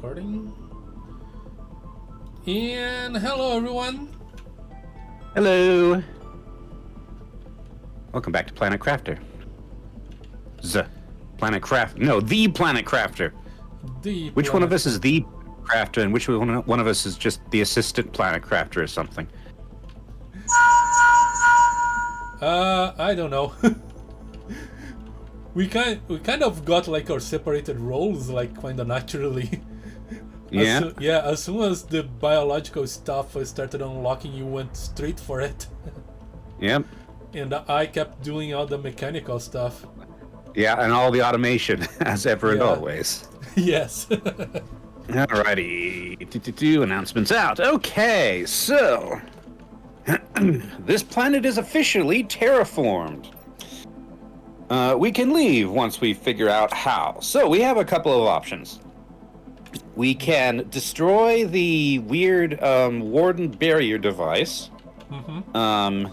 recording. And hello everyone. Hello. Welcome back to Planet Crafter. The Planet Crafter. Which one of us is the crafter and which one of us is just the assistant Planet Crafter or something? I don't know. we kind of got like our separated roles like kind of naturally. Yeah. As soon as the biological stuff started unlocking, you went straight for it. Yep. And I kept doing all the mechanical stuff. Yeah, and all the automation, as ever and always. Yes. Alrighty. Announcements out. Okay, so this planet is officially terraformed. We can leave once we figure out how. So we have a couple of options. We can destroy the weird warden barrier device, and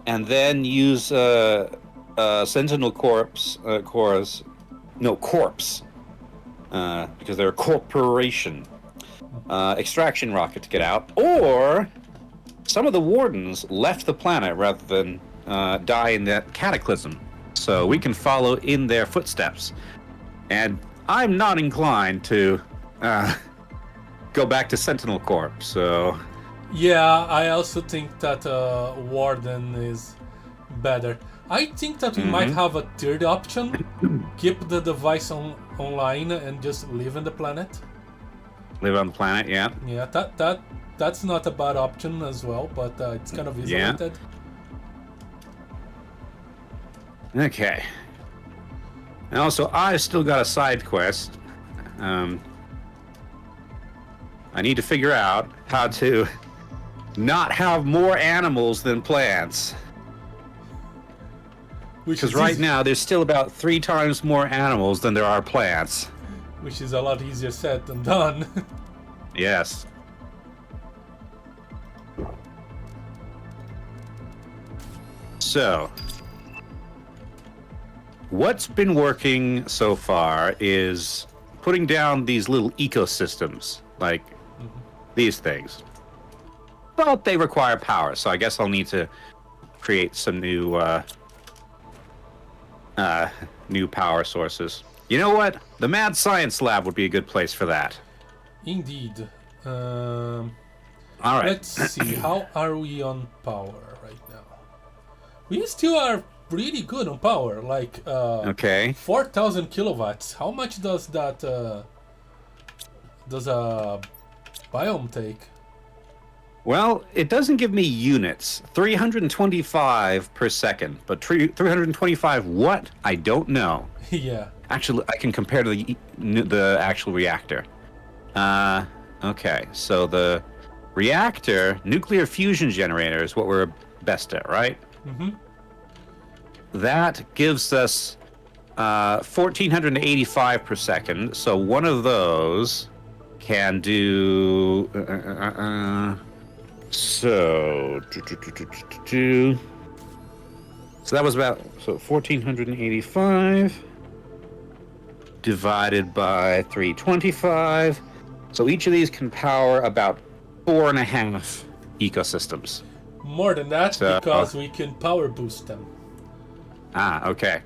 then use sentinel corpse, because they're a corporation, extraction rocket to get out. Or some of the wardens left the planet rather than die in that cataclysm, so we can follow in their footsteps. And I'm not inclined to go back to Sentinel Corp, so... Yeah, I also think that Warden is better. I think that we might have a third option. Keep the device online and just live on the planet. Live on the planet, yeah. Yeah, that's not a bad option as well, but it's kind of isolated. Yeah. Okay. And also, I've still got a side quest. I need to figure out how to not have more animals than plants. Because right now, there's still about 3 times more animals than there are plants. Which is a lot easier said than done. Yes. So, what's been working so far is putting down these little ecosystems, like these things. But they require power, so I guess I'll need to create some new power sources. You know what? The Mad Science Lab would be a good place for that. Indeed. All right. Let's see. How are we on power right now? We still are pretty good on power. Like, okay. 4,000 kilowatts. How much does that does a biome take? Well, it doesn't give me units. 325 per second, but 325 what? I don't know. Yeah. Actually, I can compare to the actual reactor. Okay, so the reactor, nuclear fusion generator is what we're best at, right? That gives us 1,485 per second, so one of those can do... So that was about 1,485 divided by 325. So each of these can power about 4.5 ecosystems. More than that, because we can power boost them. Ah, okay.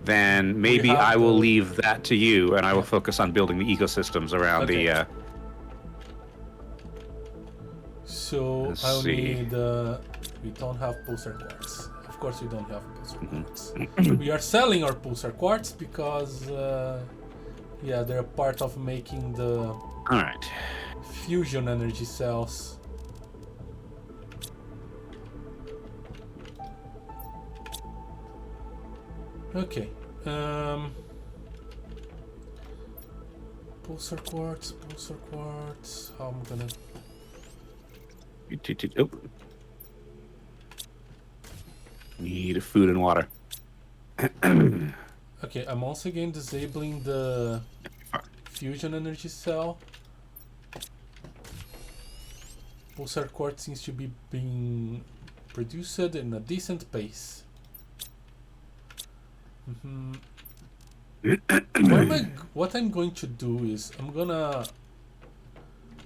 Then maybe I will leave that to you, and I will focus on building the ecosystems around the... So I'll need... we don't have pulsar quartz. Of course we don't have pulsar quartz. We are selling our pulsar quartz because... they're part of making the... Alright. Fusion energy cells. Okay. Pulsar quartz. How am I gonna... Oh. Need food and water. Okay, I'm also again disabling the fusion energy cell. Pulsar quartz seems to be being produced in a decent pace. What I'm going to do is I'm gonna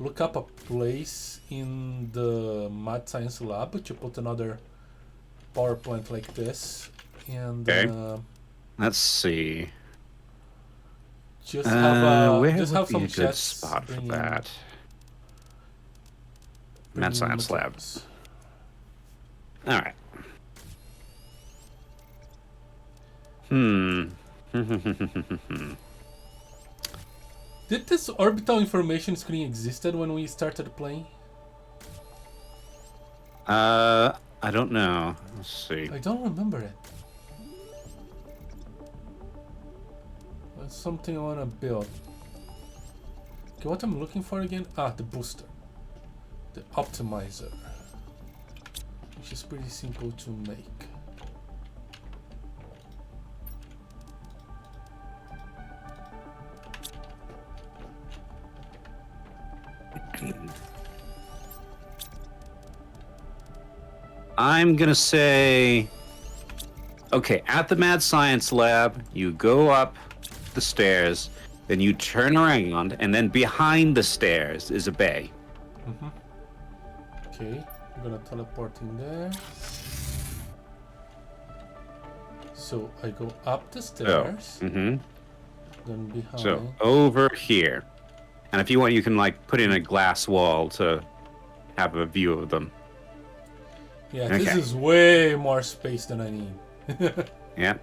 look up a place in the Mad Science Lab to put another power plant like this, and Okay. Let's see. just Where have would be some a good chests spot for bringing that? Mad Science Lab. materials. All right. Hmm. Did this orbital information screen existed when we started playing? I don't know. Let's see. I don't remember it. That's something I want to build. Okay, what I'm looking for again? Ah, the booster. The optimizer. Which is pretty simple to make. I'm gonna say, okay, at the Mad Science Lab, you go up the stairs, then you turn around, and then behind the stairs is a bay. Okay, I'm gonna teleport in there. So I go up the stairs, then behind. So over here, and if you want, you can like put in a glass wall to have a view of them. Yeah, Okay. this is way more space than I need. Yeah.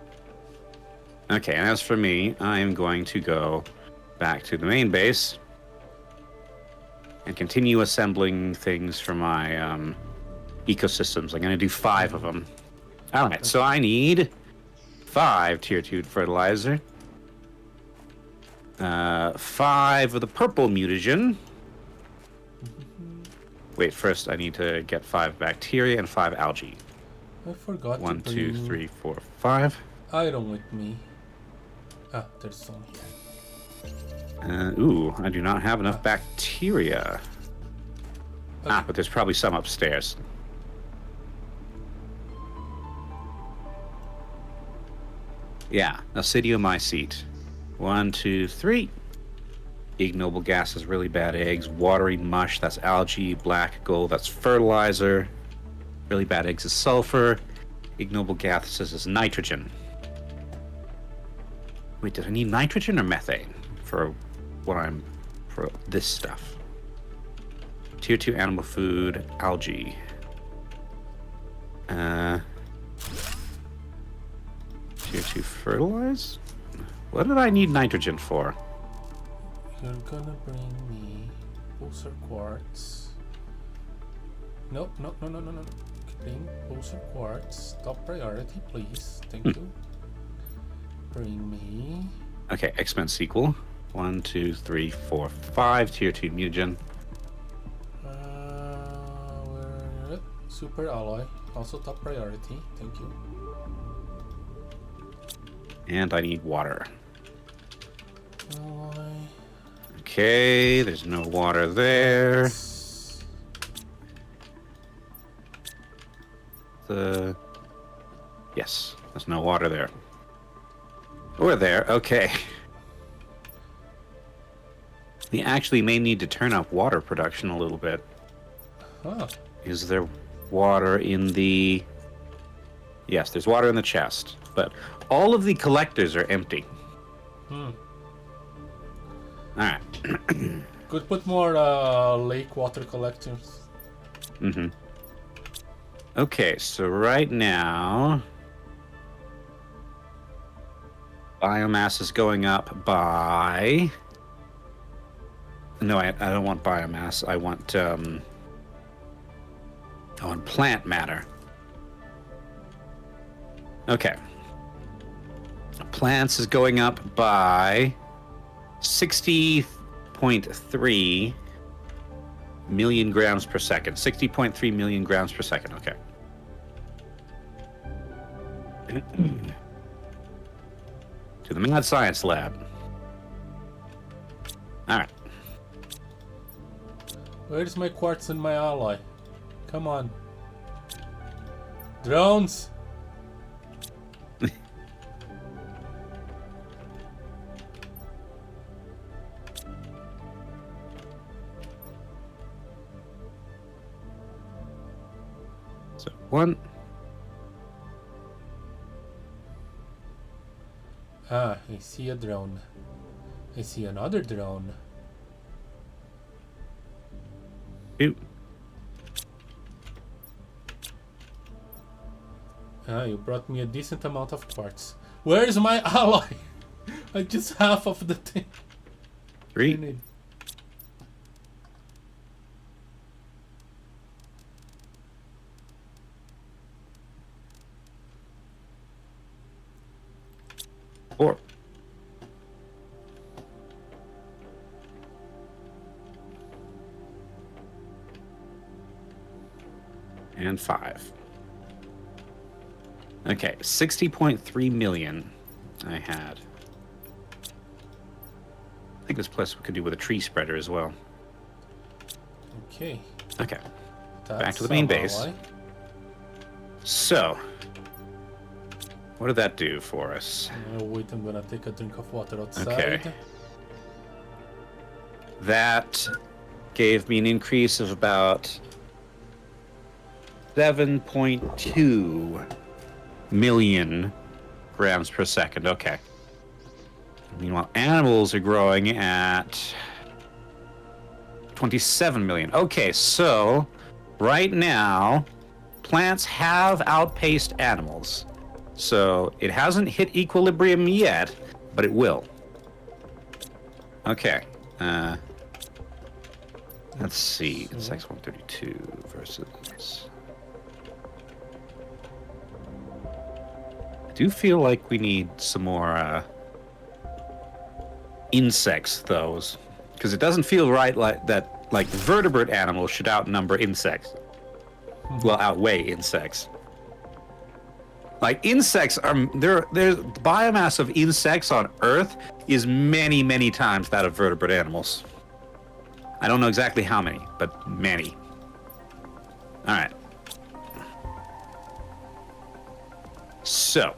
Okay, and as for me, I am going to go back to the main base and continue assembling things for my ecosystems. I'm going to do 5 of them. All right, so I need 5 tier 2 fertilizer, 5 of the purple mutagen. Wait, first I need to get 5 bacteria and 5 algae. I forgot 1, to 2, bring 3, 4, 5. iron with me. Ah, there's some here. Ooh, I do not have enough bacteria. Okay. Ah, but there's probably some upstairs. Yeah, acidiomycete. 1, 2, 3. Ignoble gas is really bad eggs. Watery mush, that's algae. Black gold, that's fertilizer. Really bad eggs is sulfur. Ignoble gases is nitrogen. Wait, did I need nitrogen or methane for this stuff? Tier 2 animal food, algae. Tier 2 fertilize? What did I need nitrogen for? You're gonna bring me pulsar quartz. No. Bring pulsar quartz. Top priority, please. Thank you. Bring me. Okay, X-Men sequel. 1, 2, 3, 4, 5. Tier 2 mutagen. Where super alloy. Also top priority. Thank you. And I need water. Alloy. Okay, there's no water there. Yes, there's no water there. We're there, okay. We actually may need to turn up water production a little bit. Huh. Is there water in the... Yes, there's water in the chest, but all of the collectors are empty. Alright. Could put more lake water collectors. Okay, so right now... Biomass is going up by... No, I don't want biomass. I want plant matter. Okay. Plants is going up by 60.3 million grams per second. 60.3 million grams per second. Okay. To the Mad Science Lab. All right. Where's my quartz and my alloy? Come on. Drones! So 1. Ah, I see a drone. I see another drone. 2. Ah, you brought me a decent amount of quartz. Where is my alloy? I just half of the thing. 3. I need. 4. And 5. Okay, 60.3 million I had. I think this plus we could do with a tree spreader as well. Okay. Okay, That's back to the main some base. alloy. So, what did that do for us? Wait, I'm gonna take a drink of water outside. Okay. That gave me an increase of about 7.2 million grams per second. Okay. Meanwhile, animals are growing at 27 million. Okay, so right now, plants have outpaced animals. So it hasn't hit equilibrium yet, but it will. Okay. Let's see. It's X132 versus... I do feel like we need some more insects, though, because it doesn't feel right like that. Like vertebrate animals should outnumber insects. Well, outweigh insects. Like insects are there's the biomass of insects on Earth is many, many times that of vertebrate animals. I don't know exactly how many, but many. All right. So,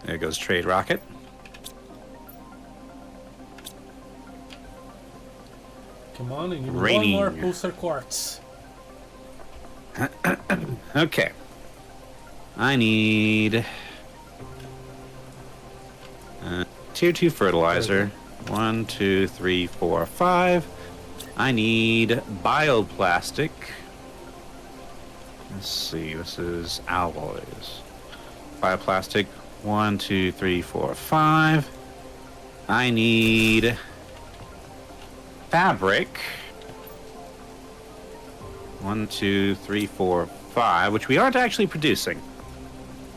there goes trade rocket. Come on, I need Raining. one more pulsar quartz. Okay. I need tier 2 fertilizer. 1, 2, 3, 4, 5. I need bioplastic. Let's see, this is alloys. Bioplastic. 1, 2, 3, 4, 5. I need fabric. 1, 2, 3, 4, 5, which we aren't actually producing.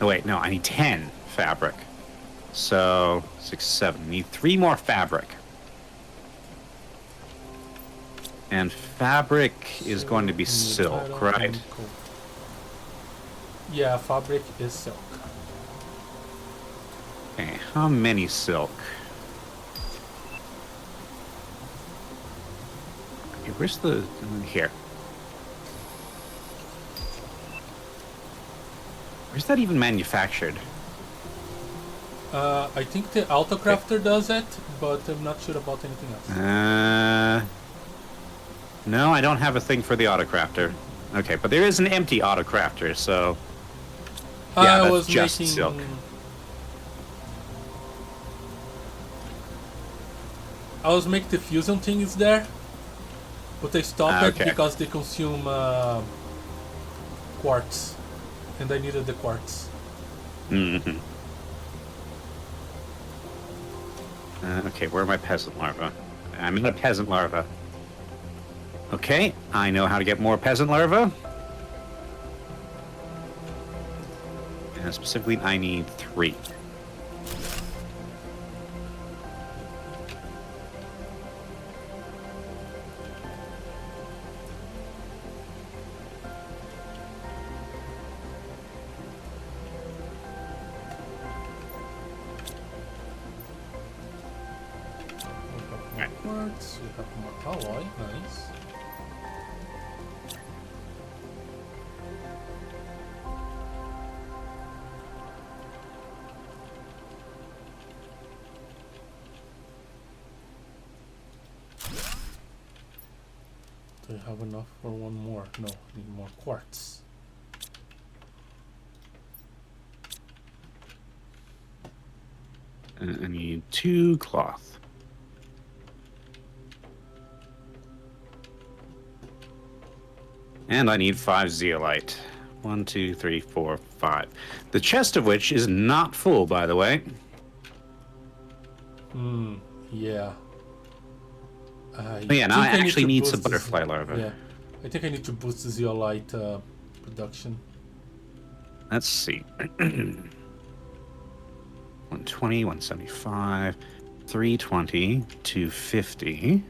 Oh wait, no, I need 10 fabric. So 6, 7. I need 3 more fabric. And fabric is going to be silk, right? Yeah, fabric is silk. Okay, how many silk? Okay, where's the... Here. Where's that even manufactured? I think the autocrafter does it, but I'm not sure about anything else. No, I don't have a thing for the autocrafter. Okay, but there is an empty autocrafter, so... Yeah, that's just silk. I was making the fusion things there, but I stopped it because they consume quartz, and I needed the quartz. Mm-hmm. Okay, where are my peasant larvae? I'm in a peasant larva. Okay, I know how to get more peasant larvae. And specifically, I need 3. Quartz, we have more alloy, nice. Do I have enough for one more? No, I need more quartz. I need 2 cloth. And I need 5 zeolite. 1, 2, 3, 4, 5. The chest of which is not full, by the way. Yeah. But yeah, now I actually need some butterfly larvae. Yeah, I think I need to boost the zeolite production. Let's see. 120, 175, 320, 250.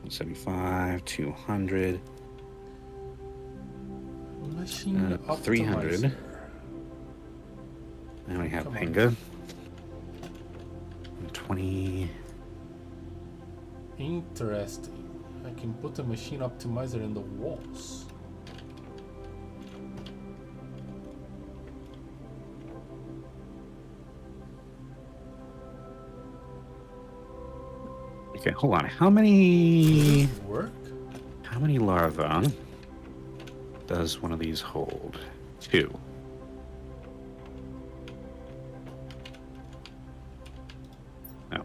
175, 200. Machine 300. optimizer. Now we have Come on. Pinga. 20. Interesting. I can put a machine optimizer in the walls. Okay, hold on. How many Work? larvae does one of these hold? 2. No.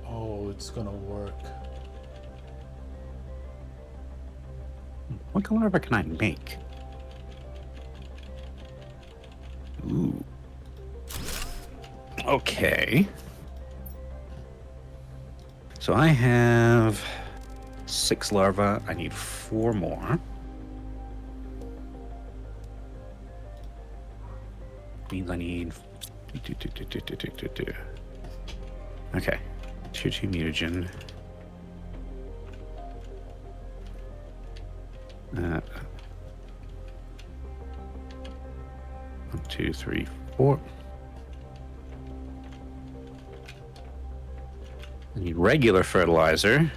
Oh, it's gonna work. What larva can I make? Ooh. Okay. So I have 6 larvae. I need 4 more. Means I need... Okay. 2 mutagen. 1, 2, 3, 4. I need regular fertilizer.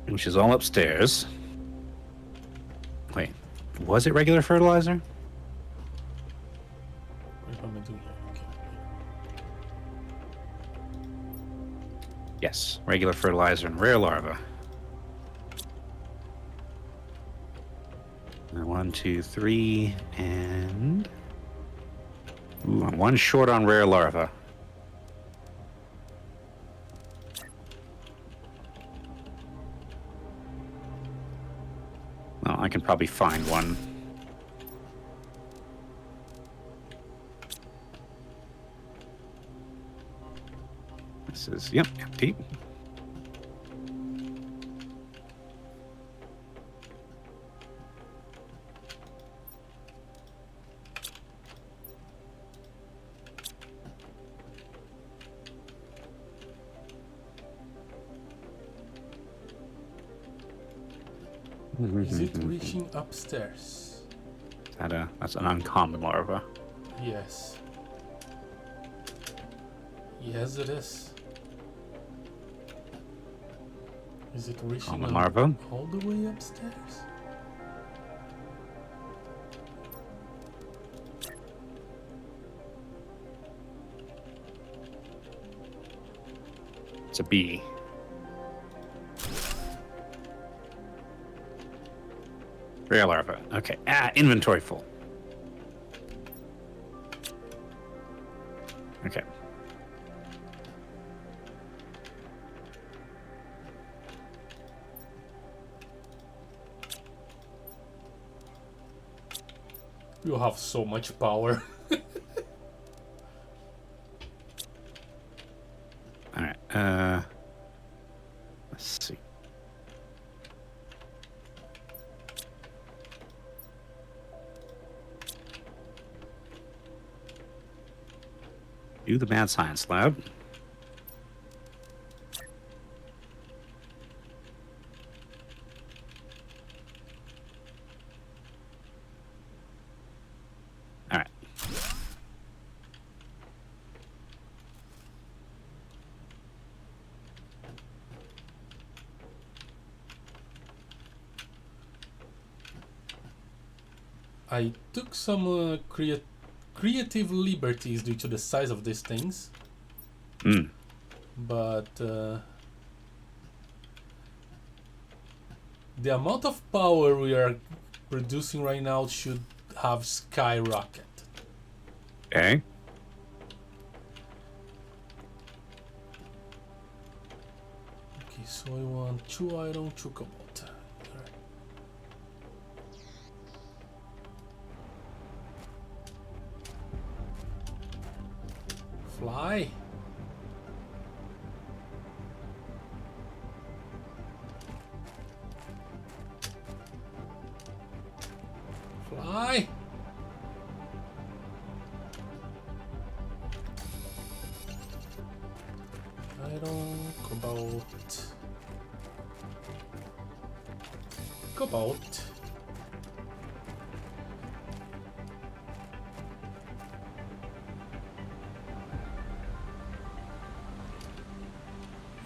Which is all upstairs. Wait, was it regular fertilizer? What am I doing here? Okay. Yes, regular fertilizer and rare larva. 1, 2, 3, and... Ooh, I'm 1 short on rare larva. Well, I can probably find one. This is, yep, empty. Is it reaching upstairs? That's an uncommon larva. Yes. Yes, it is. Is it reaching Common larva. all the way upstairs? It's a bee. Rare larva. Okay. Inventory full. Okay. You have so much power. All right. Let's see. Do the mad science lab. All right. I took some creative liberties due to the size of these things. But the amount of power we are producing right now should have skyrocket. Okay. Okay, so I want 2 iron, 2 cobalt. Alright. Fly. Fly. Iron, cobalt. Cobalt.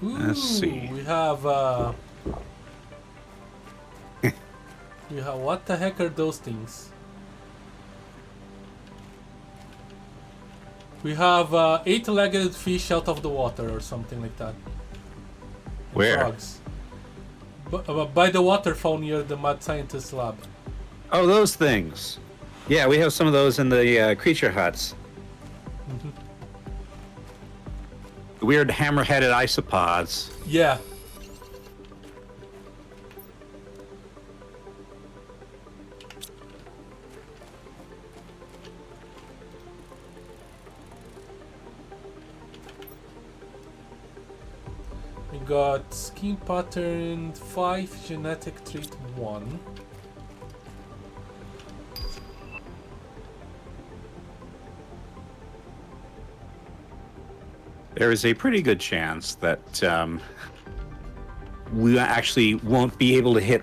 Ooh, Let's see. We have what the heck are those things? We have 8-legged fish out of the water or something like that. And Where? Frogs. By the waterfall near the mad scientist lab. Oh, those things. Yeah, we have some of those in the creature huts. Weird hammer-headed isopods. Yeah. We got skin pattern 5, genetic trait 1. There is a pretty good chance that we actually won't be able to hit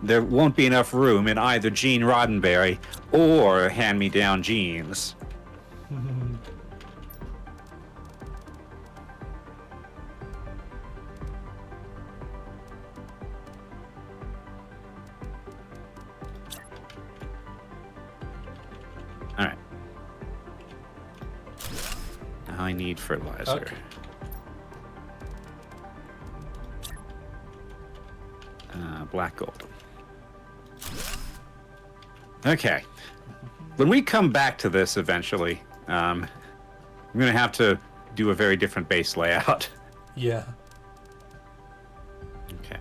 there won't be enough room in either Gene Roddenberry or Hand-Me-Down Jeans. All right. Now I need fertilizer. Okay. Black gold. Okay. When we come back to this eventually, I'm going to have to do a very different base layout. Yeah. Okay.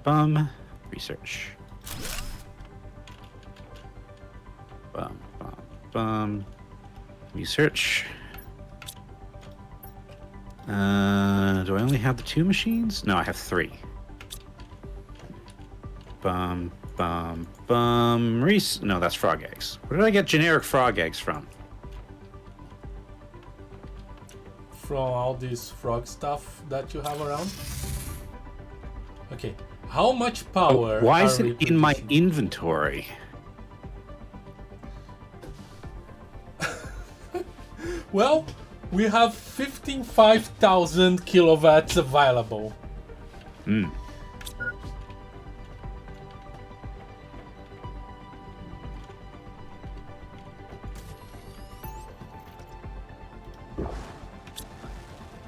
Bum. Research. Bum. Research. Do I only have the 2 machines? No, I have 3. No, that's frog eggs. Where did I get generic frog eggs from? From all this frog stuff that you have around. Okay. How much power? Why is are it we in my producing? inventory? Well, we have 55,000 kilowatts available.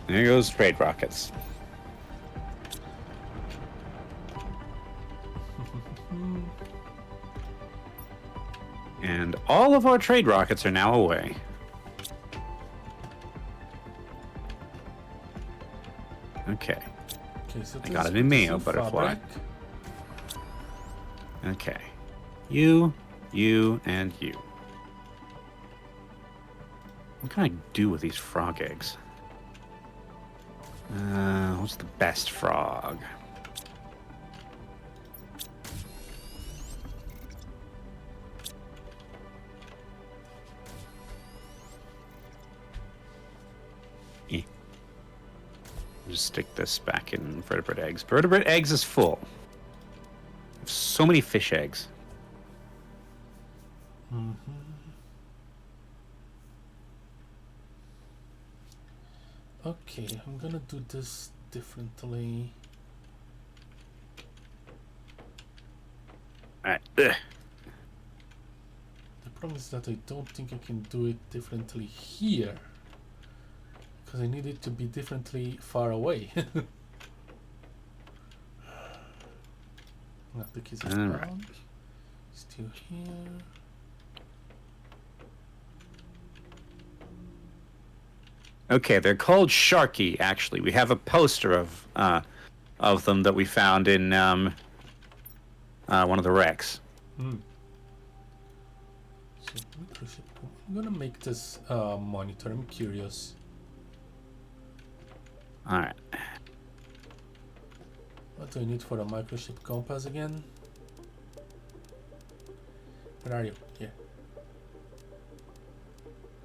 There goes trade rockets. And all of our trade rockets are now away. Okay. Okay, so I got it in mail, this is butterfly. fabric. Okay. You, and you. What can I do with these frog eggs? What's the best frog? Just stick this back in vertebrate eggs. Vertebrate eggs is full. So many fish eggs. Okay, I'm gonna do this differently. Alright. The problem is that I don't think I can do it differently here. Because I need it to be differently far away. The keys are down. Still here. Okay, they're called Sharky, actually. We have a poster of them that we found in one of the wrecks. So I'm gonna make this monitor. I'm curious. Alright. What do I need for a microchip compass again? Where are you? Here.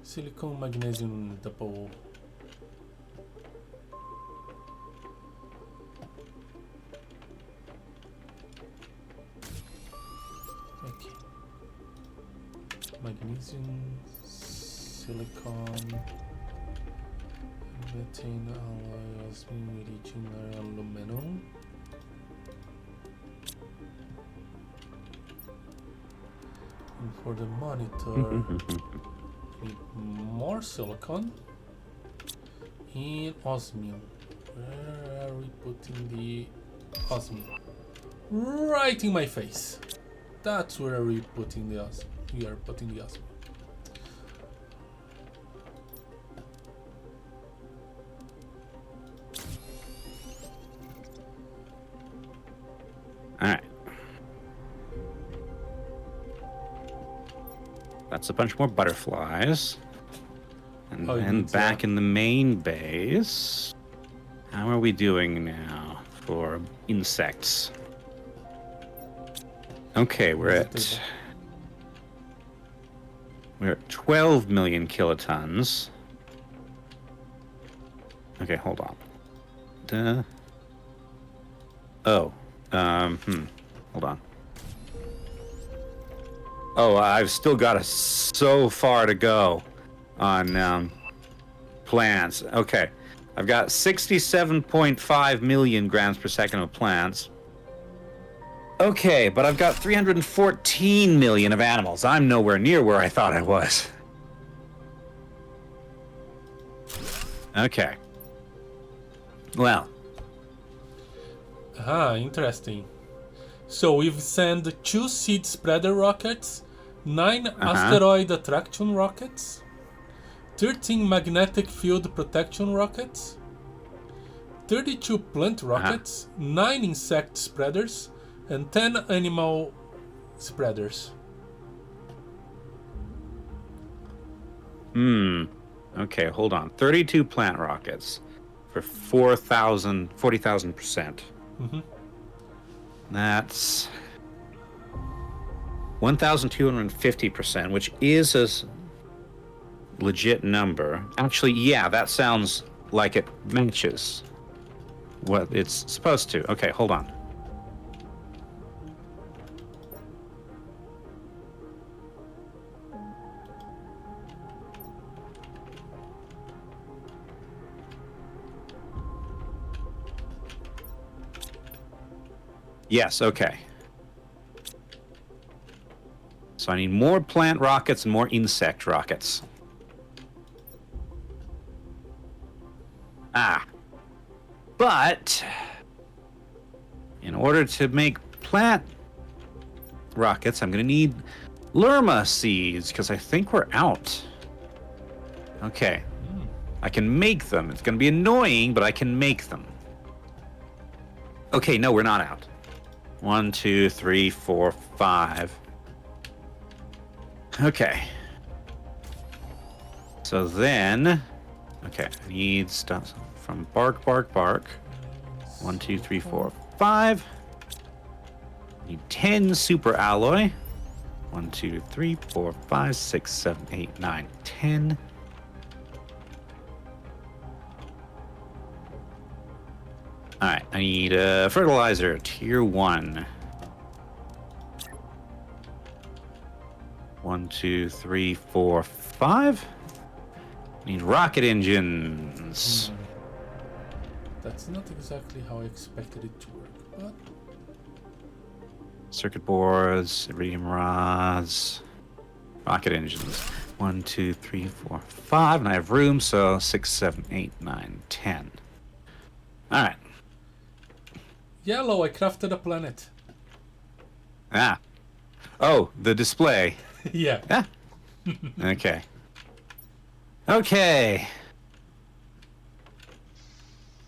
Silicon magnesium double. Okay. Magnesium, silicon, methane alloy, osmium, iridium, aluminum. And for the monitor, we need more silicon and osmium. Where are we putting the osmium? Right in my face. That's where we putting the osmium. We are putting the osmium. All right. That's a bunch more butterflies. And then back in the main base. How are we doing now for insects? Okay, we're at 12 million kilotons. Okay, hold on. Hold on. Oh, I've still got so far to go on plants. Okay, I've got 67.5 million grams per second of plants. Okay, but I've got 314 million of animals. I'm nowhere near where I thought I was. Okay. Well. Interesting. So we've sent 2 seed spreader rockets, 9 asteroid attraction rockets, 13 magnetic field protection rockets, 32 plant rockets, 9 insect spreaders, and 10 animal spreaders. Okay, hold on. 32 plant rockets for 40,000%. Mm-hmm. That's 1,250%, which is a legit number. Actually, yeah, that sounds like it matches what it's supposed to. Okay, hold on. Yes, okay. So I need more plant rockets and more insect rockets. But in order to make plant rockets, I'm going to need Lerma seeds because I think we're out. Okay. I can make them. It's going to be annoying, but I can make them. Okay, no, we're not out. 1, 2, 3, 4, 5. Okay. So then, okay, I need stuff from bark. 1, 2, 3, 4, 5. I need 10 super alloy. 1, 2, 3, 4, 5, 6, 7, 8, 9, 10. Alright, I need a fertilizer, tier 1. 1, 2, 3, 4, 5. Need rocket engines. That's not exactly how I expected it to work, but Circuit boards, iridium rods, rocket engines. 1, 2, 3, 4, 5. And I have room, so 6, 7, 8, 9, 10. All right. Yellow, I crafted a planet. Ah. Oh, the display. Yeah. Yeah. Okay. Okay.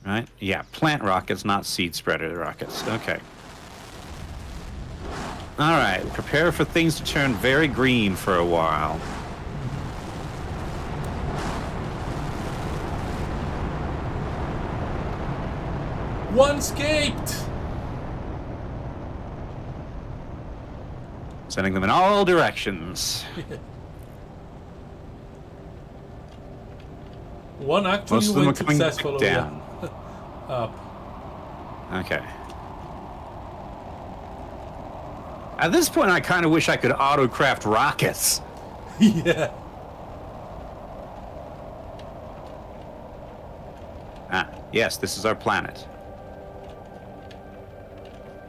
Right? Yeah, plant rockets, not seed spreader rockets. Okay. All right. Prepare for things to turn very green for a while. One escaped! Sending them in all directions. One actually Most of them went are coming successfully down. up. Okay. At this point, I kind of wish I could auto-craft rockets. Yeah. Ah, yes, this is our planet.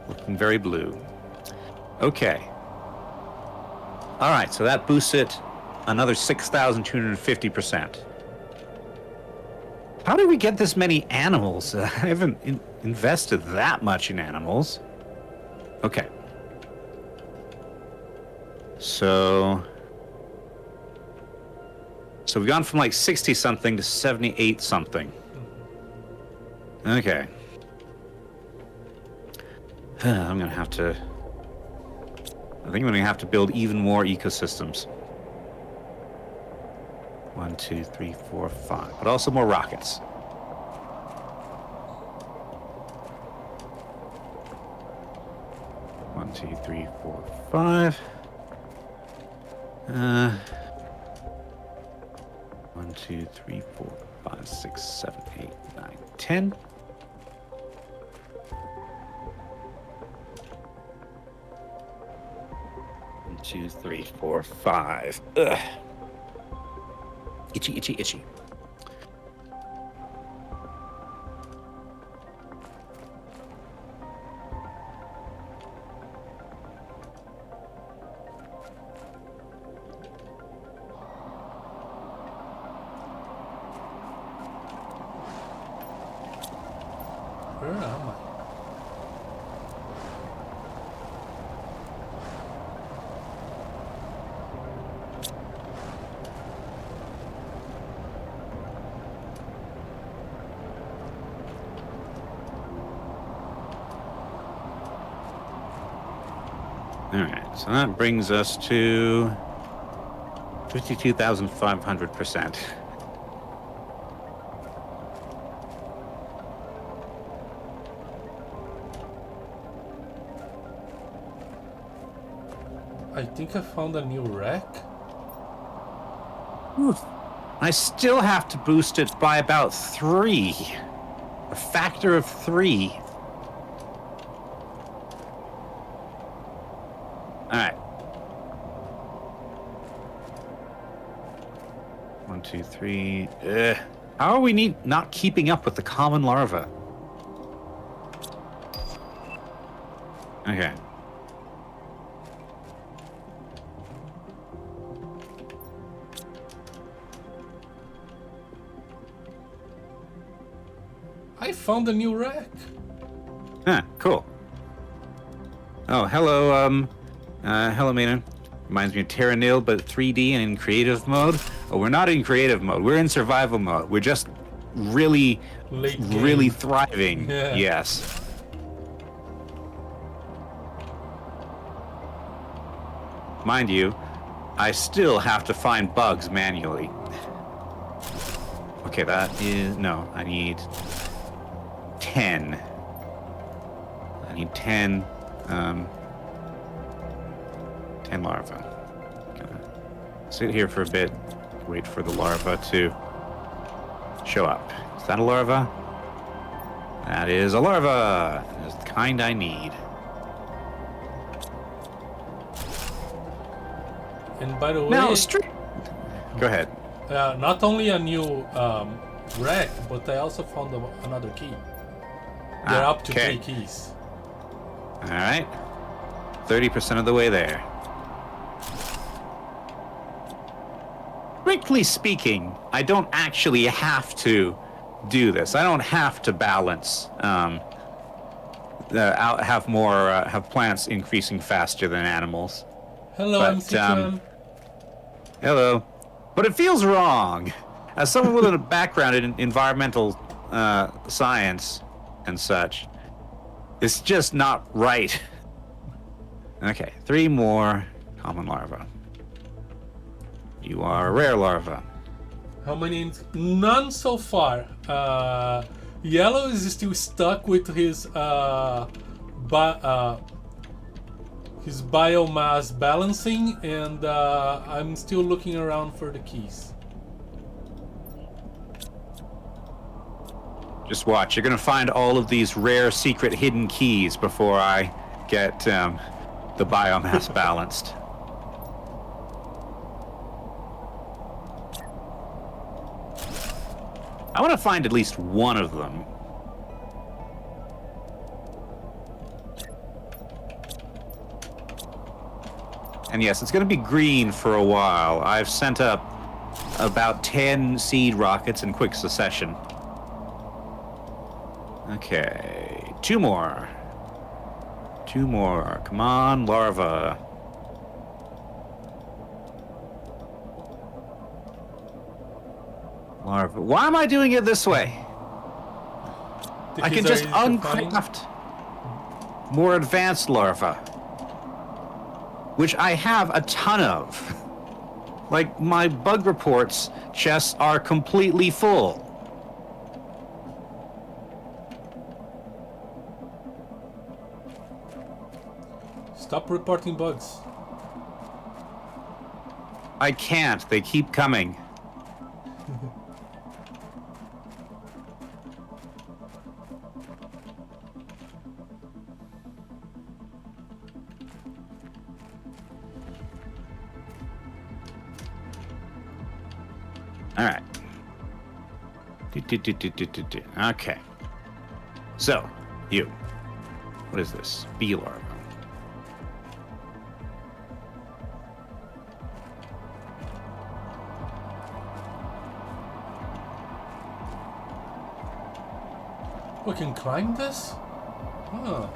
Looking very blue. Okay. All right, so that boosts it another 6,250%. How did we get this many animals? I haven't invested that much in animals. Okay. So we've gone from like 60 something to 78 something. Okay. I'm gonna have to. I think I'm gonna have to build even more ecosystems. 1, 2, 3, 4, 5, but also more rockets. One, 2, 3, 4, 5. 1, 2, 3, 4, 5, 6, 7, 8, 9, 10. One, 2, 3, 4, 5. Ugh. Itchy, itchy, itchy. Where am I? All right, so that brings us to 52,500%. I think I found a new wreck. I still have to boost it by about 3. A factor of 3. All right. 1, 2, 3. How are we not keeping up with the common larva? Okay. I found a new wreck. Huh, cool. Oh, hello, hello, Mina. Reminds me of Terra Nil, but 3D and in creative mode. Oh, we're not in creative mode. We're in survival mode. We're just really thriving. Yeah. Yes. Mind you, I still have to find bugs manually. Okay, that is... No, I need 10. I need 10, 10 larvae. Gonna sit here for a bit, wait for the larva to show up. Is that a larva? That is a larva. That's the kind I need. And by the way, Now, go ahead. not only a new wreck, but I also found another key. They're up to 3 keys. All right. 30% of the way there. Strictly speaking, I don't actually have to do this. I don't have to balance. Have plants increasing faster than animals. Hello, But, MC2M. Hello. But it feels wrong. As someone with a background in environmental science and such, it's just not right. Okay, 3 more common larvae. You are a rare larva. How many? None so far. Yellow is still stuck with his biomass balancing, and I'm still looking around for the keys. Just watch. You're gonna find all of these rare, secret, hidden keys before I get the biomass balanced. I want to find at least one of them. And yes, it's going to be green for a while. I've sent up about 10 seed rockets in quick succession. Okay, 2 more. 2 more. Come on, larva. Larva. Why am I doing it this way? I can just uncraft more advanced larvae, which I have a ton of. Like, my bug reports chests are completely full. Stop reporting bugs. I can't. They keep coming. All right. Okay. So, you. What is this? Bee larva. We can climb this? Huh.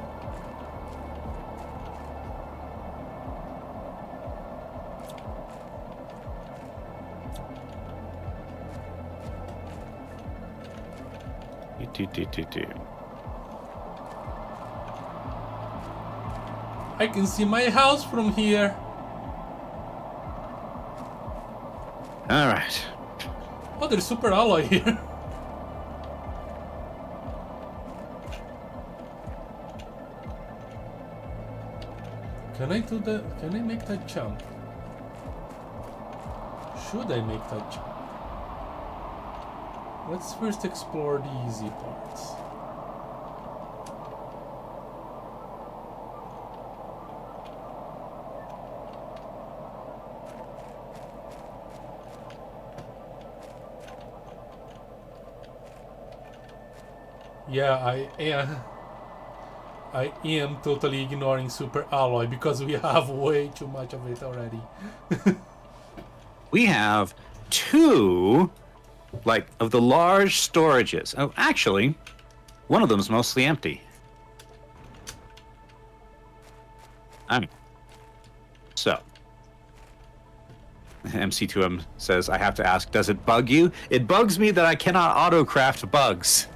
I can see my house from here. All right. Oh, there's super alloy here. Can I do that? Can I make that jump? Should I make that jump? Let's first explore the easy parts. Yeah, I am totally ignoring super alloy because we have way too much of it already. We have 2, like, of the large storages. Oh, actually, one of them is mostly empty. So, MC2M says, I have to ask, does it bug you? It bugs me that I cannot auto-craft bugs.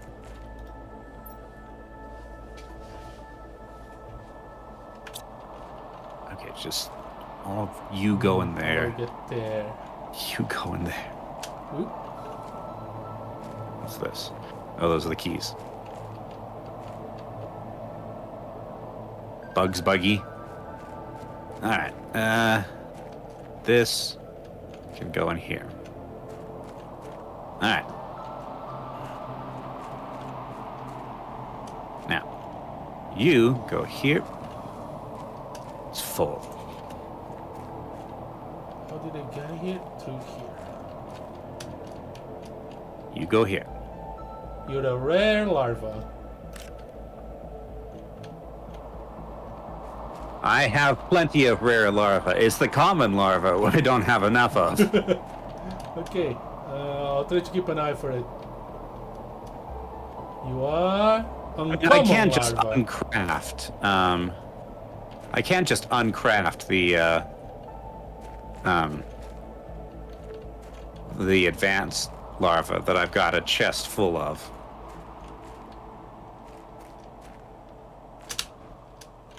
Okay, just all of you go in there. Get there. You go in there. Oop. What's this? Oh, those are the keys. Bugs buggy. Alright, this can go in here. Alright. Now, you go here. It's full. How did I get here? Through here. You go here. You're a rare larva. I have plenty of rare larvae. It's the common larva we don't have enough of. Okay, I'll try to keep an eye for it. You are uncommon I can't just larva. uncraft. I can't just uncraft the advanced larva that I've got a chest full of.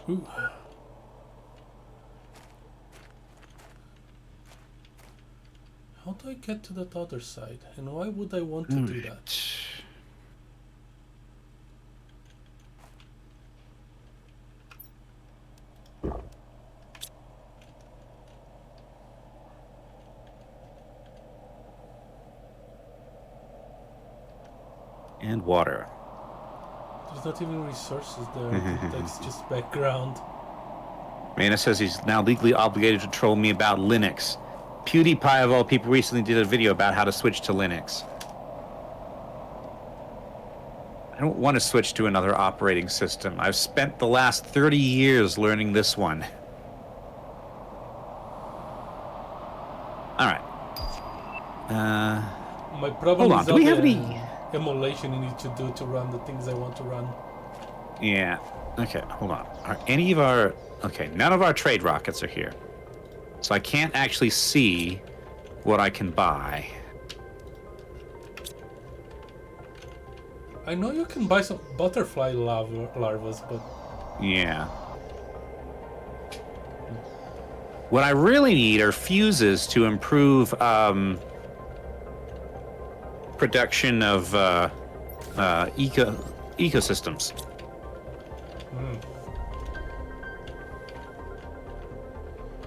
Ooh. How do I get to that other side? And why would I want to do that? And water. There's not even resources there. That's just background. Mana says he's now legally obligated to troll me about Linux. PewDiePie of all people recently did a video about how to switch to Linux. I don't want to switch to another operating system. I've spent the last 30 years learning this one. Alright. My problem hold on, is do we all have the any... emulation you need to do to run the things I want to run. Yeah. Okay, hold on. Are any of our... Okay, none of our trade rockets are here. So I can't actually see what I can buy. I know you can buy some butterfly larvas, but... Yeah. What I really need are fuses to improve production of ecosystems.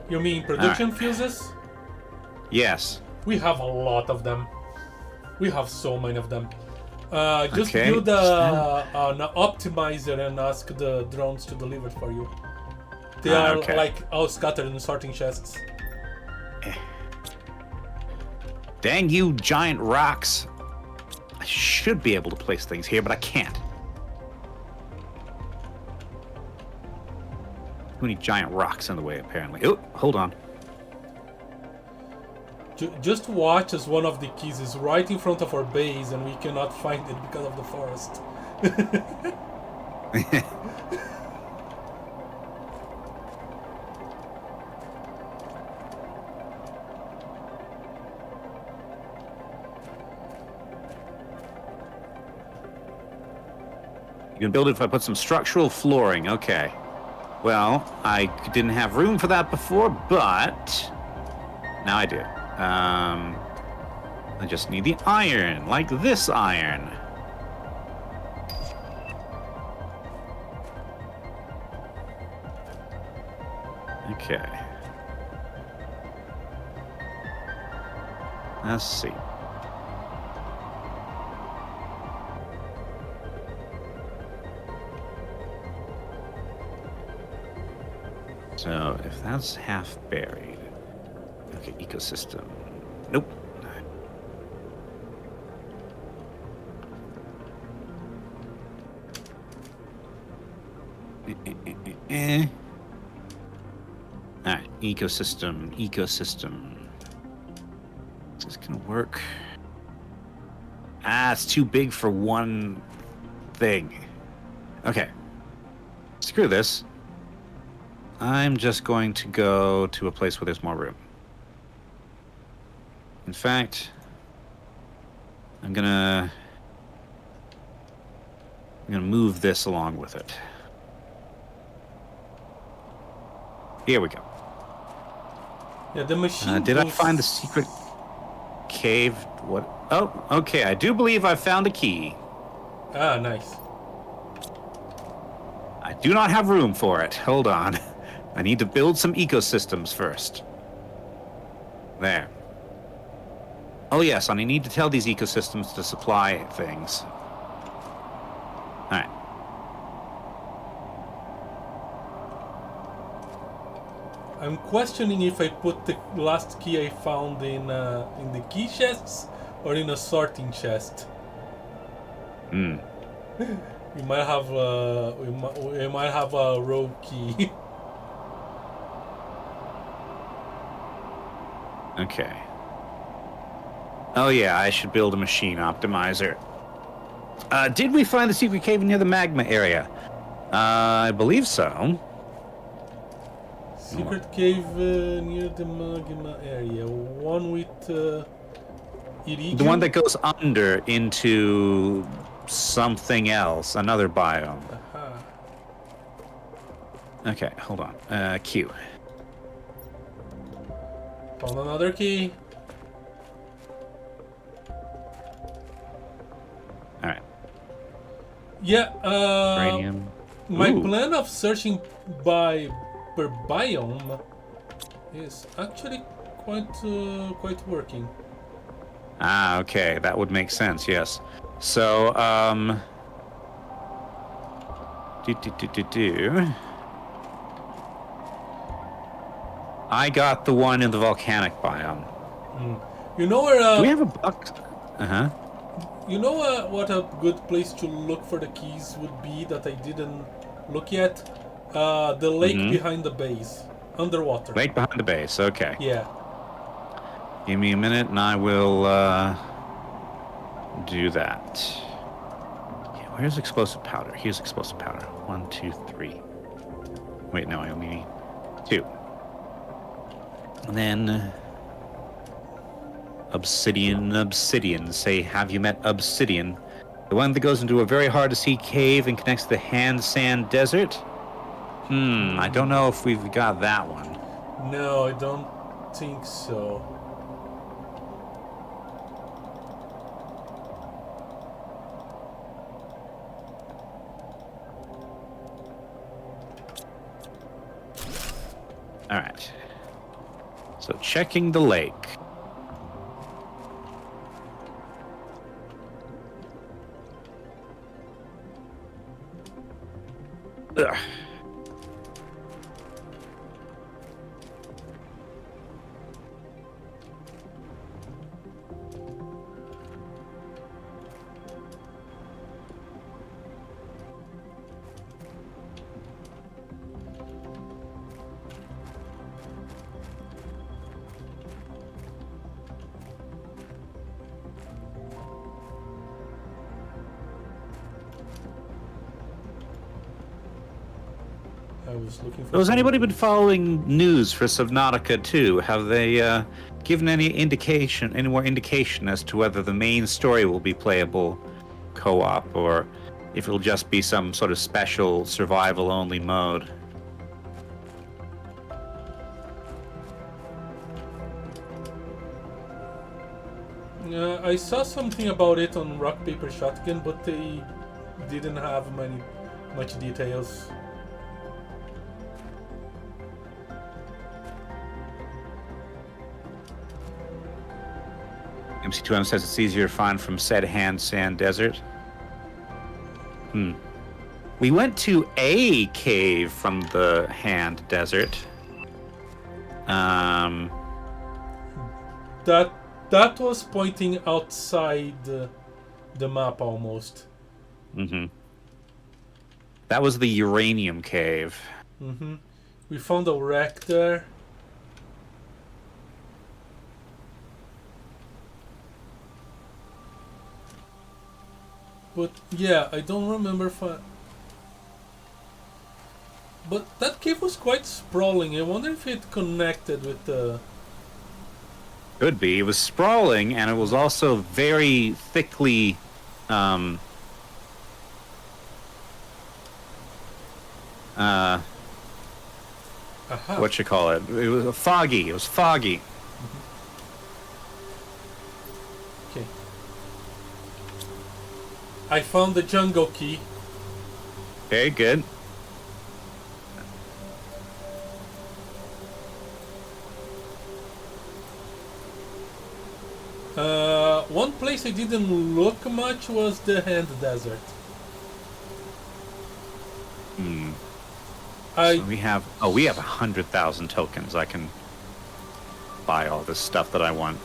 You mean production fuses? Yes. We have a lot of them. We have so many of them. Just Okay. build an optimizer and ask the drones to deliver it for you. They are okay. like all scattered in sorting chests. Dang you, giant rocks. I should be able to place things here, but I can't. Too many giant rocks in the way, apparently. Oh, hold on. Just watch as one of the keys is right in front of our base and we cannot find it because of the forest. You can build it if I put some structural flooring. Okay. Well, I didn't have room for that before, but now I do. I just need the iron, like this iron. Okay. Let's see. So, if that's half buried... Okay, ecosystem. Nope. Alright, ecosystem. Is this gonna work? Ah, it's too big for one thing. Okay. Screw this. I'm just going to go to a place where there's more room. In fact, I'm gonna move this along with it. Here we go. Yeah, the machine. Did I find the secret cave? What? Oh, okay. I do believe I found a key. Ah, nice. I do not have room for it. Hold on. I need to build some ecosystems first. There. Oh yes, and I need to tell these ecosystems to supply things. Alright. I'm questioning if I put the last key I found in the key chests or in a sorting chest. Hmm. We might have we might have a rogue key. Okay. Oh yeah, I should build a machine optimizer. Did we find the secret cave near the magma area? I believe so. Secret cave near the magma area. One with iridium? The one that goes under into something else, another biome. Aha. Okay, hold on. Q. Found another key. All right. Yeah, Uranium. my Ooh. plan of searching per biome is actually quite working. Ah, okay, that would make sense. Yes. So, I got the one in the volcanic biome. You know where? Do we have a box? Uh-huh. You know what a good place to look for the keys would be that I didn't look yet? The lake behind the base, underwater. Lake behind the base. Okay. Yeah. Give me a minute, and I will do that. Yeah, where's explosive powder? Here's explosive powder. 1, 2, 3. Wait, no, I only need 2. And then obsidian. Say, have you met obsidian? The one that goes into a very hard to see cave and connects to the sand desert? I don't know if we've got that one. No, I don't think so. All right. So checking the lake. Ugh. I was looking for. So has anybody been following news for Subnautica 2? Have they given any more indication as to whether the main story will be playable co-op or if it'll just be some sort of special survival-only mode? I saw something about it on Rock Paper Shotgun, but they didn't have much details. MC2M says it's easier to find from said sand desert. We went to a cave from the hand desert. That was pointing outside the map almost. That was the uranium cave. We found a wreck there. But yeah, I don't remember but that cave was quite sprawling. I wonder if it connected with the... Could be. It was sprawling, and it was also very thickly... what you call it? It was foggy. It was foggy. Okay. I found the jungle key. Okay, good. One place I didn't look much was the Hand Desert. So we have 100,000 tokens. I can buy all this stuff that I want.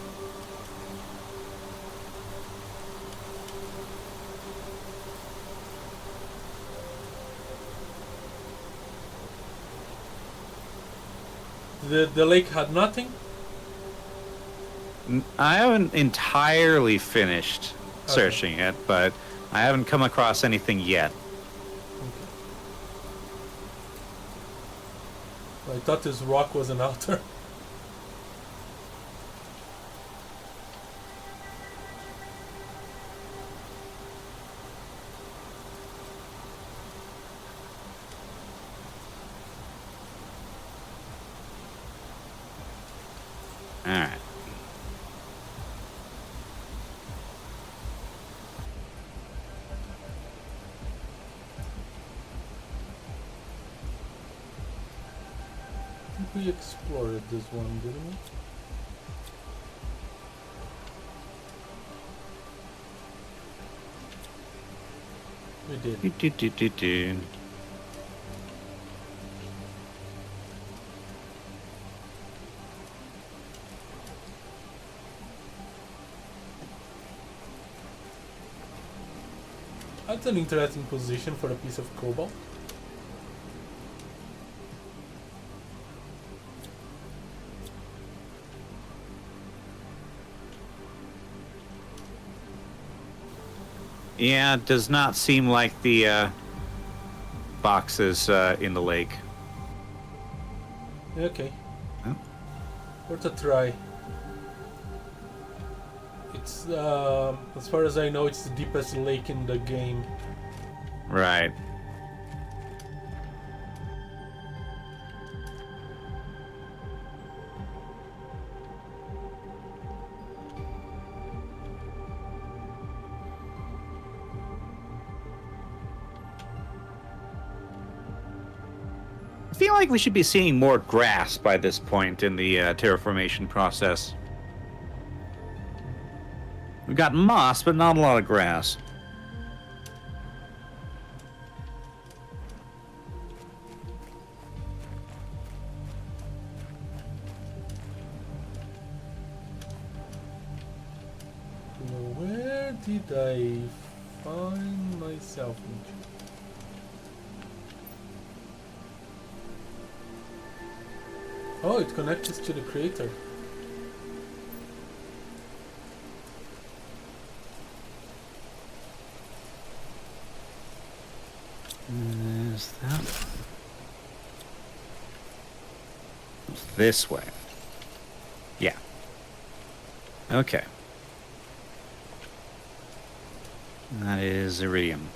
The lake had nothing? I haven't entirely finished searching it, but I haven't come across anything yet. Okay. I thought this rock was an altar. Alright. I think we explored this one, didn't we? We did. That's an interesting position for a piece of cobalt. Yeah, it does not seem like the boxes in the lake. Okay. Huh? Worth a try. It's, as far as I know, it's the deepest lake in the game. Right. I feel like we should be seeing more grass by this point in the terraformation process. We've got moss, but not a lot of grass. Where did I find myself? Oh, it connects to the creator. Is that this way? Yeah. Okay. That is iridium.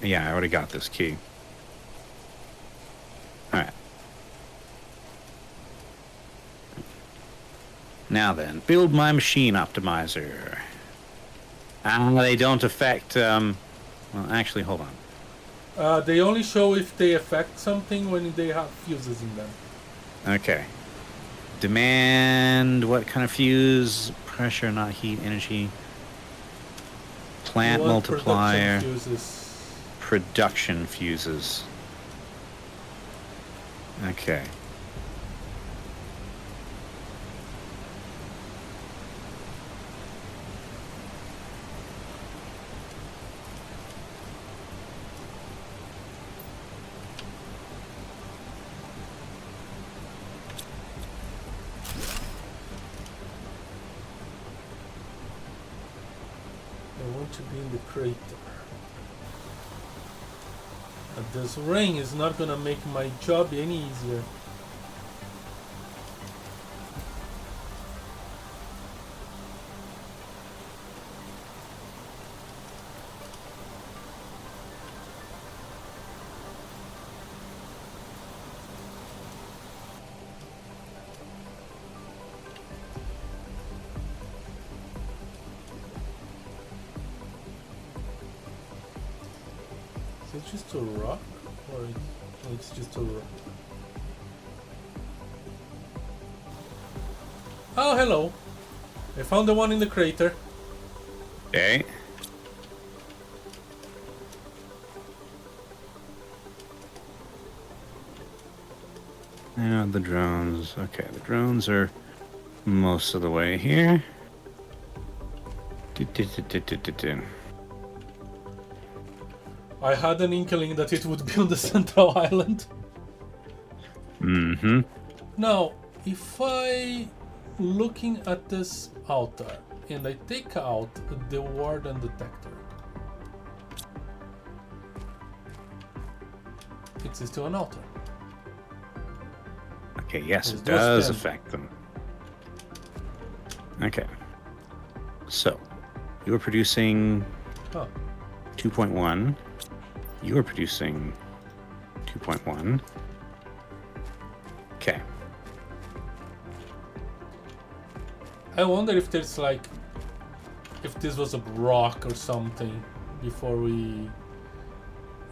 Yeah, I already got this key. Alright. Now then, build my machine optimizer. And they don't affect, well, actually, hold on. They only show if they affect something when they have fuses in them. Okay. Demand, what kind of fuse? Pressure, not heat, energy. Plant multiplier. Production fuses. Okay. I want to be in the crater. This rain is not gonna make my job any easier. Is it just a rock? Or it's just a rock? Oh, hello. I found the one in the crater. Okay. And the drones. Okay, the drones are most of the way here. I had an inkling that it would be on the central island. Mm-hmm. Now, if I looking at this altar and I take out the warden detector, it's still an altar. Okay, yes, Let's it do a does spin. affect them. Okay. So, you are producing Huh. 2.1. You are producing 2.1. Okay. I wonder if there's like, if this was a rock or something before we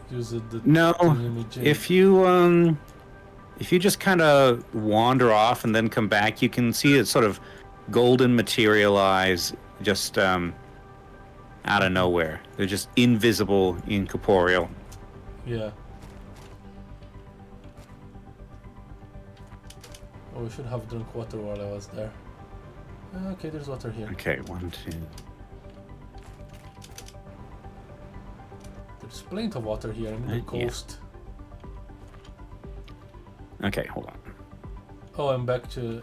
use the No, imaging. if you just kind of wander off and then come back, you can see it sort of golden materialize just out of nowhere. They're just invisible, incorporeal. Yeah. Oh, we should have drunk water while I was there. Okay, there's water here. Okay, 1, 2. There's plenty of water here in the Yeah. coast. Okay, hold on. Oh, I'm back to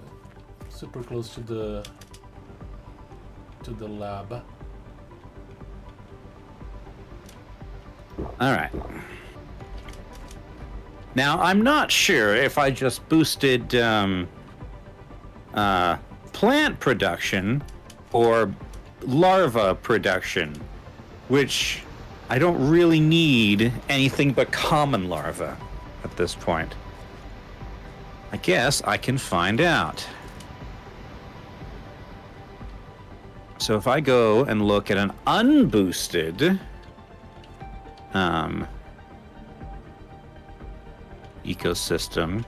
super close to the lab. All right. Now, I'm not sure if I just boosted plant production or larva production, which I don't really need anything but common larva at this point. I guess I can find out. So if I go and look at an unboosted ecosystem.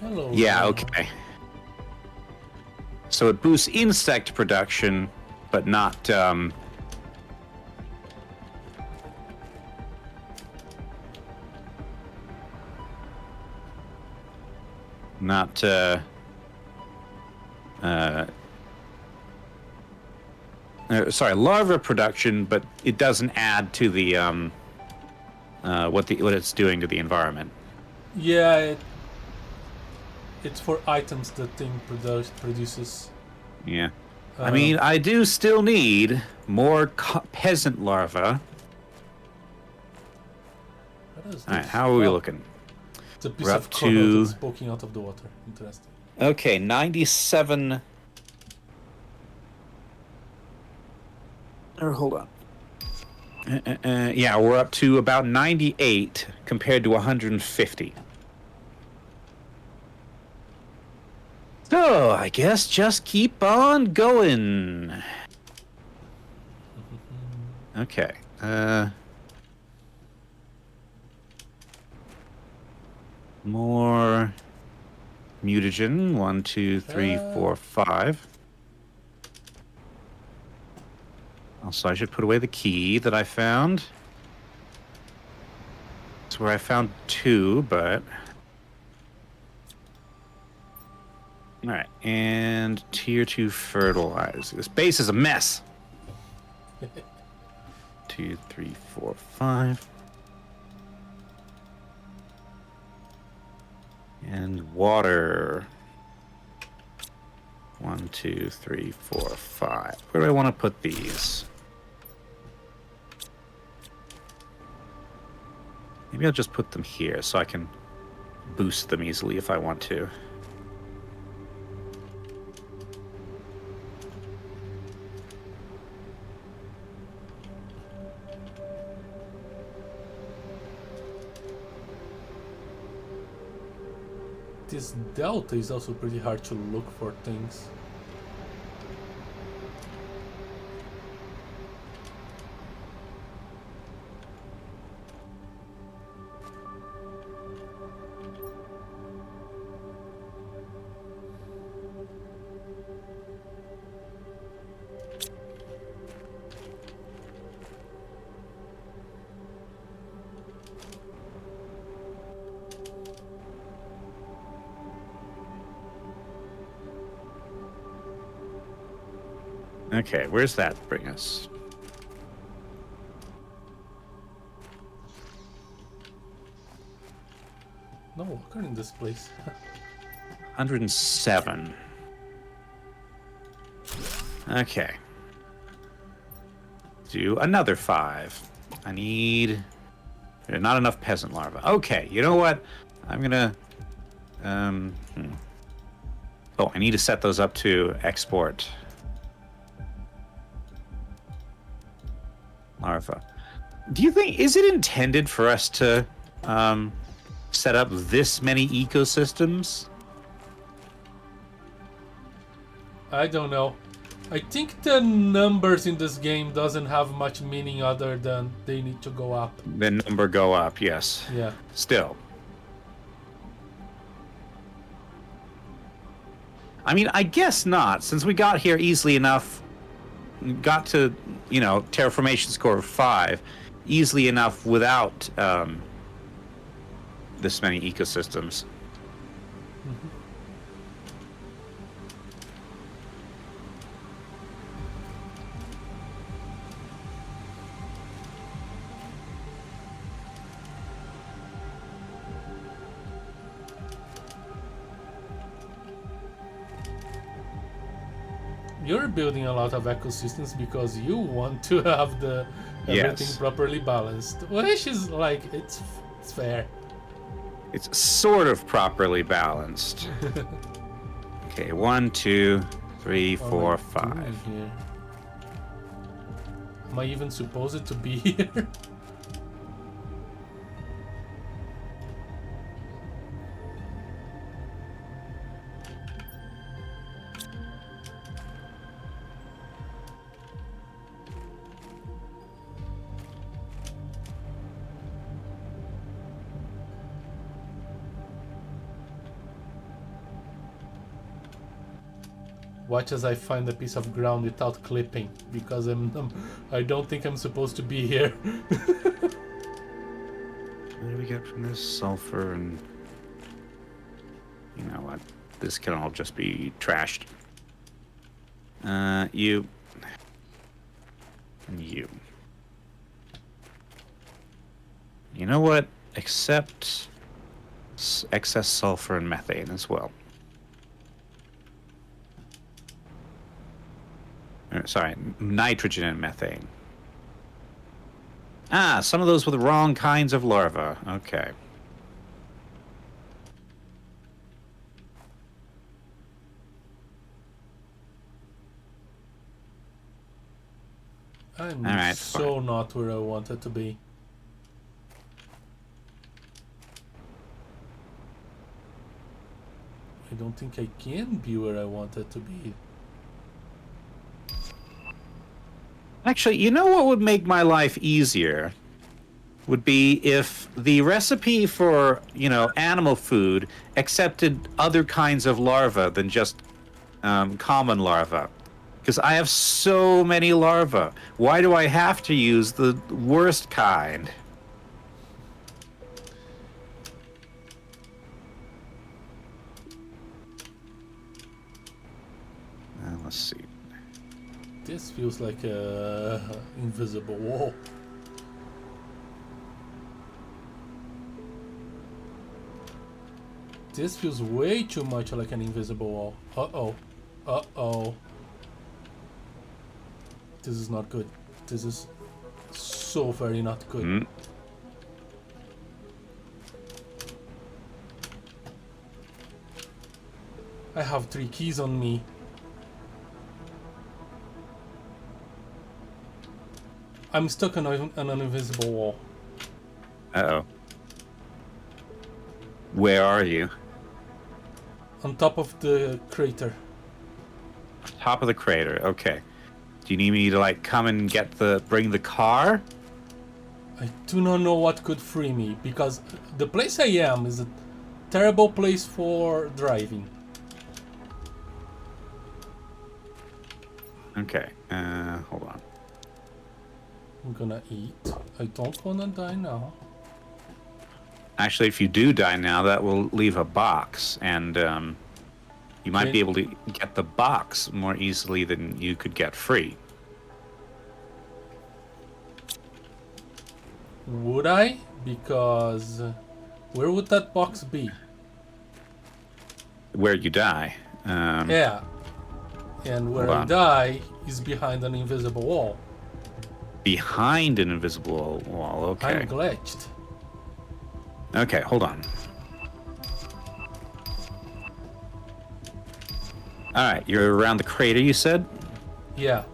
Hello. Yeah, okay. So it boosts insect production, but not sorry, larva production, but it doesn't add to the what it's doing to the environment. Yeah, it's for items the thing produces. Yeah. I mean, I do still need more peasant larvae. What is this? All right, how are we looking? It's a piece We're of up coral to- that's poking out of the water. Interesting. Okay, 97. Or hold on. Yeah, we're up to about 98 compared to 150. So I guess just keep on going. Okay. More mutagen. 1, 2, 3, 4, 5. Also, I should put away the key that I found. It's where I found 2, but... Alright, and tier 2 fertilize. This base is a mess! 2, 3, 4, 5. And water. 1, 2, 3, 4, 5. Where do I want to put these? Maybe I'll just put them here so I can boost them easily if I want to. This delta is also pretty hard to look for things. Okay, where's that bring us? No walker in this place. 107. Okay. Do another 5. I need... Not enough peasant larvae. Okay, you know what? I'm gonna... Oh, I need to set those up to export. Larva. Do you think... Is it intended for us to set up this many ecosystems? I don't know. I think the numbers in this game doesn't have much meaning other than they need to go up. The number go up, yes. Yeah. Still. I mean, I guess not, since we got here easily enough, got to, you know, terraformation score of 5, easily enough without this many ecosystems. Mm-hmm. You're building a lot of ecosystems because you want to have the everything Yes. properly balanced. Which is like it's fair. It's sort of properly balanced. Okay, 1, 2, 3, 4, 5. Here? Am I even supposed to be here? Watch as I find a piece of ground without clipping, because I don't think I'm supposed to be here. What do we get from this? Sulfur and... You know what? This can all just be trashed. You... And you. You know what? Accept excess sulfur and methane as well. Sorry, nitrogen and methane. Ah, some of those were the wrong kinds of larvae. Okay. I'm All right, so not where I wanted to be. I don't think I can be where I wanted to be. Actually, you know what would make my life easier? Would be if the recipe for, you know, animal food accepted other kinds of larvae than just common larvae. Because I have so many larvae. Why do I have to use the worst kind? Let's see. This feels like a invisible wall. This feels way too much like an invisible wall. Uh-oh. Uh-oh. This is not good. This is so very not good. Mm. I have 3 keys on me. I'm stuck on an invisible wall. Uh-oh. Where are you? On top of the crater. Top of the crater. Okay. Do you need me to like come and bring the car? I do not know what could free me, because the place I am is a terrible place for driving. Okay. Hold on. I'm gonna eat. I don't wanna die now. Actually, if you do die now, that will leave a box, and you might be able to get the box more easily than you could get free. Would I? Because Where would that box be? Where you die. Yeah. And where I die is behind an invisible wall. Behind an invisible wall, okay. I'm glitched. Okay, hold on. Alright, you're around the crater, you said? Yeah.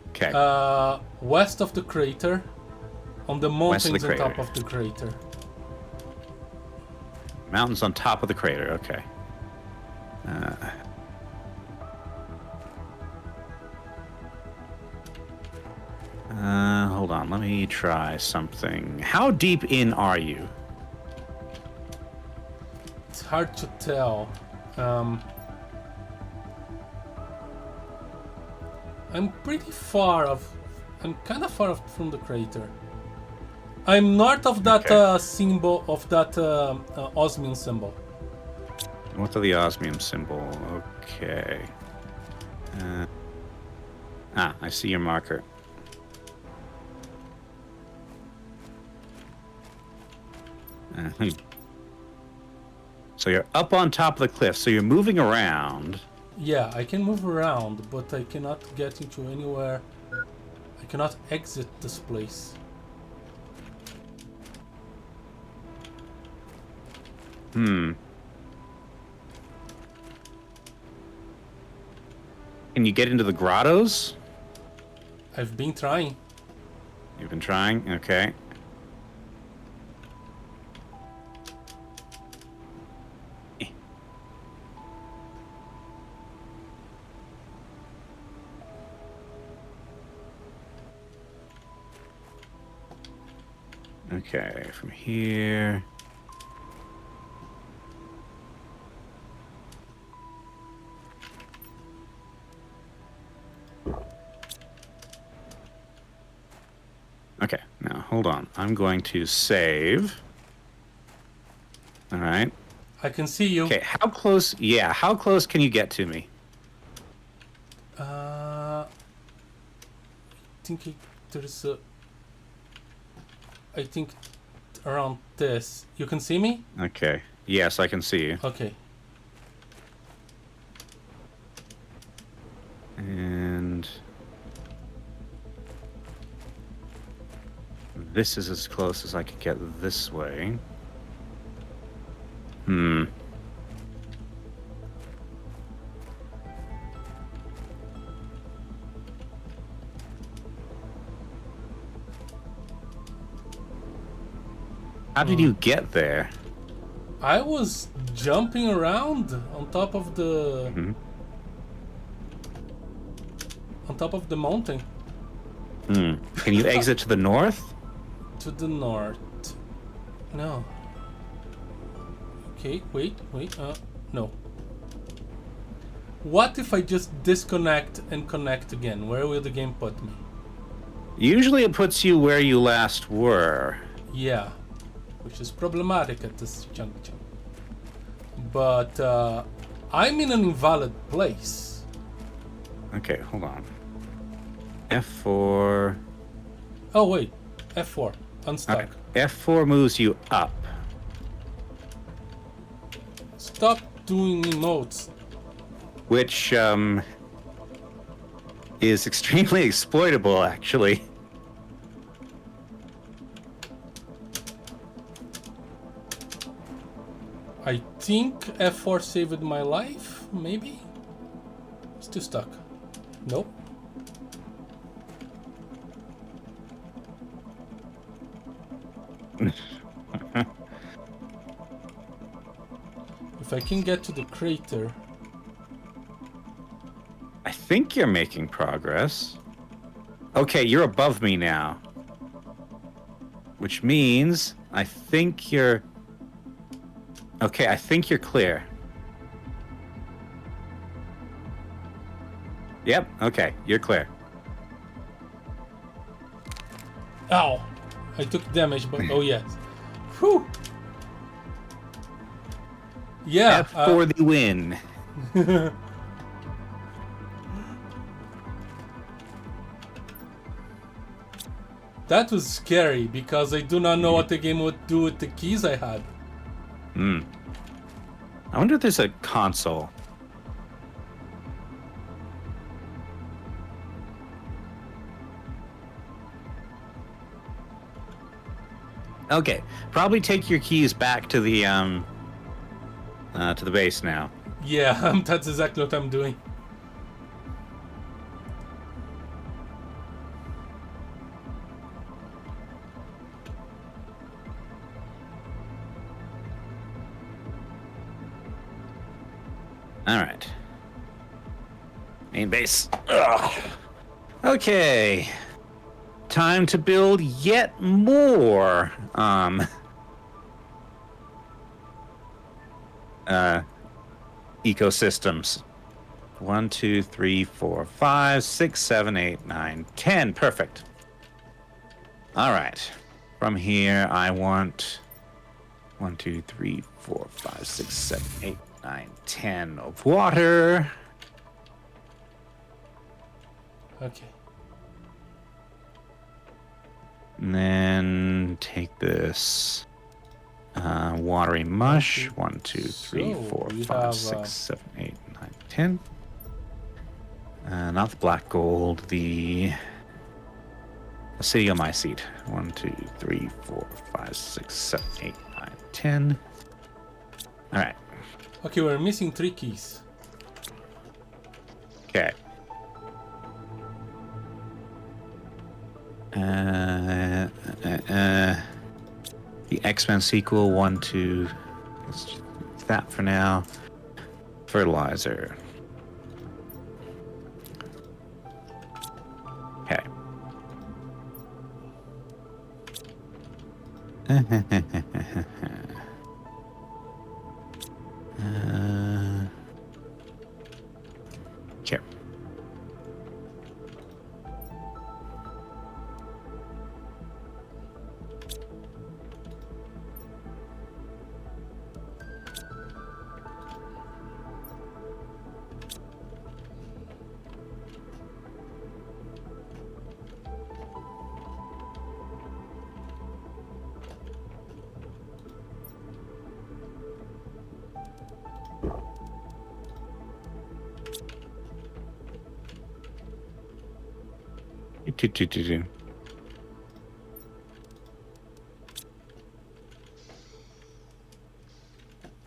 Okay. West of the crater. On the mountains on top crater. of the crater. Mountains on top of the crater, okay. Hold on, let me try something. How deep in are you? It's hard to tell. I'm pretty far off. I'm kind of far off from the crater. I'm north of that symbol, of that osmium symbol. North of the osmium symbol, okay. I see your marker. So you're up on top of the cliff, so you're moving around. Yeah, I can move around, but I cannot get into anywhere. I cannot exit this place. Can you get into the grottos? I've been trying. You've been trying? Okay. Okay, from here. Okay, now hold on. I'm going to save. All right. I can see you. Okay, how close? Yeah, how close can you get to me? I think there's a. I think around this. You can see me? Okay. Yes, I can see you. Okay. And this is as close as I could get this way. How did you get there? I was jumping around on top of the on top of the mountain. Can you exit to the north? To the north. No. Okay, wait. No. What if I just disconnect and connect again? Where will the game put me? Usually it puts you where you last were. Yeah. Which is problematic at this junction. But I'm in an invalid place. Okay, hold on. F4. Oh wait, F4. Unstuck. Okay. F4 moves you up. Stop doing emotes. Which is extremely exploitable, actually. I think F4 saved my life, maybe? Still stuck. Nope. If I can get to the crater... I think you're making progress. Okay, you're above me now. Which means I think you're... Okay, I think you're clear. Yep, okay, you're clear. Ow! I took damage, but oh yes. Whew! Yeah. F for the win. That was scary because I do not know what the game would do with the keys I had. I wonder if there's a console. Okay, probably take your keys back to the base now. Yeah, that's exactly what I'm doing. All right. Main base. Ugh. Okay. Time to build yet more ecosystems. 1, 2, 3, 4, 5, 6, 7, 8, 9, 10. Perfect. All right. From here, I want 1, 2, 3, 4, 5, 6, 7, 8, 9, 10 of water. Okay. And then take this watery mush. 1, 2, 3, 4, 5, 6, 7, 8, 9, 10. Not the black gold, the Acidiomycete. 1, 2, 3, 4, 5, 6, 7, 8, 9, 10. All right. Okay, we're missing 3 keys. Okay. The X-Men sequel, 1, 2. Let's just use that for now. Fertilizer. Okay. Okay.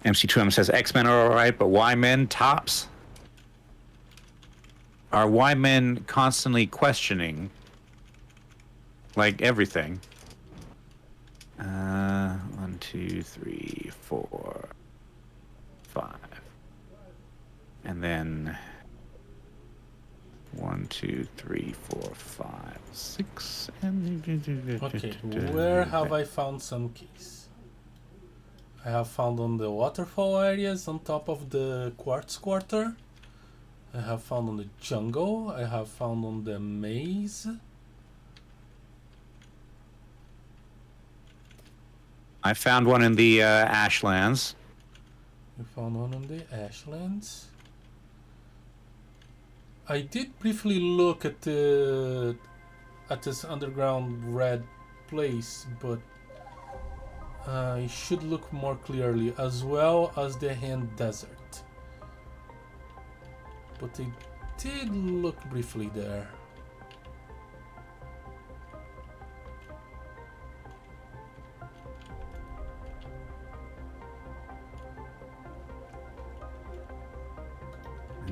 MC2M says X-Men are alright, but Y-Men tops? Are Y-Men constantly questioning, like, everything? 1, 2, 3, 4, 5. And then 1, 2, 3, 4, 5, 6. And Okay, where have I found some keys? I have found on the waterfall areas on top of the quartz quarter. I have found on the jungle. I have found on the maze. I found one in the Ashlands. You found one on the Ashlands. I did briefly look at this underground red place, but I should look more clearly, as well as the Hand Desert. But I did look briefly there.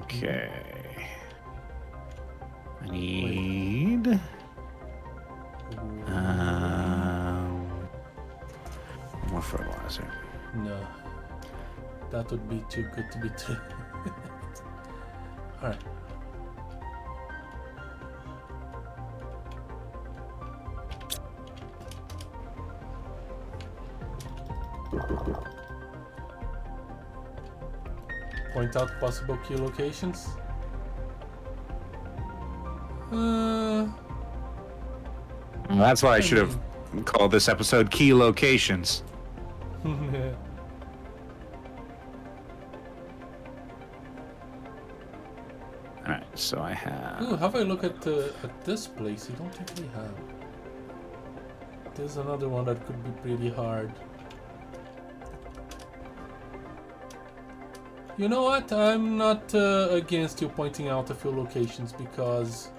Okay. I need more fertilizer. No, that would be too good to be true. All right. Point out possible key locations. That's why I should have called this episode Key Locations. Alright, so I have... Ooh, have I look at this place? I don't think we have. There's another one that could be pretty hard. You know what? I'm not against you pointing out a few locations because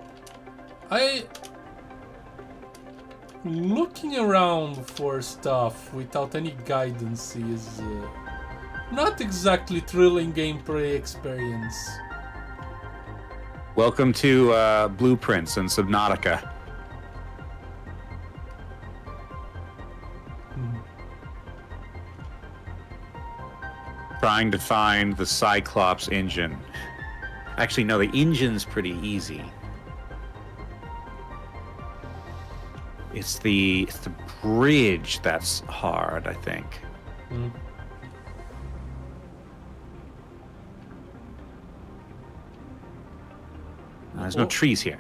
looking around for stuff without any guidance is not exactly thrilling gameplay experience. Welcome to Blueprints and Subnautica. Trying to find the Cyclops engine. Actually, no, the engine's pretty easy. It's the bridge that's hard, I think. Mm. There's no trees here.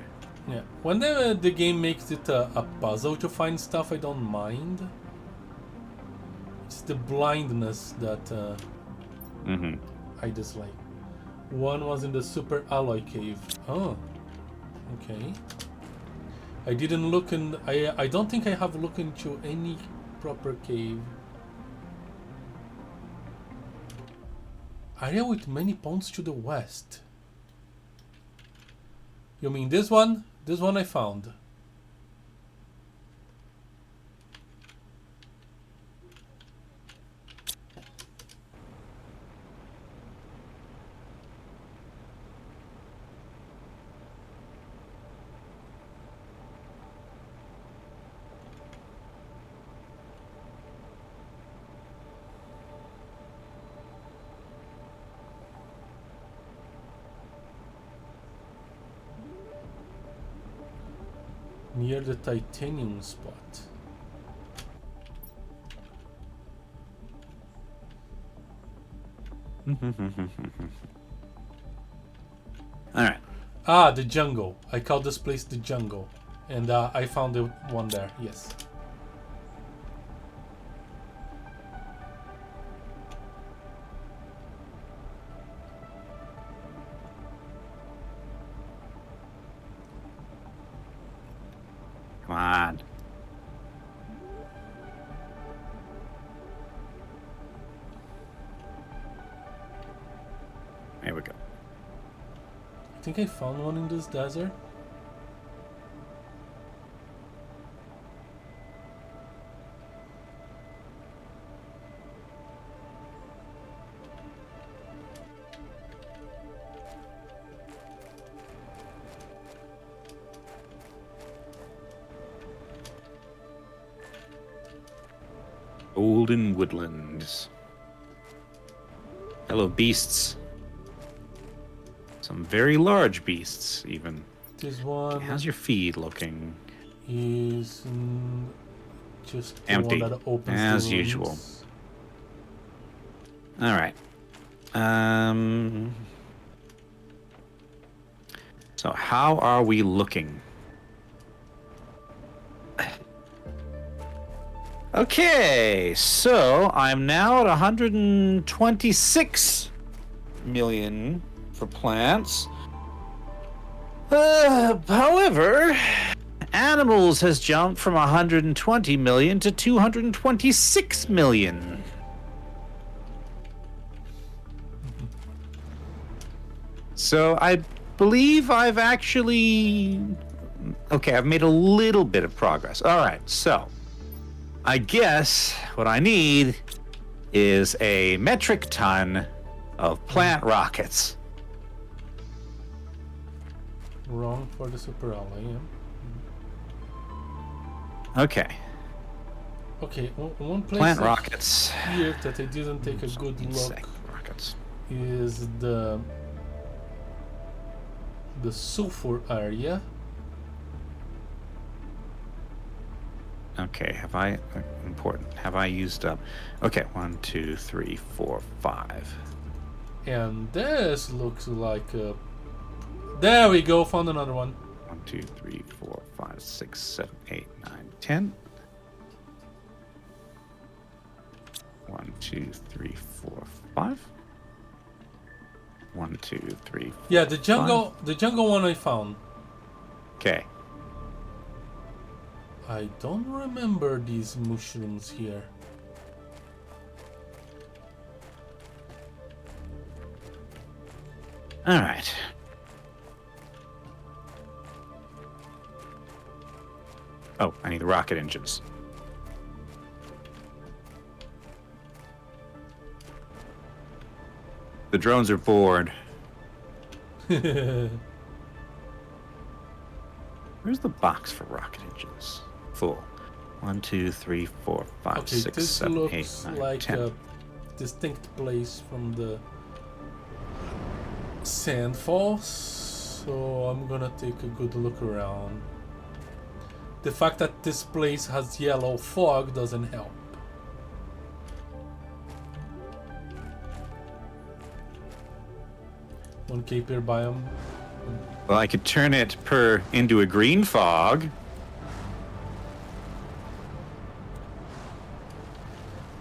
Yeah, when the game makes it a puzzle to find stuff, I don't mind. It's the blindness that I dislike. One was in the super alloy cave. Oh, okay. I didn't look in. I don't think I have looked into any proper cave. Area with many ponds to the west. You mean this one? This one I found. Near the titanium spot. Alright. Ah, the jungle. I call this place the jungle. And I found the one there, yes. Come on. There we go. I think I found one in this desert. Golden woodlands. Hello, beasts. Some very large beasts, even. This one How's your feed looking? is just the Empty, one that opens as the rooms. usual. All right. So how are we looking? Okay, so I'm now at 126 million for plants. However, animals has jumped from 120 million to 226 million. So I believe I've actually... Okay, I've made a little bit of progress. All right, so I guess what I need is a metric ton of plant rockets. Wrong for the super ally, yeah. Okay. Okay, one place Plant rockets. here that I didn't take a good look Insect rockets. is the sulfur area. Okay, have I... Important. Have I used up... Okay, 1, 2, 3, 4, 5. And this looks like a... There we go, found another one. 1, 2, 3, 4, 5, 6, 7, 8, 9, 10. 1, 2, 3, 4, 5. 1, 2, 3, 4, Yeah, the jungle one I found. Okay. I don't remember these mushrooms here. All right. Oh, I need the rocket engines. The drones are bored. Where's the box for rocket engines? Full. 1, 2, 3, 4, 5, Okay, 6, this 7, looks 8, 9, like 10. a distinct place from the sand falls, so I'm gonna take a good look around. The fact that this place has yellow fog doesn't help. One K per biome. Well, I could turn it into a green fog.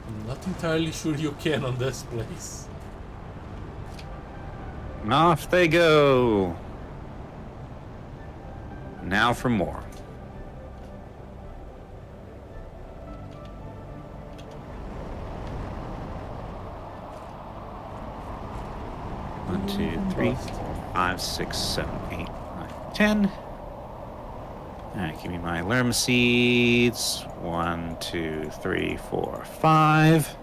I'm not entirely sure you can on this place. Off they go. Now for more. One, 2, 3, 4, 5, 6, 7, 8, 9, 10. All right, give me my lerm seeds. 1, 2, 3, 4, 5.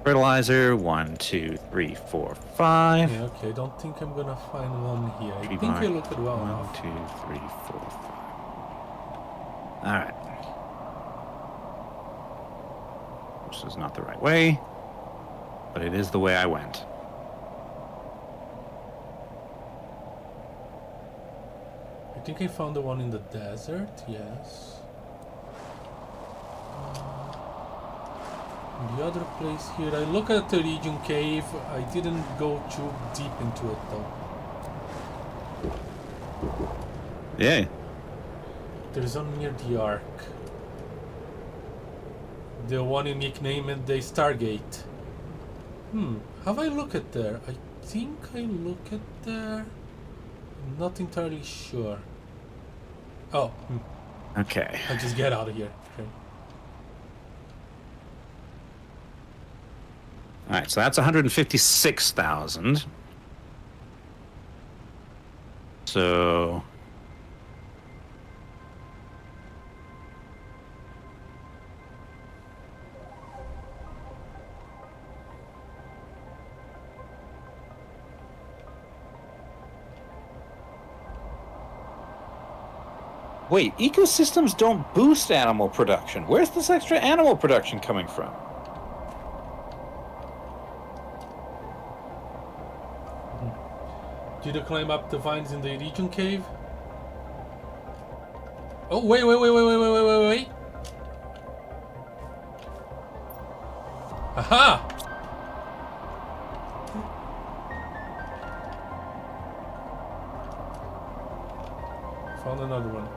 Fertilizer. 1, 2, 3, 4, 5. Yeah, okay, I don't think I'm gonna find one here. I Tree think bark. I looked at well 1, enough. 2, 3, 4, 5. All right. This is not the right way, but it is the way I went. I think I found the one in the desert, yes. The other place here, I look at the region cave. I didn't go too deep into it though. Yeah. There's one near the Ark. The one you nicknamed the Stargate. Have I looked at there? I think I looked at there. I'm not entirely sure. Oh, Okay. I just get out of here. Okay. All right, so that's 156,000. So wait, ecosystems don't boost animal production. Where's this extra animal production coming from? Did you climb up the vines in the region cave? Oh, wait. Aha! Found another one.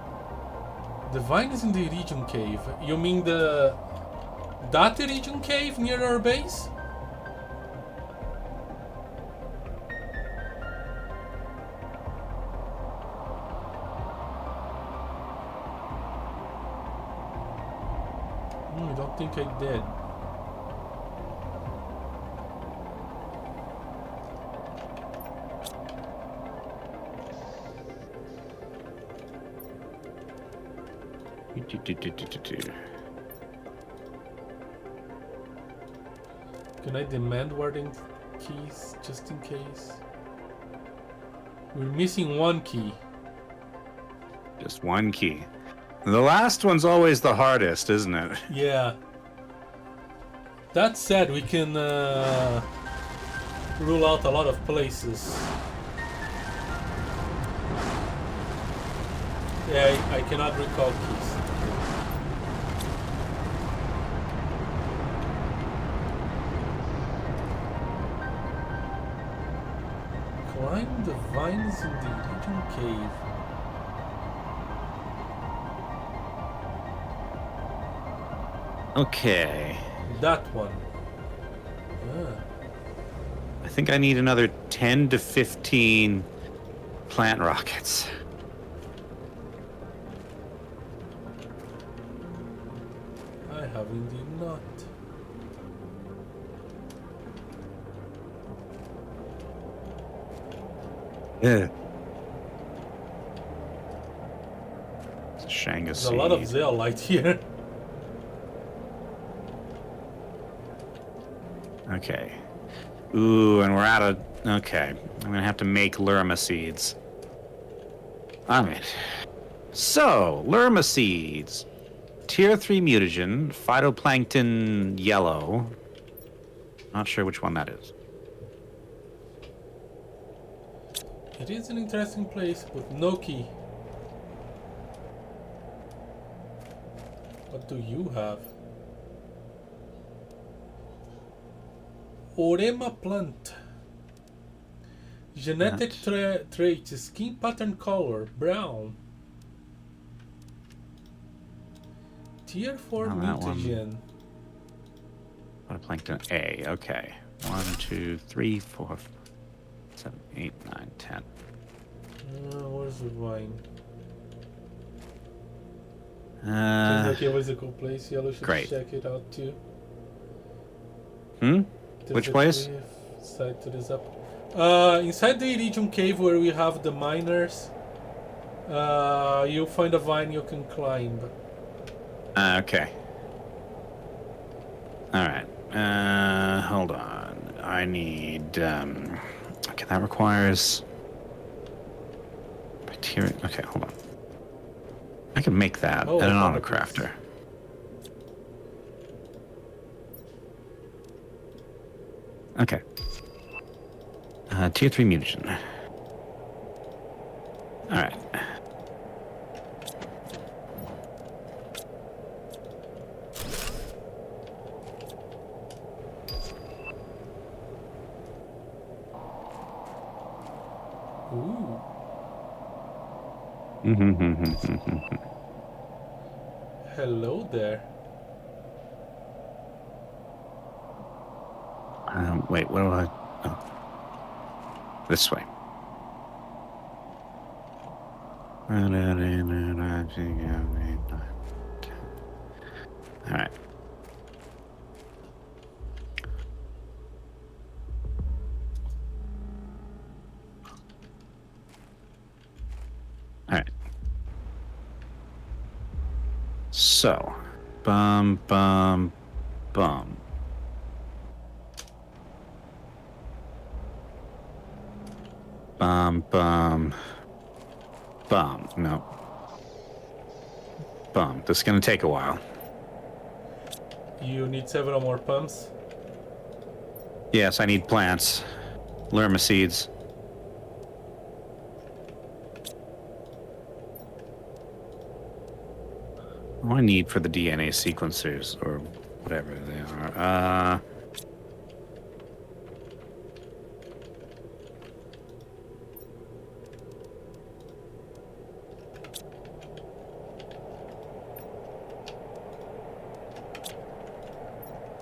The vine is in the region cave. You mean that region cave near our base? I don't think I did. Can I demand warding keys just in case? We're missing one key. Just one key. The last one's always the hardest, isn't it? Yeah. That said, we can rule out a lot of places. Yeah, I cannot recall keys. Climb the vines in the region cave. Okay. That one. I think I need another 10 to 15 plant rockets. Yeah. It's a Shanga There's a lot of seed. zeolite here. Okay. Ooh, and we're out of... Okay. I'm going to have to make Lerma seeds. Alright. So, Lerma seeds. Tier 3 mutagen. Phytoplankton yellow. Not sure which one that is. It is an interesting place with no key. What do you have? Orema plant. Genetic traits, skin pattern color, brown. Tier 4 mutagen. Phytoplankton A, okay. 1, 2, 3, 4, 7, 8, 9, 10. Where's the vine? Okay, was a cool place. Yellow should great. check it out too. Which place? Side to this up. Inside the Iridium cave where we have the miners, you'll find a vine you can climb. Okay. Alright. Hold on. I need, okay, that requires... Bacteria. Okay, hold on. I can make that at an autocrafter. Okay. Tier 3 mutagen. Alright. Ooh. Hello there. Wait, what do I... Oh. This way. Alright. Alright. So, bum. Bum. No. Bum. This is gonna take a while. You need several more pumps. Yes, I need plants. Lerma seeds. What do I need for the DNA sequencers, or whatever they are?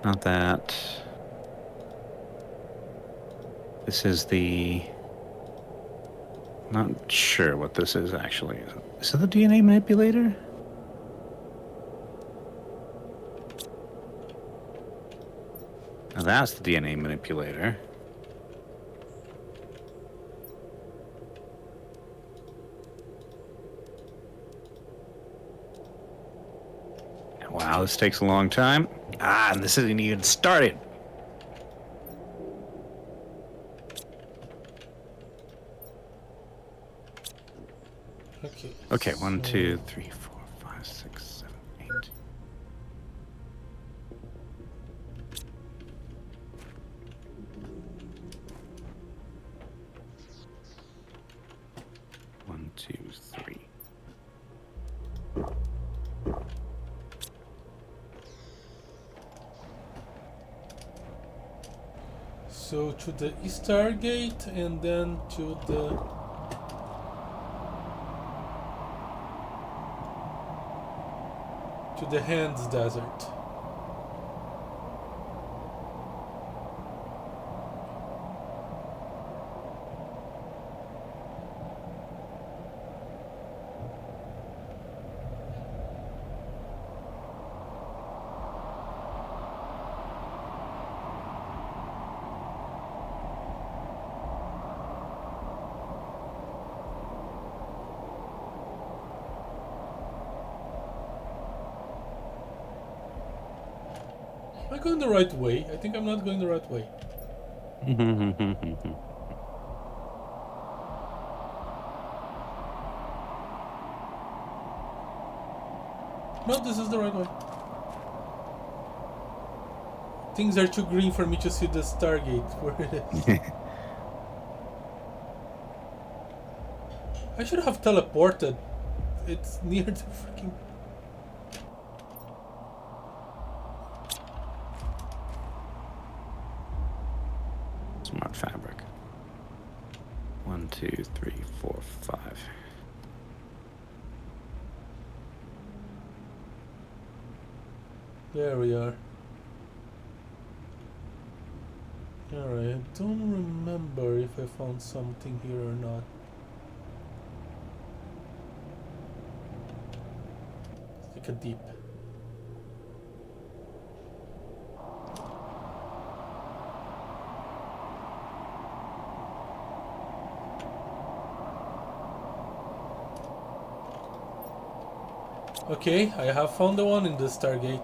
Not that. This is the... Not sure what this is, actually. Is it the DNA manipulator? Now that's the DNA manipulator. Wow, this takes a long time. And this isn't even started. Okay. Okay, 1, 2, 3, 4, 5, 6, 7, 8. One, two, three. So to the Stargate and then to the Hands Desert. going the right way? I think I'm not going the right way. No, this is the right way. Things are too green for me to see the Stargate where it is. I should have teleported. It's near the freaking... Smart fabric. 1, 2, 3, 4, 5. There we are. Alright, I don't remember if I found something here or not. Let's take a deep. Okay, I have found the one in the Stargate.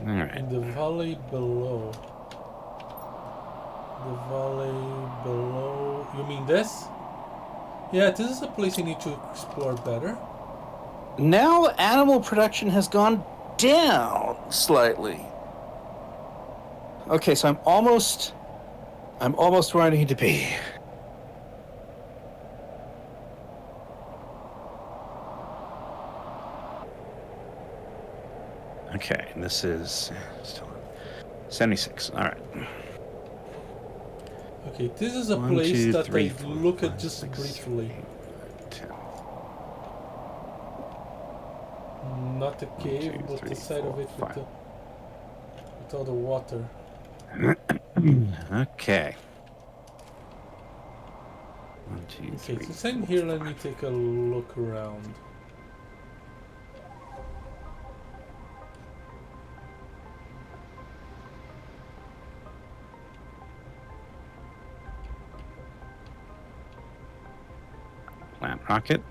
Alright. In the valley below. The valley below... You mean this? Yeah, this is a place you need to explore better. Now animal production has gone down slightly. Okay, so I'm almost where I need to be. Okay, and this is still 76. All right. Okay, this is a 1, place 2, that 3, I 4, look 5, at just 6, briefly. 10. Not a cave, 2, but 3, the side 4, of it 5. with all the water. Okay. 1, 2, Okay, 3, since I'm 4, here, let 5. me take a look around. Plant rocket.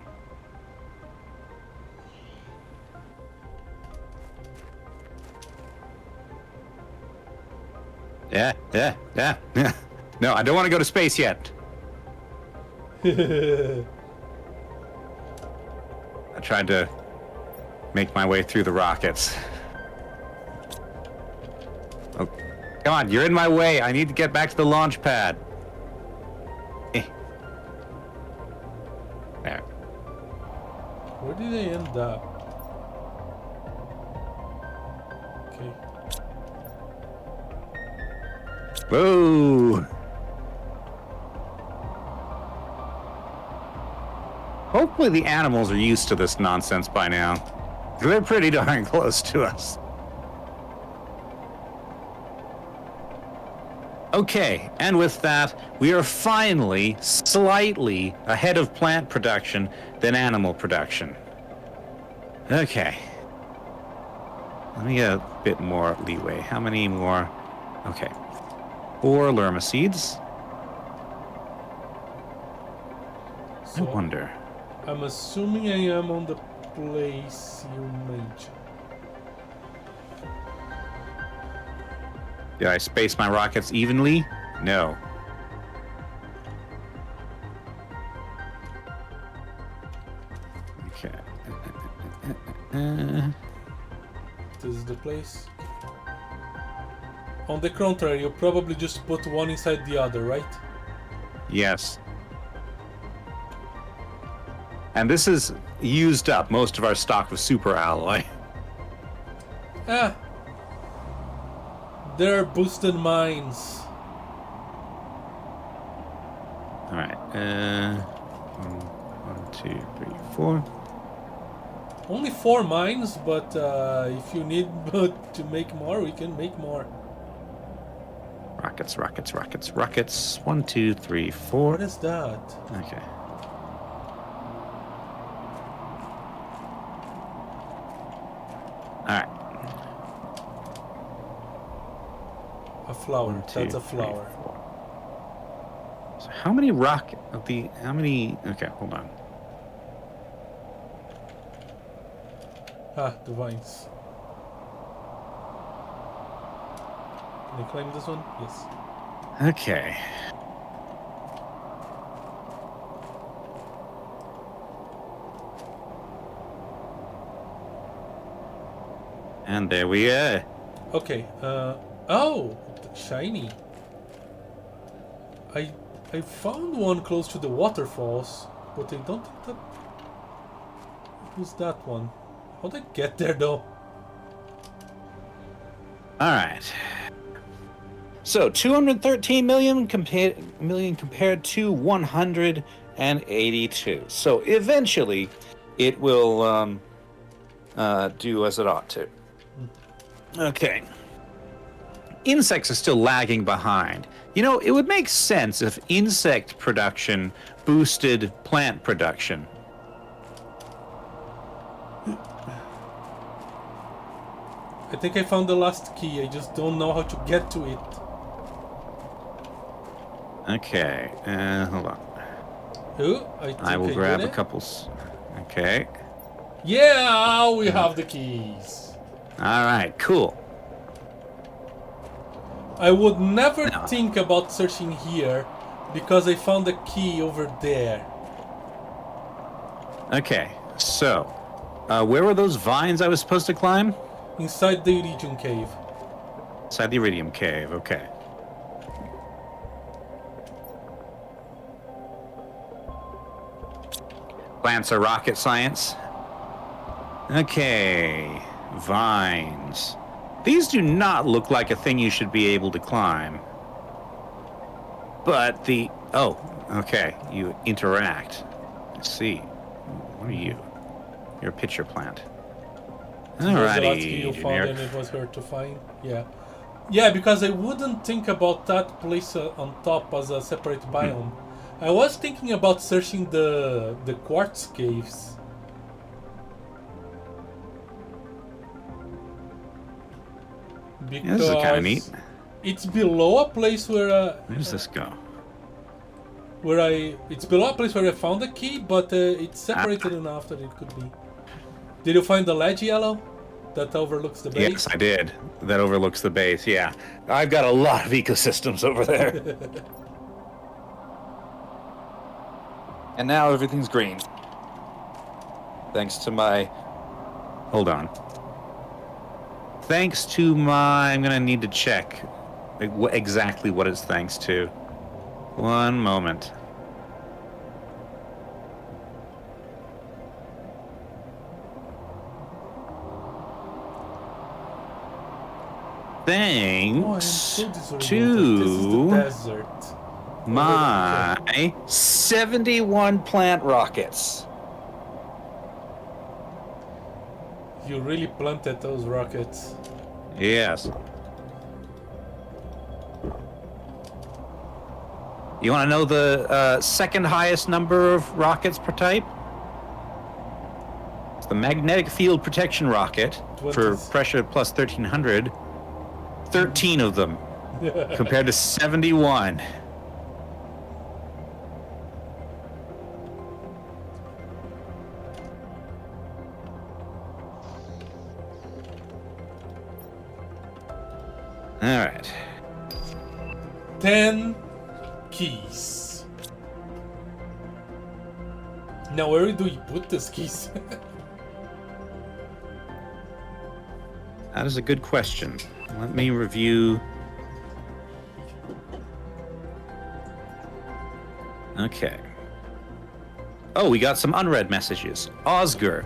Yeah. No, I don't want to go to space yet. I tried to make my way through the rockets. Oh, come on, you're in my way. I need to get back to the launch pad. There. Where did they end up? Okay. Whoa! Hopefully the animals are used to this nonsense by now. They're pretty darn close to us. Okay, and with that, we are finally slightly ahead of plant production than animal production. Okay. Let me get a bit more leeway. How many more? Okay. 4 lerma seeds. I So wonder. I'm assuming I am on the place you mentioned. Did I space my rockets evenly? No. Okay. This is the place. On the contrary, you probably just put one inside the other, right? Yes. And this has used up most of our stock of super alloy. Ah! There are boosted mines. All right. 1, 2, 3, 4. Only 4 mines, but if you need to make more, we can make more. Rockets, rockets, rockets, rockets. 1, 2, 3, 4. What is that? Okay. All right. A flower. 1, 2, That's a 3, flower. 4. So how many rocket of the? How many? Okay, hold on. Ah, the vines. Can I climb this one? Yes. Okay. And there we are. Okay. Oh, shiny. I found one close to the waterfalls, but I don't think that. Who's that one? How'd I get there though? All right. So 213 million compared to 182. So eventually, it will do as it ought to. Okay. Insects are still lagging behind. You know, it would make sense if insect production boosted plant production. I think I found the last key. I just don't know how to get to it. Okay. Hold on. Oh, I think I will grab did a it. couple. Okay. Yeah, we have the keys. All right. Cool. I would never think about searching here because I found the key over there. Okay. So, where were those vines I was supposed to climb? Inside the Iridium Cave. Inside the Iridium Cave. Okay. Plants are rocket science. Okay. Vines. These do not look like a thing you should be able to climb. But the... Oh, okay. You interact. Let's see. What are you? You're a pitcher plant. Alrighty. You found and it was hard to find. Yeah. Yeah, because I wouldn't think about that place on top as a separate biome. I was thinking about searching the quartz caves. Because Yeah, this is kind of neat. It's below a place where... Where does this go? It's below a place where I found the key, but it's separated enough that it could be. Did you find the ledge, Yellow? That overlooks the base? Yes, I did. That overlooks the base, yeah. I've got a lot of ecosystems over there. And now everything's green. Thanks to my... Hold on. Thanks to my... I'm going to need to check exactly what it's thanks to. One moment. Thanks to desert. my 71 plant rockets. You really planted those rockets. Yes. You want to know the second highest number of rockets per type? It's the magnetic field protection rocket for pressure plus 1300. 13 of them compared to 71. All right. 10 keys. Now, where do you put these keys? That is a good question. Let me review. Okay. Oh, we got some unread messages. Osgur.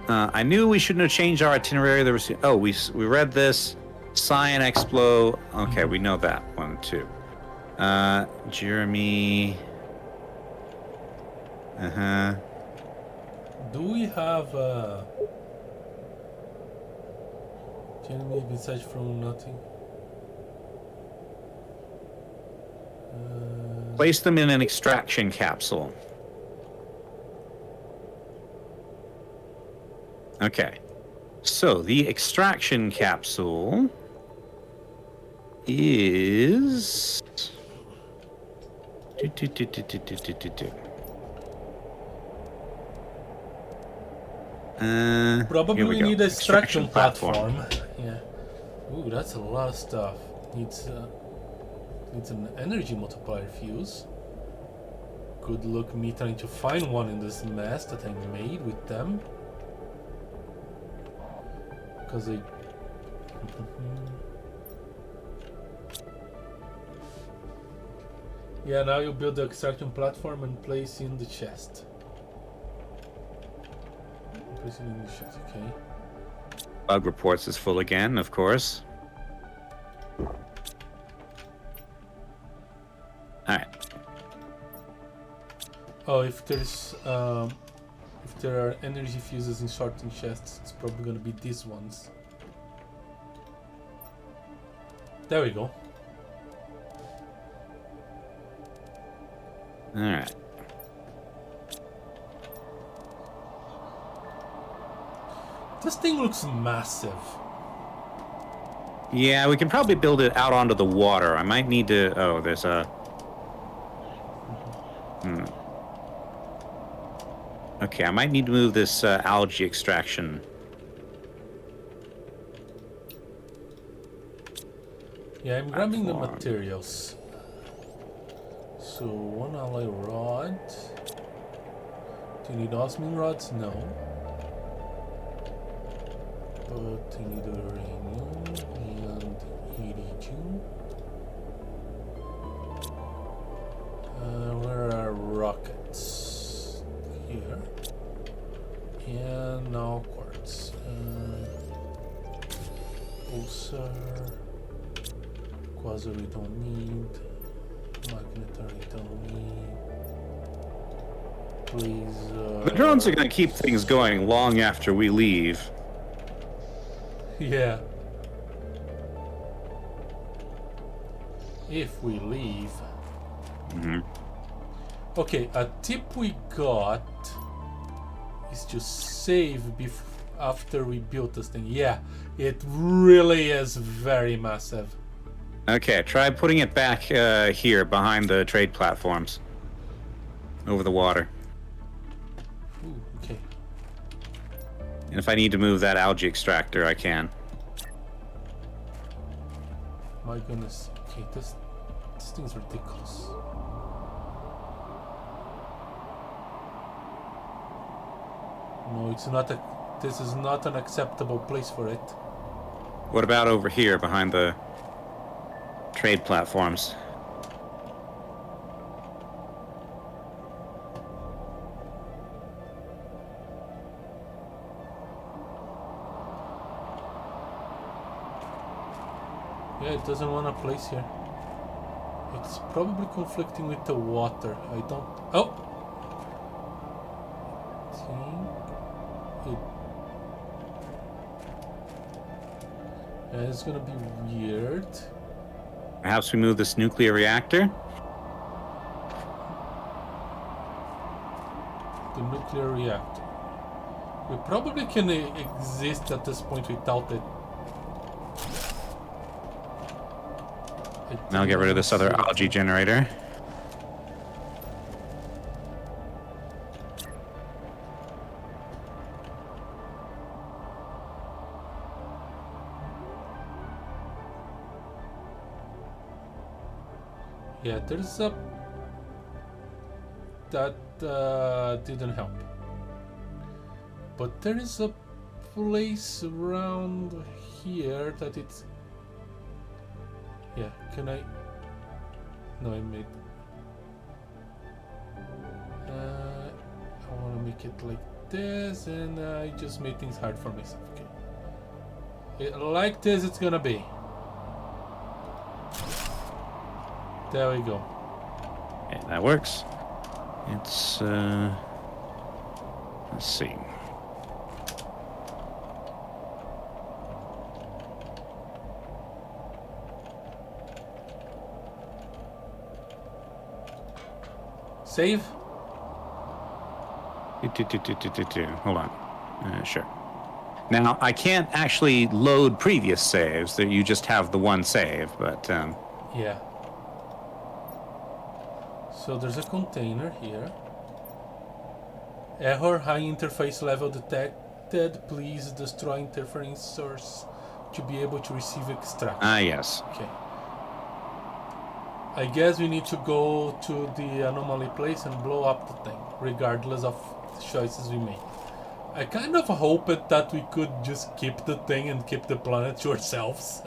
I knew we shouldn't have changed our itinerary. There was. Oh, we read this. Cyan Explo. Okay, we know that one too. Jeremy. Do we have Jeremy message from nothing? Place them in an extraction capsule. Okay. So the extraction capsule is Probably here we go. need a extraction platform. Yeah. Ooh, that's a lot of stuff. Needs an energy multiplier fuse. Good luck me trying to find one in this mess that I made with them. Because I... Yeah, now you build the extraction platform and place in the chest. Place it in the chest, okay. Bug reports is full again, of course. Alright. Oh, if there are energy fuses in sorting chests, it's probably gonna be these ones. There we go. Alright. This thing looks massive. Yeah, we can probably build it out onto the water. I might need to... Oh, there's a... Okay, I might need to move this algae extraction. Yeah, I'm grabbing the materials. So, one alloy rod. Do you need osmium rods? No. But you need uranium and 82. Where are rockets? Here. And now quartz. Pulsar. Quasar we don't need. Magnetar we don't need. Please. The drones are going to keep things going long after we leave. Yeah. If we leave. Okay, a tip we got is to save after we built this thing. Yeah, it really is very massive. Okay, try putting it back here behind the trade platforms. Over the water. Ooh, okay. And if I need to move that algae extractor, I can. My goodness. Okay, this thing's ridiculous. No, it's not a... This is not an acceptable place for it. What about over here behind the trade platforms? Yeah, it doesn't want a place here. It's probably conflicting with the water. I don't... Oh! Yeah, it's gonna be weird. Perhaps we move this nuclear reactor? The nuclear reactor. We probably can exist at this point without it. Now I'll get rid of this other algae generator. Yeah, there's a... That didn't help. But there is a place around here that it's... Yeah, can I... No, I made... I want to make it like this, and I just made things hard for myself. Okay. Like this it's gonna be. There we go. Yeah, that works. It's, let's see. Save? Hold on. Sure. Now, I can't actually load previous saves, that you just have the one save, but, Yeah. So there's a container here. Error, high interface level detected. detected. Please destroy interference source to be able to receive extraction. Ah, yes. Okay. I guess we need to go to the anomaly place and blow up the thing, regardless of the choices we make. I kind of hoped that we could just keep the thing and keep the planet to ourselves.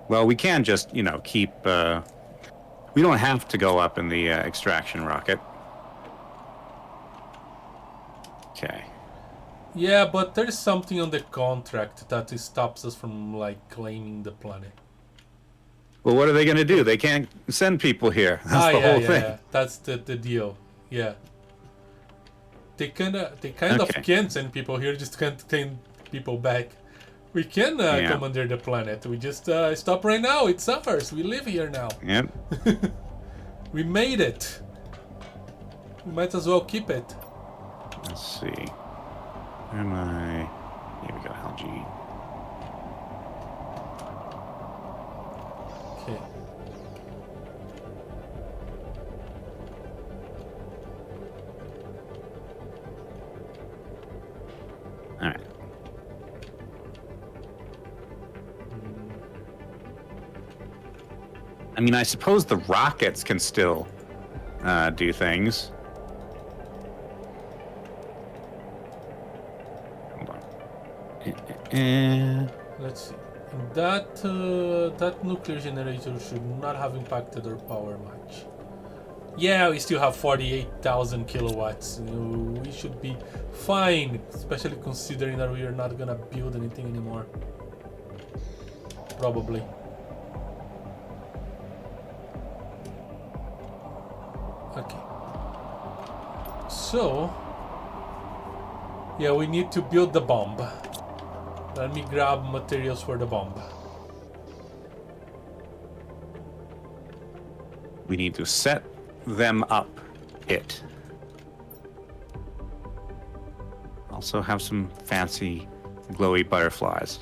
Well, we can just, keep... we don't have to go up in the extraction rocket. Okay. Yeah, but there's something on the contract that stops us from, claiming the planet. Well, what are they going to do? They can't send people here. That's the whole thing. Yeah. That's the deal. Yeah. They kind of can send people here, just can't send people back. We can commander the planet. We just stop right now. It's ours. We live here now. Yep. We made it. We might as well keep it. Let's see. Where am I? Here we go, algae. Okay. All right. I mean, I suppose the rockets can still do things. Hold on. Let's see. And that nuclear generator should not have impacted our power much. Yeah, we still have 48,000 kilowatts. We should be fine, especially considering that we are not gonna build anything anymore. Probably. Okay. So, yeah, we need to build the bomb. Let me grab materials for the bomb. We need to set them up. Also have some fancy glowy butterflies.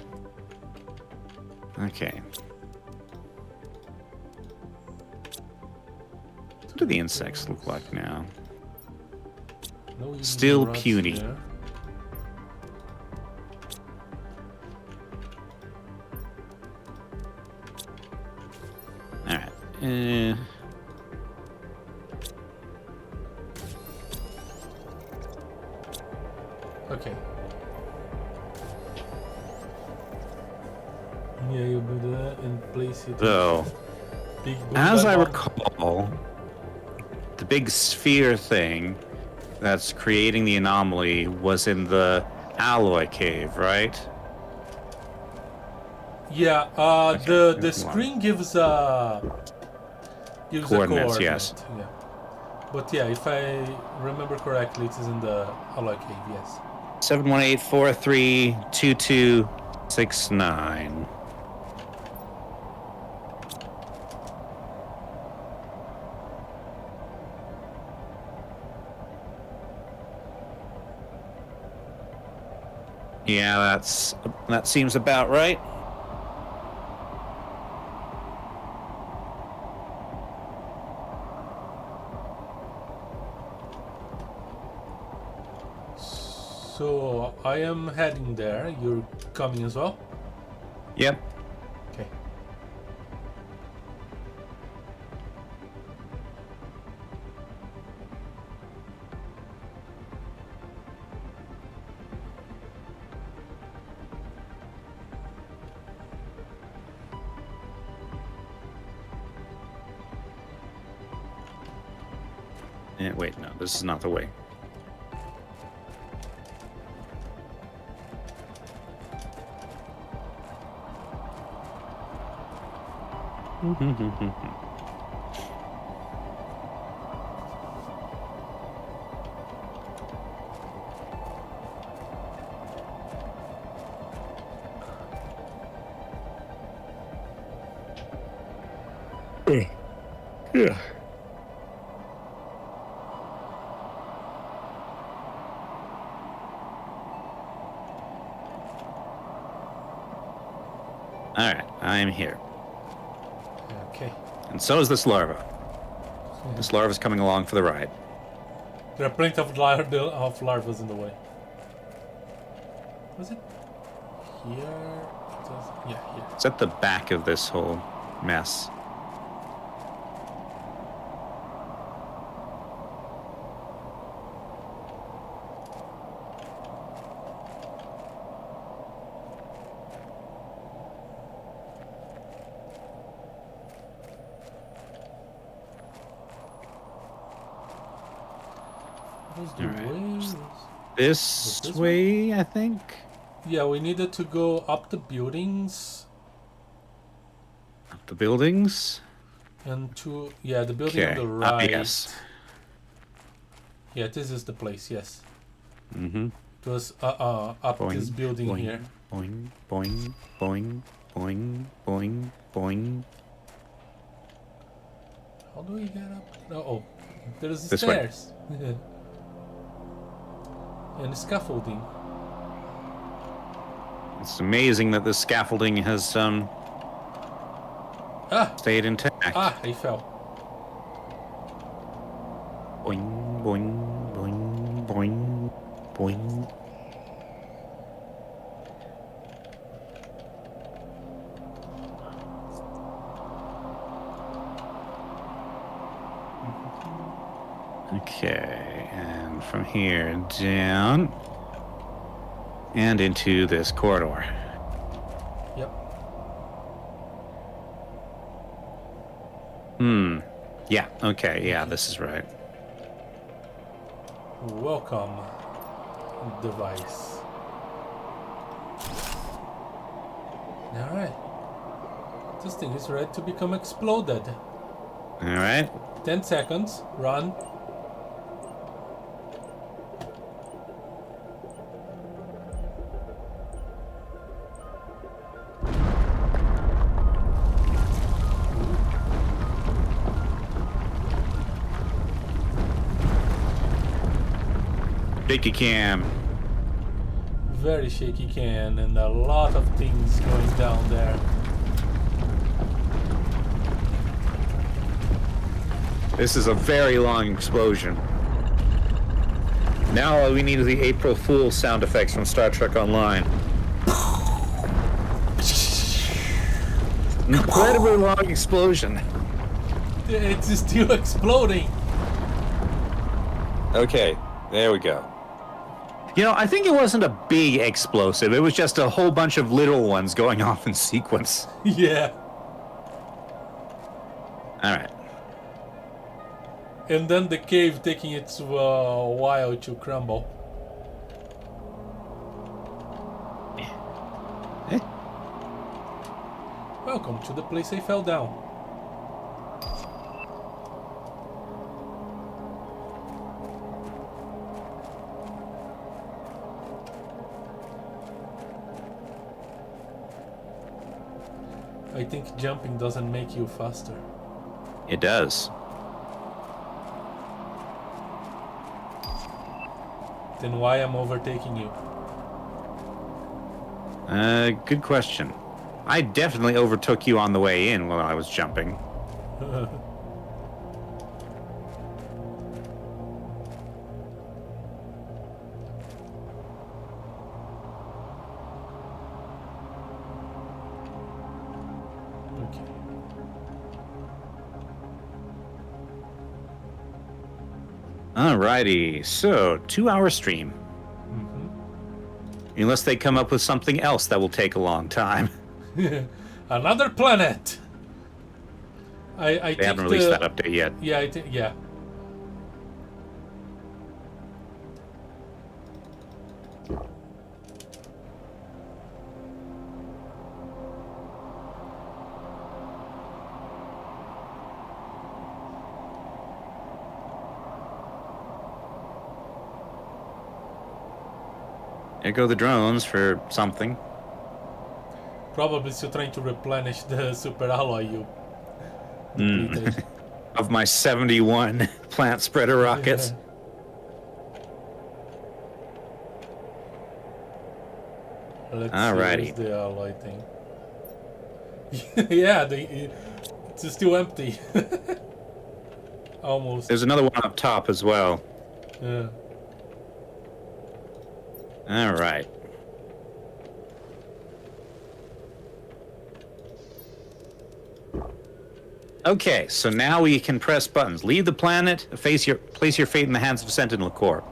Okay. What do the insects look like now? No, Still puny. There. Alright. Okay. Yeah, you do that and place it. So, as I recall, the big sphere thing that's creating the anomaly was in the alloy cave, right? Yeah, the screen gives coordinates, a yes. Yeah. But yeah, if I remember correctly, it is in the alloy cave, yes. 718432269. Yeah, that seems about right. So I am heading there. You're coming as well? Yep. Okay. Wait, no, this is not the way. Yeah. All right, I am here. Okay. And so is this larva. This larva's coming along for the ride. There are plenty of larvas in the way. Was it here? Yeah, here. It's at the back of this whole mess. This way, I think. Yeah, we needed to go up the buildings. Up the buildings? And to... Yeah, the building on the right. Yes. Yeah, this is the place, yes. Mm-hmm. It was up boing, this building boing, here. Boing, boing, boing, boing, boing, boing. How do we get up? Oh, there's the this stairs. And the scaffolding. It's amazing that the scaffolding has stayed intact. Ah, I fell. Boing, boing, boing, boing, boing. Okay, and from here down and into this corridor. Yep. Yeah, okay, yeah, this is right. Welcome, device. Alright. This thing is ready to become exploded. Alright. 10 seconds. Run. Shaky cam. Very shaky can, and a lot of things going down there. This is a very long explosion. Now all we need is the April Fool sound effects from Star Trek Online. Incredibly long explosion. It's still exploding. Okay, there we go. You know, I think it wasn't a big explosive. It was just a whole bunch of little ones going off in sequence. Yeah. All right. And then the cave taking its while to crumble. Eh? Welcome to the place I fell down. I think jumping doesn't make you faster. It does. Then why I'm overtaking you? Good question. I definitely overtook you on the way in while I was jumping. Alrighty, so 2-hour stream. Unless they come up with something else that will take a long time. Another planet. I they haven't released that update yet. Yeah, I think yeah. There go the drones for something. Probably still trying to replenish the super alloy you depleted. Of my 71 plant spreader rockets. Yeah. Let's Alrighty. see the alloy thing. Yeah, it's still empty. Almost. There's another one up top as well. Yeah. All right. Okay, so now we can press buttons. Leave the planet. Place your fate in the hands of Sentinel Corps.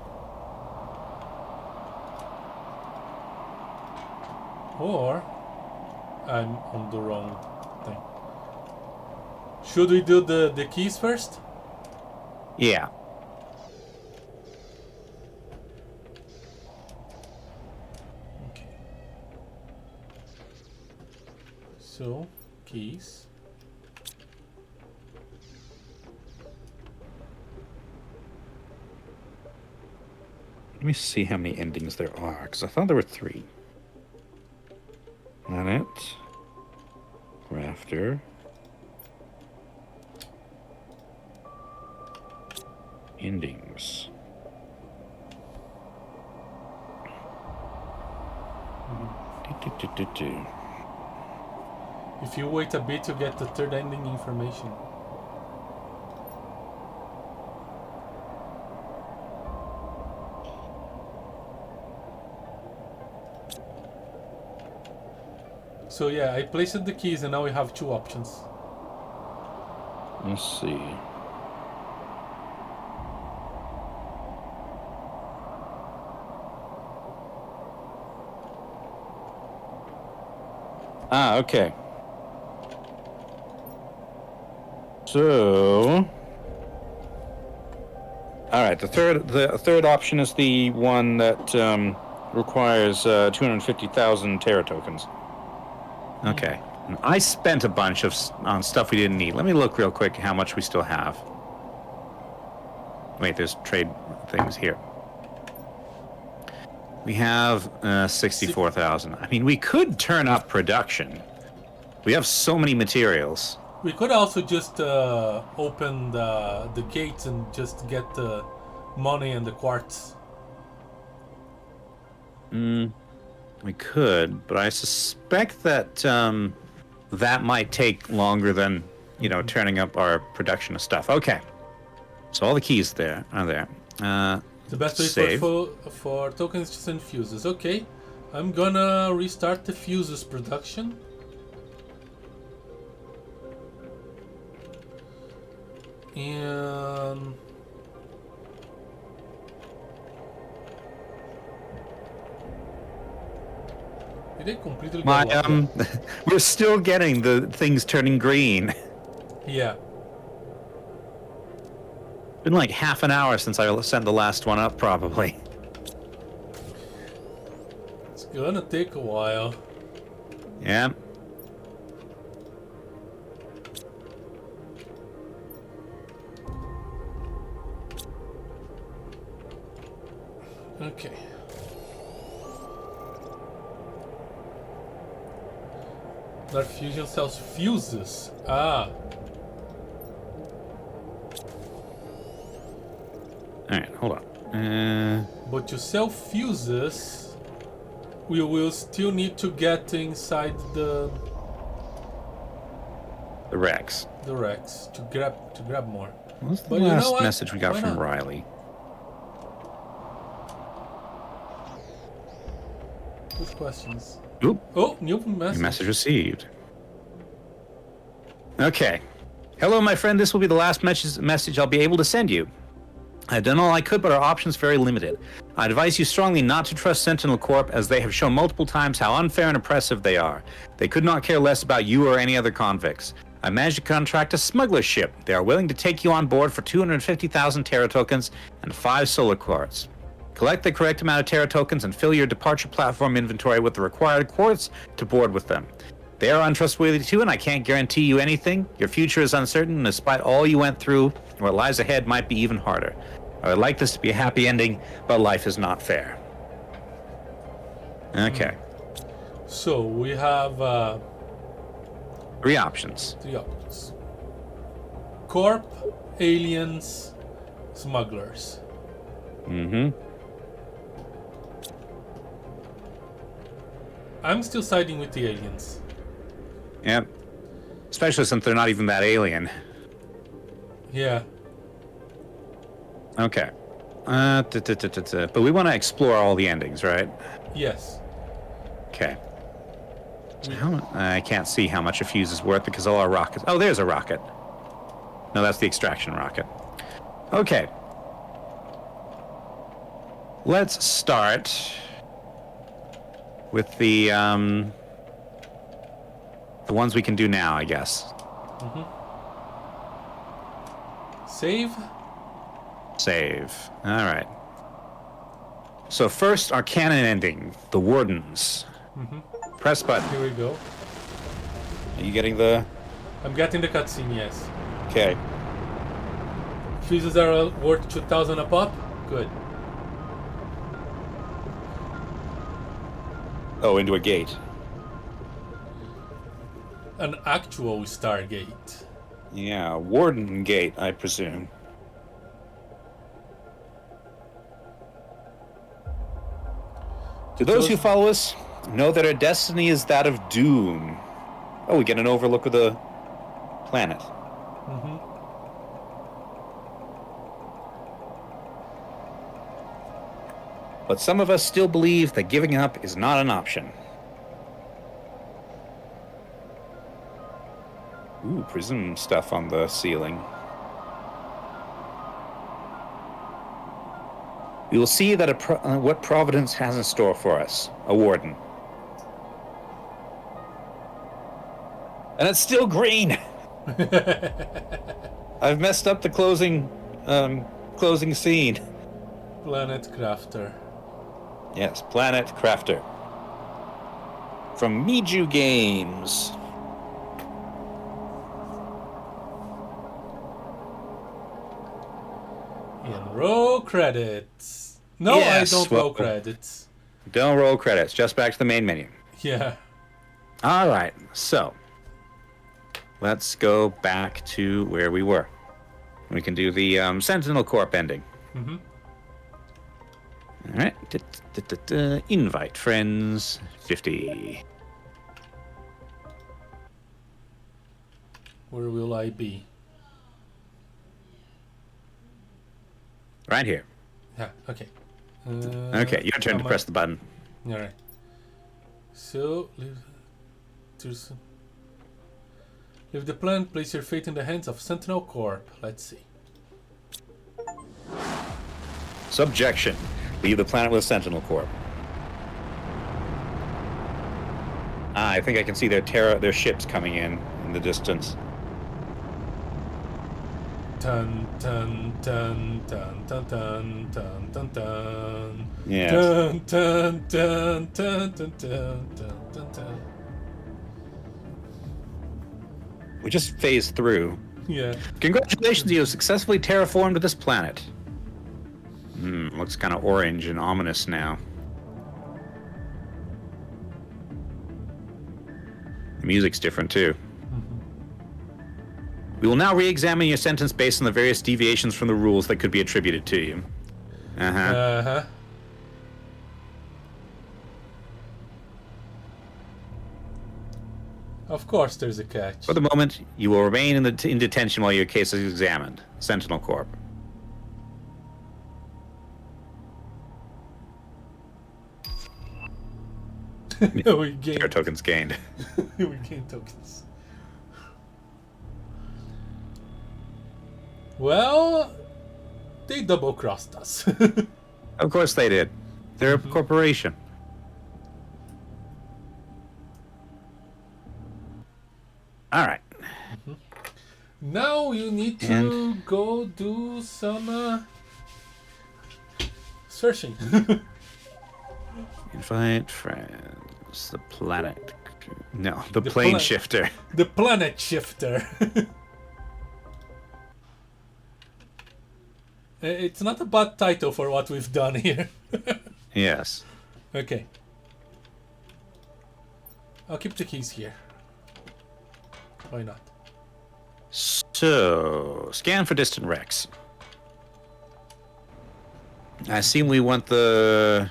Or I'm on the wrong thing. Should we do the keys first? Yeah. Okay. So, keys. Let me see how many endings there are, because I thought there were 3. Planet. Rafter. Endings. If you wait a bit, you get the third ending information. So yeah, I placed the keys and now we have 2 options. Let's see. Ah, okay. So, all right. The third option is the one that requires 250,000 Terra tokens. Okay. I spent a bunch on stuff we didn't need. Let me look real quick how much we still have. Wait, there's trade things here. We have 64,000. I mean, we could turn up production. We have so many materials. We could also just open the gates and just get the money and the quartz. We could, but I suspect that that might take longer than, turning up our production of stuff. Okay. So all the keys are there. The best way save. for tokens to send fuses. Okay. I'm gonna restart the fuses production. And did I completely go we're still getting the things turning green. Yeah. Been like half an hour since I sent the last one up, probably. It's gonna take a while. Yeah. Okay. Dark fusion cells fuses. Ah. Alright, hold on. But to sell fuses, we will still need to get inside the Rex. racks to grab more. What's the But you know last what? message we got Why from not? Riley? Good questions. Oop. Oh, new message. Message received. Okay. Hello, my friend. This will be the last message I'll be able to send you. I've done all I could, but our options are very limited. I advise you strongly not to trust Sentinel Corp, as they have shown multiple times how unfair and oppressive they are. They could not care less about you or any other convicts. I managed to contract a smuggler ship. They are willing to take you on board for 250,000 Terra tokens and 5 solar quartz. Collect the correct amount of Terra tokens and fill your departure platform inventory with the required quartz to board with them. They are untrustworthy too, and I can't guarantee you anything. Your future is uncertain, and despite all you went through, what lies ahead might be even harder. I would like this to be a happy ending, but life is not fair. Okay. So we have 3 options. 3 options. Corp, aliens, smugglers. Mm-hmm. I'm still siding with the aliens. Yep. Especially since they're not even that alien. Yeah. Okay. But we want to explore all the endings, right? Yes. Okay. I can't see how much a fuse is worth because all our rockets... Oh, there's a rocket. No, that's the extraction rocket. Okay. Let's start with the ones we can do now, I guess. Save. Save. All right. So first, our canon ending, the Wardens. Press button. Here we go. Are you getting the... I'm getting the cutscene, yes. Okay. Fuses are worth 2,000 a pop? Good. Oh, into a gate. An actual Stargate. Yeah, Warden Gate, I presume. To those who follow us, know that our destiny is that of doom. Oh, we get an overlook of the planet. But some of us still believe that giving up is not an option. Ooh, prism stuff on the ceiling. We will see that what Providence has in store for us. A warden. And it's still green! I've messed up the closing scene. Planet Crafter. Yes, Planet Crafter. From Miju Games. In roll credits. No, Yes, I don't roll credits. Don't roll credits, just back to the main menu. Yeah. All right, so let's go back to where we were. We can do the Sentinel Corp ending. All right. Invite friends. 50. Where will I be? Right here. Yeah, okay. Okay, your turn to press the button. Alright. So, leave the planet, place your fate in the hands of Sentinel Corp. Let's see. Subjection. Leave the planet with Sentinel Corp. I think I can see their ships coming in the distance. Dun dun dun dun dun dun dun dun dun. Yes. Dun dun dun dun dun dun dun dun. We just phased through. Yeah. Congratulations, you have successfully terraformed this planet. Looks kind of orange and ominous now. The music's different too. We will now re-examine your sentence based on the various deviations from the rules that could be attributed to you. Of course there's a catch. For the moment, you will remain in detention while your case is examined. Sentinel Corp. No, we gained. Terra tokens gained. We gained tokens. Well, they double-crossed us. Of course they did. They're a corporation. All right. Now you need to go do some searching. Invite friends. The planet. No, the plane shifter. The planet shifter. It's not a bad title for what we've done here. Yes. Okay. I'll keep the keys here. Why not? So, scan for distant wrecks. I assume we want the...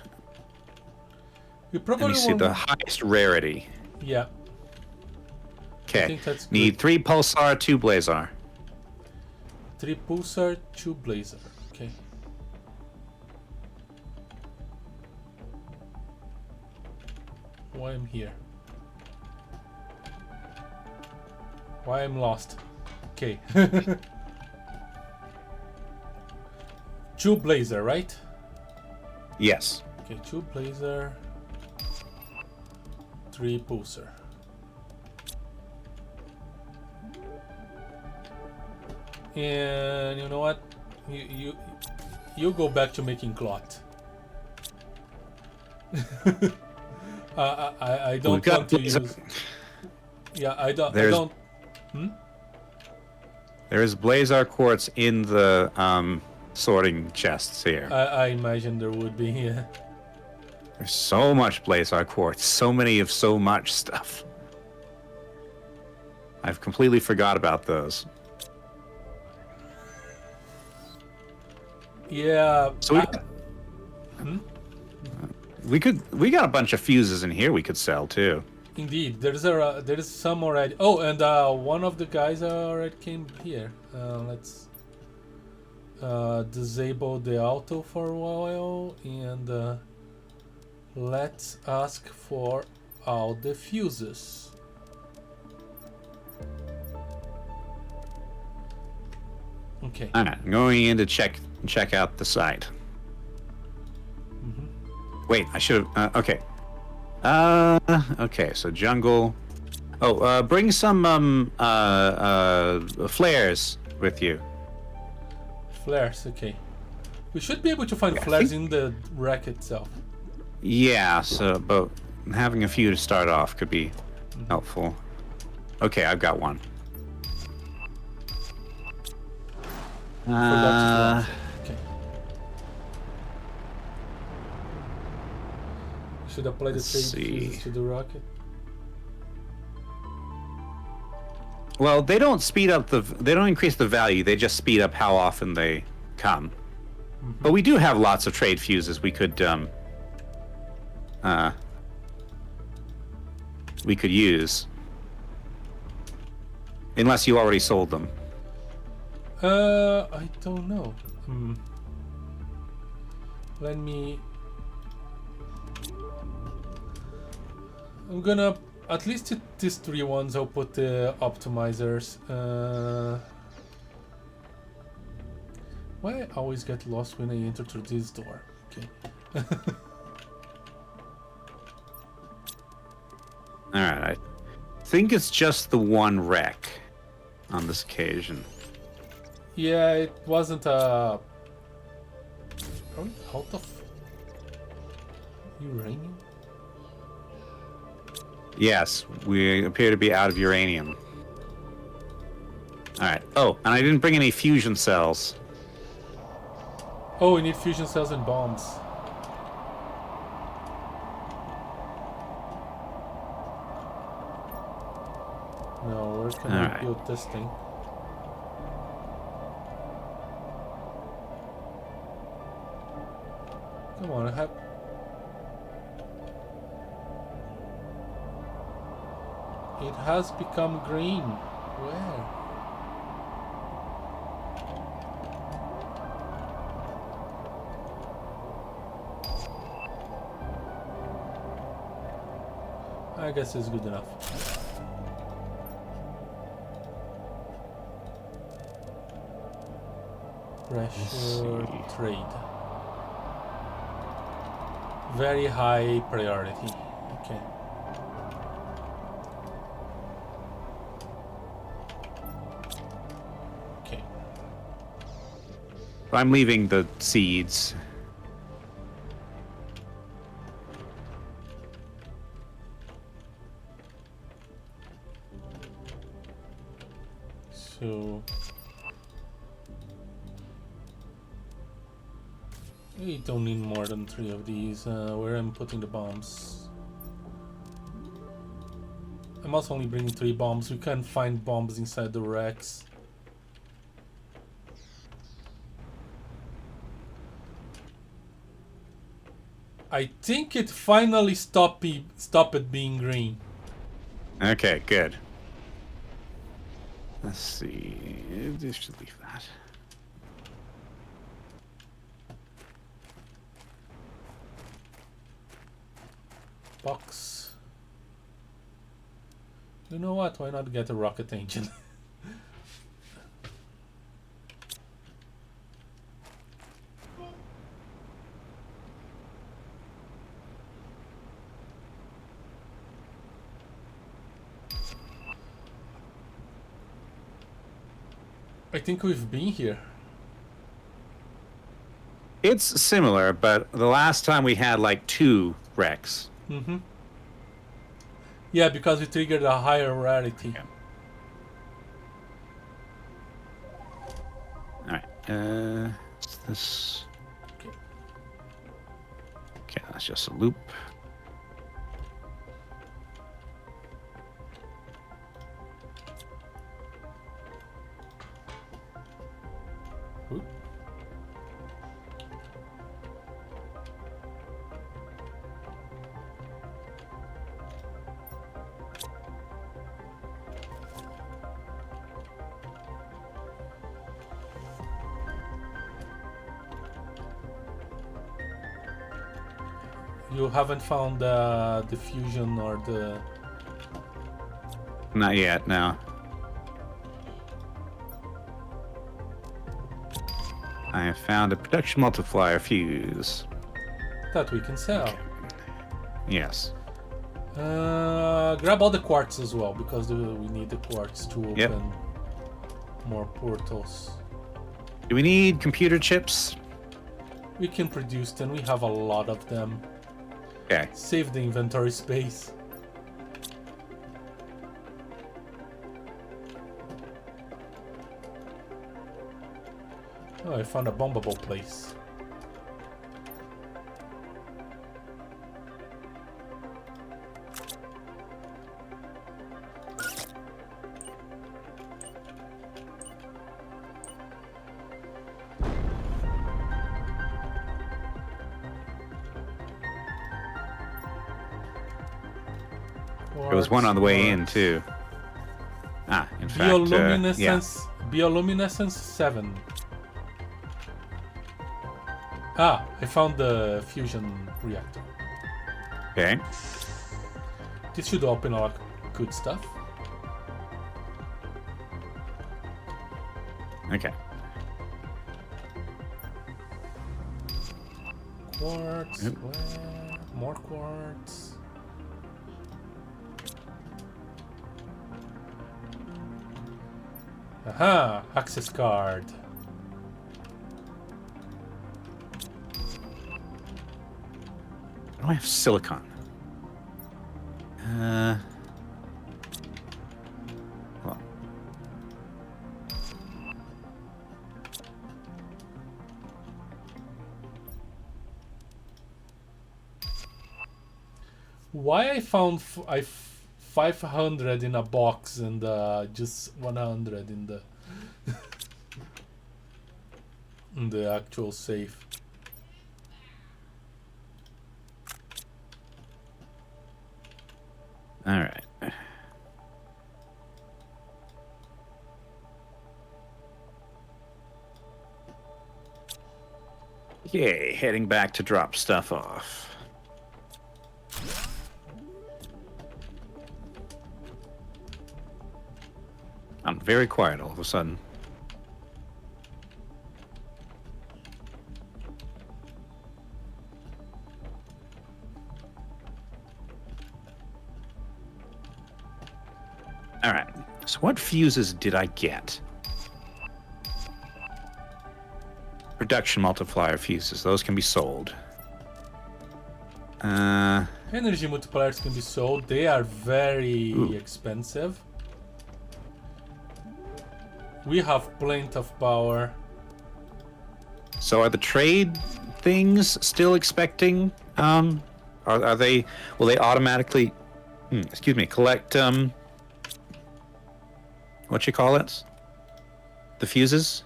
We probably Let me see, the highest rarity. Yeah. Okay. Need 3 pulsar, 2 blazar. 3 pulsar, 2 blazer. Okay. why I'm here? Why I'm lost? Okay. 2 blazer, right? Yes. Okay, 2 blazer, 3 pulsar. And you know what? You go back to making cloth. I don't want to use. Yeah, I don't. I don't. There is Blazar quartz in the sorting chests here. I imagine there would be. Yeah. There's so much Blazar quartz. So many of so much stuff. I've completely forgot about those. Yeah. So we got a bunch of fuses in here we could sell too. Indeed, there is some already. Oh, and one of the guys already came here. Let's disable the auto for a while and let's ask for all the fuses. Okay. All right, I'm going in to check out the site. Wait, I should have. Okay. Okay. So jungle. Oh, bring some flares with you. Flares. Okay. We should be able to find flares in the wreck itself. Yeah. So, but having a few to start off could be helpful. Okay, I've got one. Okay. Should apply the trade fuses to the rocket. Well, they don't speed up they don't increase the value. They just speed up how often they come. But we do have lots of trade fuses we could use. Unless you already sold them. I don't know. Let me. I'm gonna at least these 3 ones. I'll put the optimizers. Why I always get lost when I enter through this door? Okay. All right. I think it's just the one wreck on this occasion. Yeah, it wasn't a. Are we out of uranium? Yes, we appear to be out of uranium. All right. Oh, and I didn't bring any fusion cells. Oh, we need fusion cells and bombs. No, where can I build this thing? Come on, it has become green. Where? I guess it's good enough. Pressure trade. Very high priority. Okay. Okay. I'm leaving the seeds. So we don't need more than 3 of these. Where I'm putting the bombs. I must only bring 3 bombs. We can't find bombs inside the wrecks. I think it finally stopped it being green. Okay, good. Let's see. This should leave that. Box. You know what? Why not get a rocket engine? I think we've been here. It's similar, but the last time we had like 2 wrecks. Mm-hmm. Yeah, because we triggered a higher rarity. Yeah. All right. What's this? Okay, that's just a loop. Ooh. You haven't found the fusion or the... Not yet, no. I have found a production multiplier fuse. that we can sell. Okay. Yes. Grab all the quartz as well, because we need the quartz to open more portals. Do we need computer chips? We can produce them, we have a lot of them. Okay. Save the inventory space. Oh, I found a bombable place. There was one on the way in too. Ah, in fact, Bioluminescence, bioluminescence 7. Ah, I found the fusion reactor. Okay. This should open a lot of good stuff. Okay. Quartz, where? More quartz. Aha, access card. I don't have silicon. Hold on. Why I found 500 in a box and just 100 in the in the actual safe? All right. Yay, heading back to drop stuff off. I'm very quiet all of a sudden. All right. So what fuses did I get? Production multiplier fuses. Those can be sold. Energy multipliers can be sold. They are very expensive. We have plenty of power. So are the trade things still expecting? Are they? Will they automatically? Excuse me. Collect what you call it? The fuses.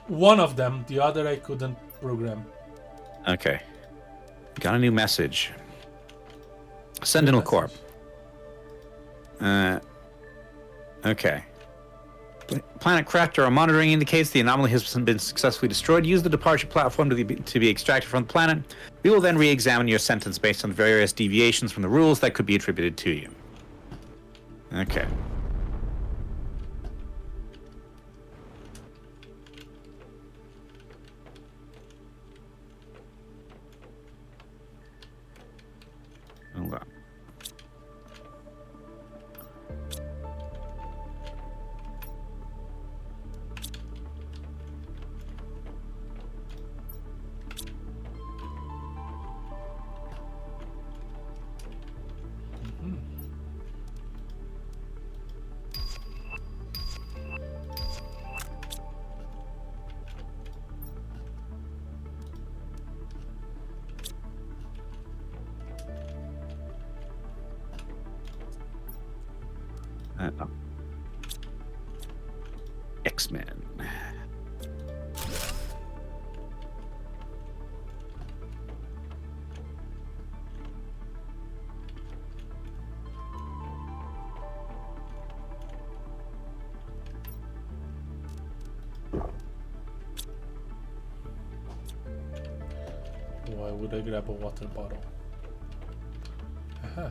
One of them. The other I couldn't program. Okay. Got a new message. Sentinel Corp. Okay. planet crafter or monitoring indicates the anomaly has been successfully destroyed. Use the departure platform to be extracted from the planet. We will then re-examine your sentence based on various deviations from the rules that could be attributed to you. Okay. Hold on. X-Men. Why would I grab a water bottle? Aha.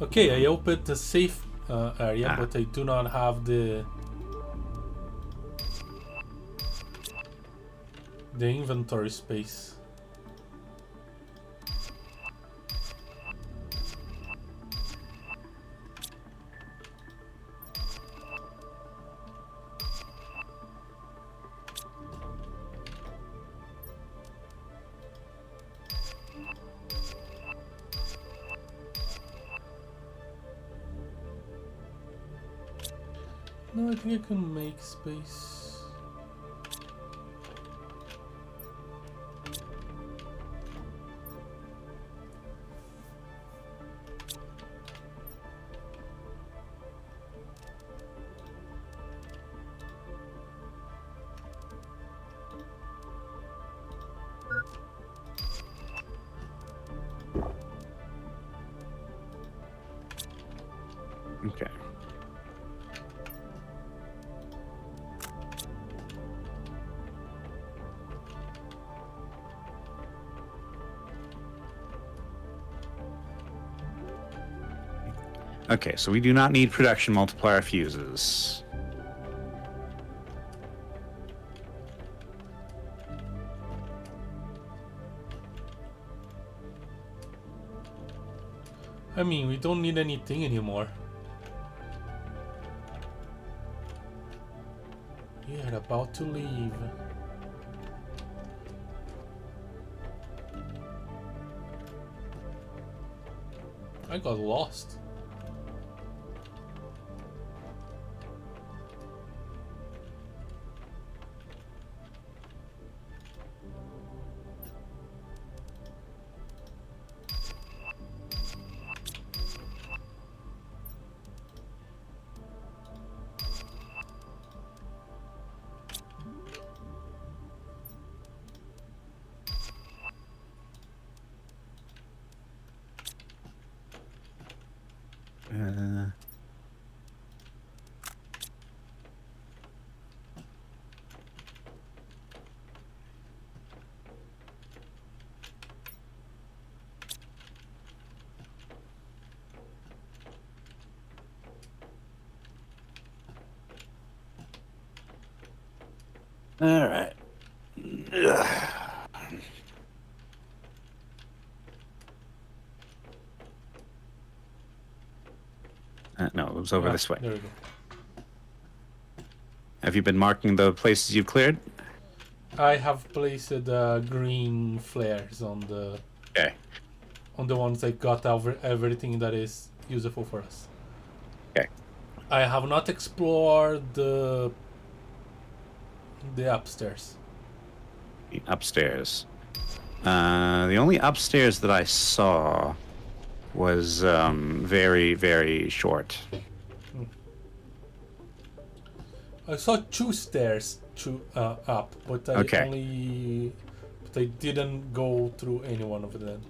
Okay, I opened the safe area, but I do not have the inventory space. No, I think I can make space. Okay. Okay, so we do not need production multiplier fuses. I mean, we don't need anything anymore. We are about to leave. I got lost. All right. No, it was over this way. There we go. Have you been marking the places you've cleared? I have placed green flares on the ones that got over everything that is useful for us. Okay. I have not explored the upstairs. Upstairs. The only upstairs that I saw was very, very short. I saw two stairs up, but I didn't go through any one of them.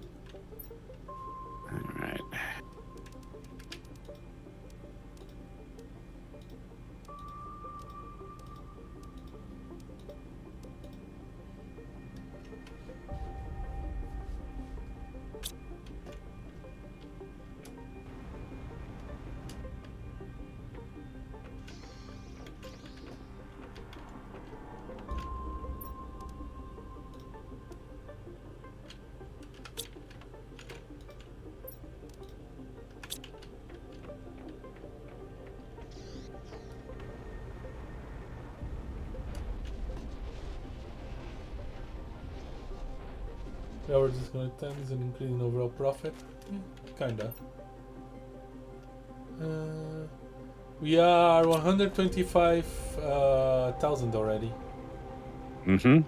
The average discount time is an increase in overall profit. Kinda. We are 125,000 already. Mm-hmm.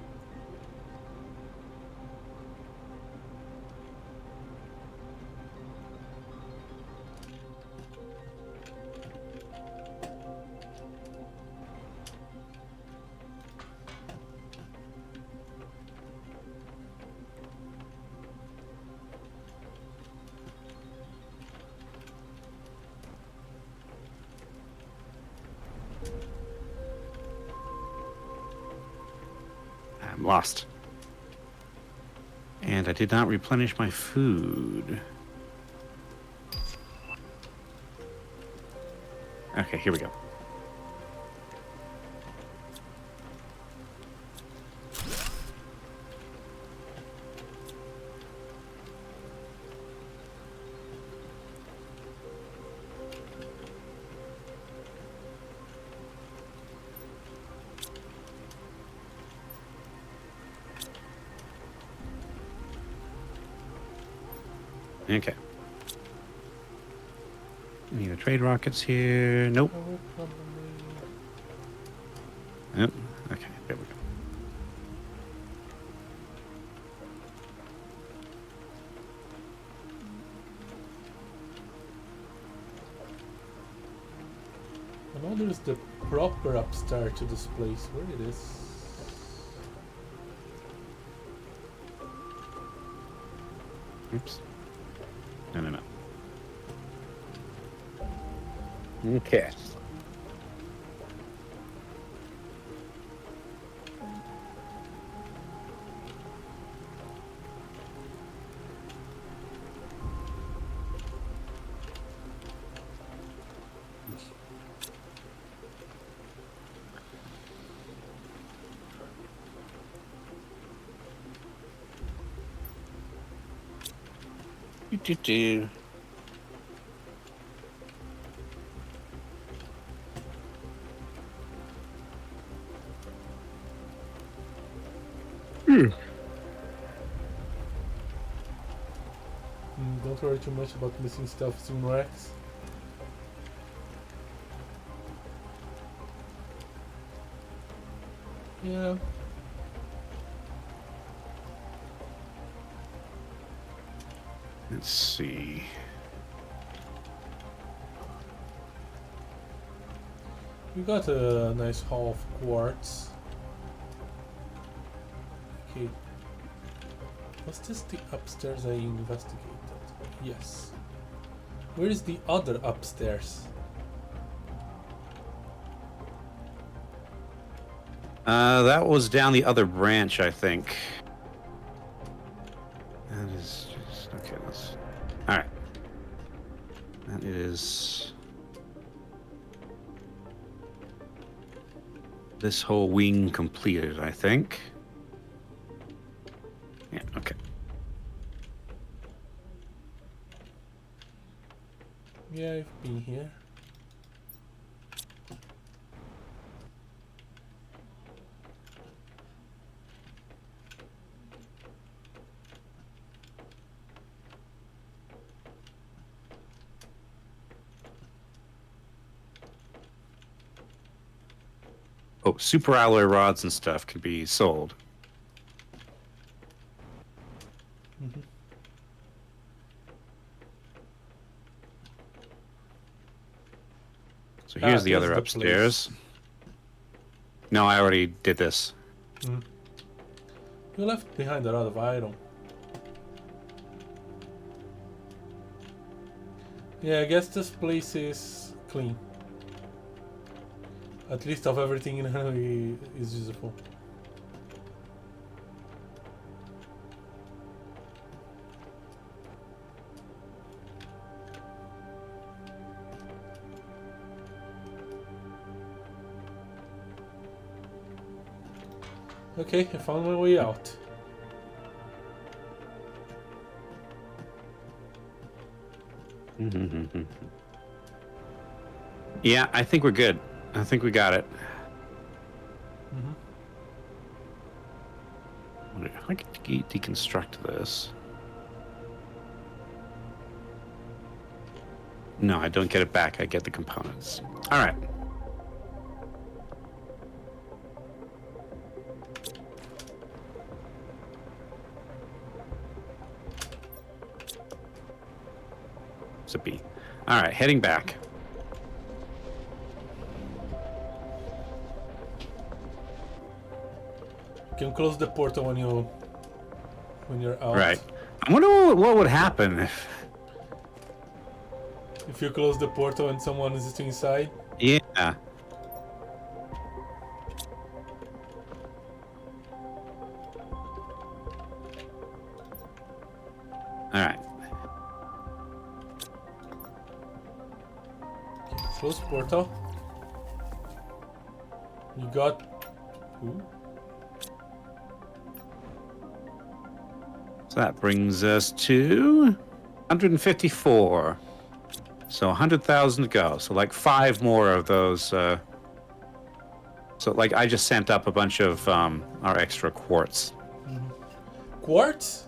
I'm lost. And I did not replenish my food. Okay, here we go. Okay. Any other trade rockets here? Nope. Yep. Okay, there we go. I know there's the proper upstairs to this place. Where it is? Oops. No. Okay. Do. Don't worry too much about missing stuff, shipwrecks. Yeah. Let's see. We got a nice haul of quartz. Okay. Was this the upstairs I investigated? Yes. Where is the other upstairs? That was down the other branch, I think. That is just okay. Let's. All right. That is this whole wing completed, I think. Yeah. Okay. Yeah, I've been here. Oh, super alloy rods and stuff can be sold. Mm-hmm. So here's the this other is the upstairs. place. No, I already did this. Mm. You left behind a lot of iron. Yeah, I guess this place is clean. At least of everything in here is useful. Okay, I found my way out. Yeah, I think we're good. I think we got it. Mm-hmm. I can deconstruct this. No, I don't get it back. I get the components. All right. It's a B. All right, heading back. You can close the portal when you're out. Right. I wonder what would happen if you close the portal and someone is inside. Yeah. All right. Okay, close portal. You got who? So that brings us to 154. So 100,000 to go. So like 5 more of those. So like I just sent up a bunch of our extra quartz. Quartz?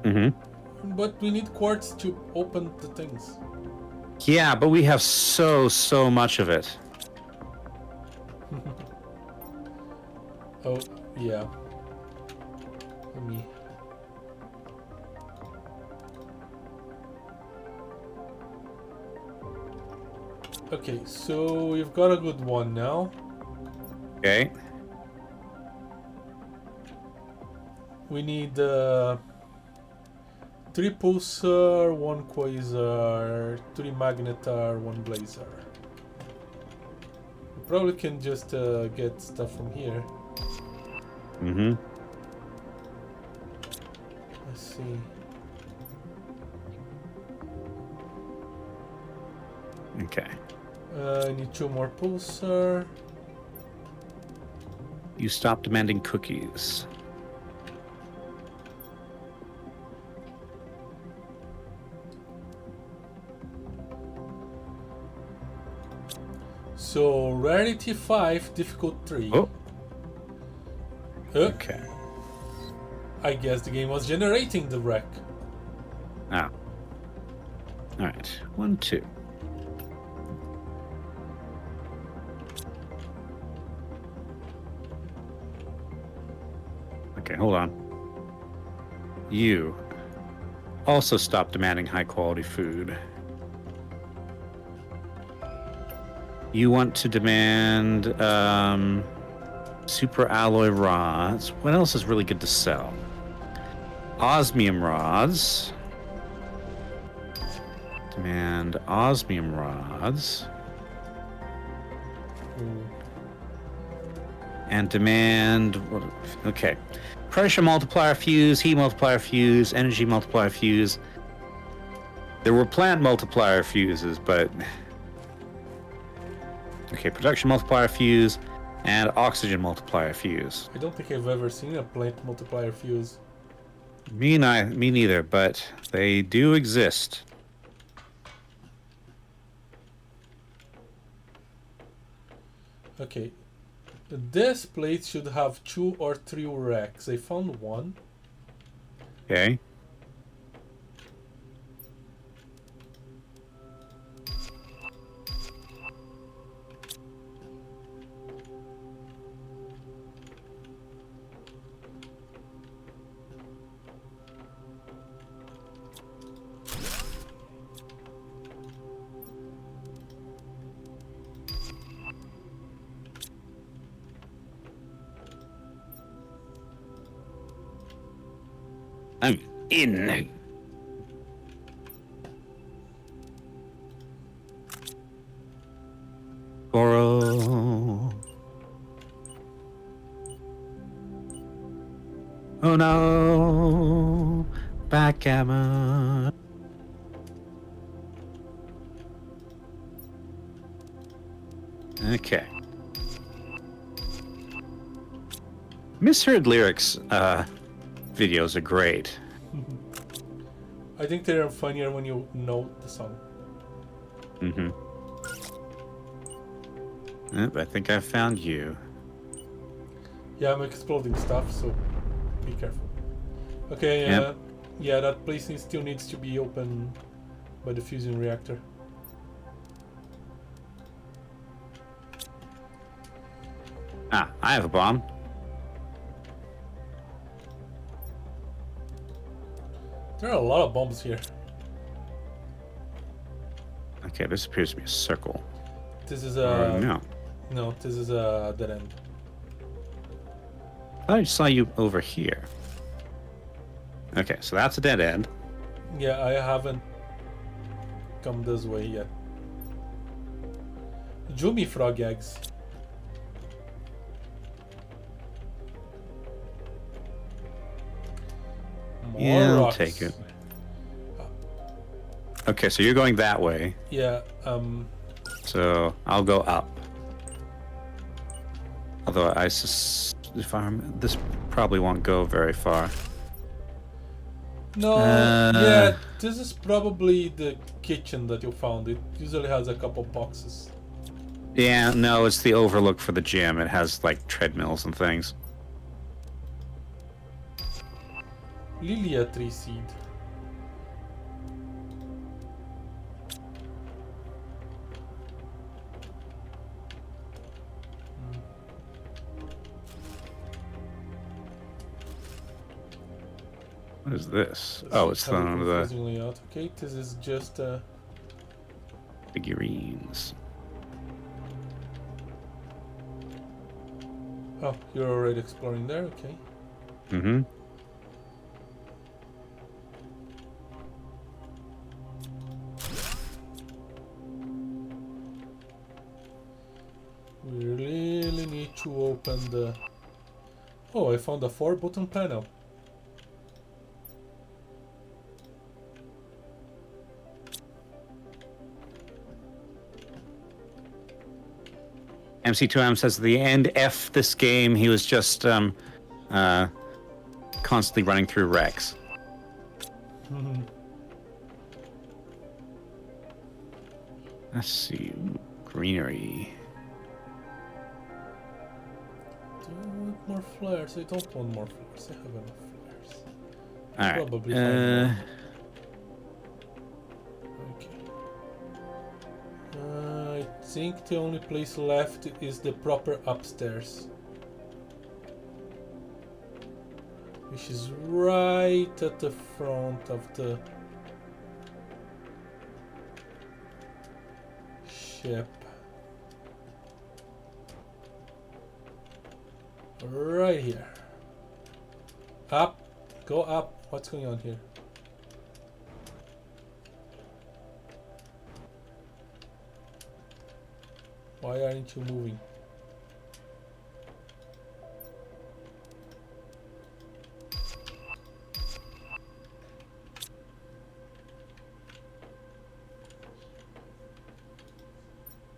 Mm-hmm. But we need quartz to open the things. Yeah, but we have so much of it. Oh, yeah. Let me... Okay, so we've got a good one now. Okay. We need 3 pulsar, 1 quasar, 3 magnetar, 1 blazer. We probably can just get stuff from here. Mm-hmm. Let's see. Okay. I need 2 more pulsar. You stop demanding cookies. So rarity 5, difficult 3. Oh. Okay. I guess the game was generating the wreck. Ah. All right. 1, 2. Okay, hold on. You also stop demanding high quality food. You want to demand super alloy rods. What else is really good to sell? Osmium rods. Demand osmium rods. And demand... Okay. Pressure multiplier fuse, heat multiplier fuse, energy multiplier fuse. There were plant multiplier fuses, but... Okay, production multiplier fuse and oxygen multiplier fuse. I don't think I've ever seen a plant multiplier fuse. Me neither, but they do exist. Okay. This plate should have 2 or 3 racks. I found 1. Okay. I'm in. Coral. Oh no. Backgammon. Okay. Misheard lyrics videos are great. I think they're funnier when you know the song. Mm-hmm. Yep, I think I found you. Yeah, I'm exploding stuff, so... Be careful. Okay, Yep. yeah, that place still needs to be open by the fusion reactor. Ah, I have a bomb. There are a lot of bombs here. Okay, this appears to be a circle. This is Or a... no. No, this is a dead end. I thought I saw you over here. Okay, so that's a dead end. Yeah, I haven't come this way yet. Jumi frog eggs. More Yeah, I'll rocks. take it. Okay, so you're going that way. Yeah, So I'll go up. Although this probably won't go very far. no, yeah, this is probably the kitchen that you found. It usually has a couple boxes. Yeah, no, it's the overlook for the gym. It has like treadmills and things. Lilia tree seed. What is this? Oh, it's Have it one of the confusingly out. Okay, this is just figurines. oh, you're already exploring there. Okay. Mm-hmm. We really need to open the... Oh, I found a 4-button panel. MC2M says the end F this game, he was just constantly running through wrecks. Let's see. Greenery. Do I want more flares? I don't want more flares. I have enough flares. Alright. Probably find more. Okay. I think the only place left is the proper upstairs, which is right at the front of the ship. Right here. Up. Go up. What's going on here? Why aren't you moving?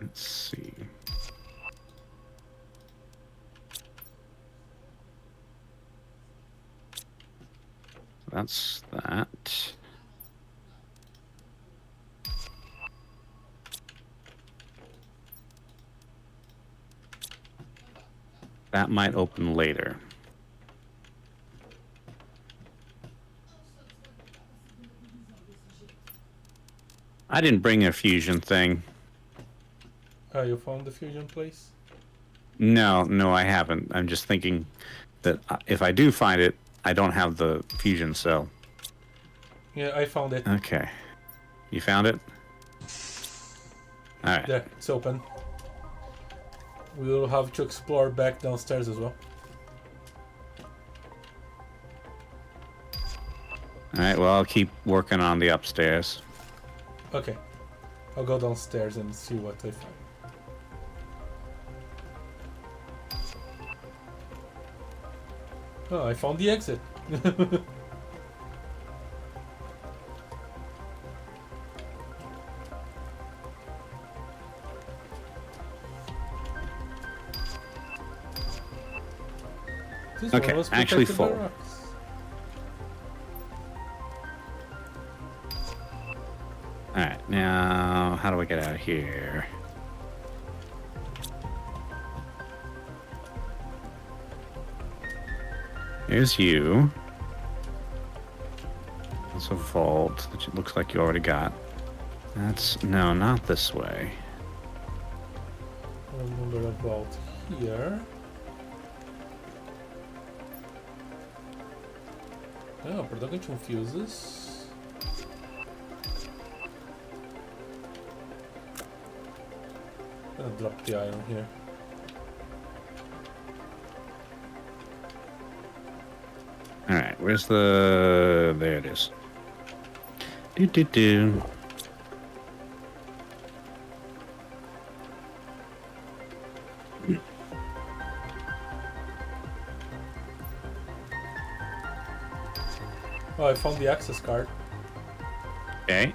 Let's see. That's that. That might open later. I didn't bring a fusion thing. Oh, you found the fusion place? No, I haven't. I'm just thinking that if I do find it, I don't have the fusion cell. Yeah, I found it. Okay. You found it? Alright. There, it's open. We will have to explore back downstairs as well. Alright, well, I'll keep working on the upstairs. Okay. I'll go downstairs and see what I find. Oh, I found the exit. This one Okay, was actually protected by full. rocks. Alright, now, how do I get out of here? Here's you. That's a vault that it looks like you already got. That's... No, not this way. I'm gonna vault here. Oh, production fuses. I'm gonna drop the iron here. Alright, where's the... There it is. Do. Oh, I found the access card. Okay.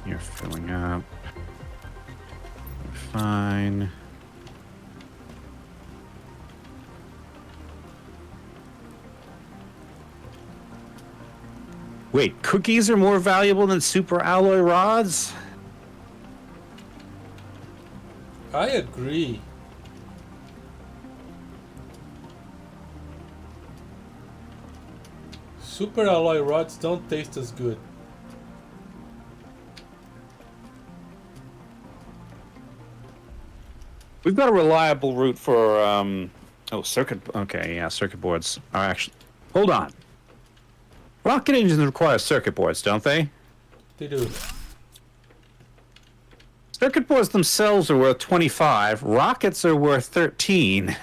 You're filling up. Fine. Wait, cookies are more valuable than super alloy rods? I agree. Super alloy rods don't taste as good. We've got a reliable route for, oh, circuit... Okay, yeah, circuit boards are actually... Hold on. Rocket engines require circuit boards, don't they? They do. Circuit boards themselves are worth 25. Rockets are worth 13.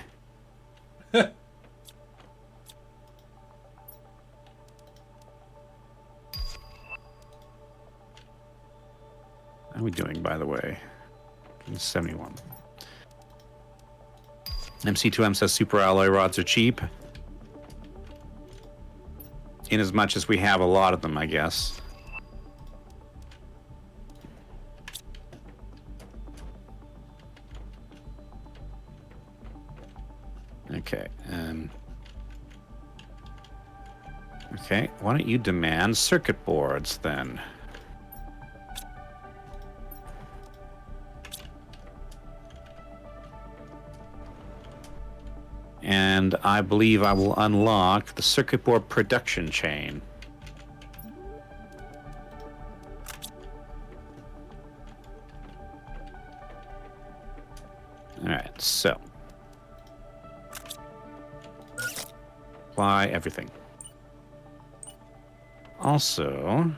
How are we doing, by the way? 71. MC2M says super alloy rods are cheap. In as much as we have a lot of them, I guess. Okay, okay, why don't you demand circuit boards, then? And I believe I will unlock the circuit board production chain. All right, so apply everything. Also,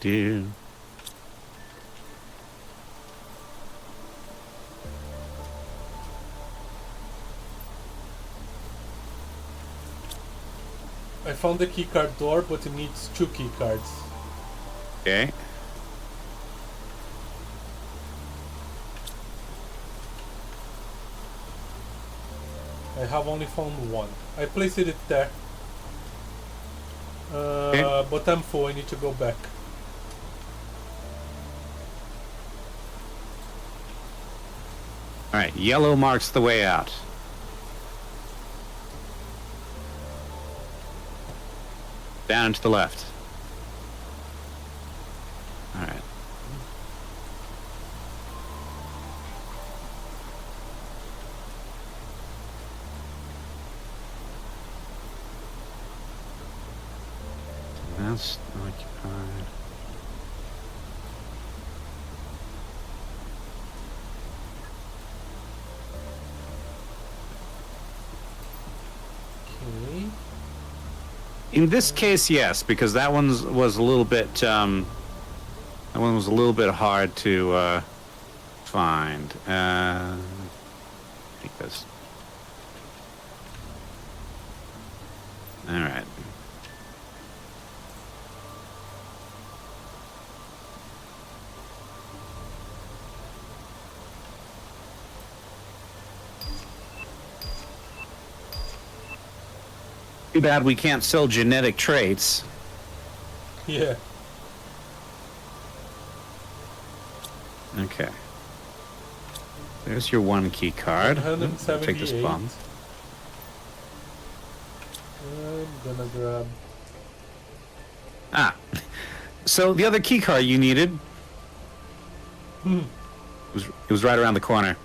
do. I found the keycard door, but it needs 2 keycards. Okay. I have only found 1. I placed it there. Okay. But I'm full, I need to go back. All right, yellow marks the way out. Down and to the left. All right. That's occupied. Okay. In this case, yes, because that one was a little bit. That one was a little bit hard to find. Take this. All right. Too bad we can't sell genetic traits. Yeah. Okay. There's your one key card. 178. Take this bomb. I'm gonna grab. Ah. So the other key card you needed. It was right around the corner.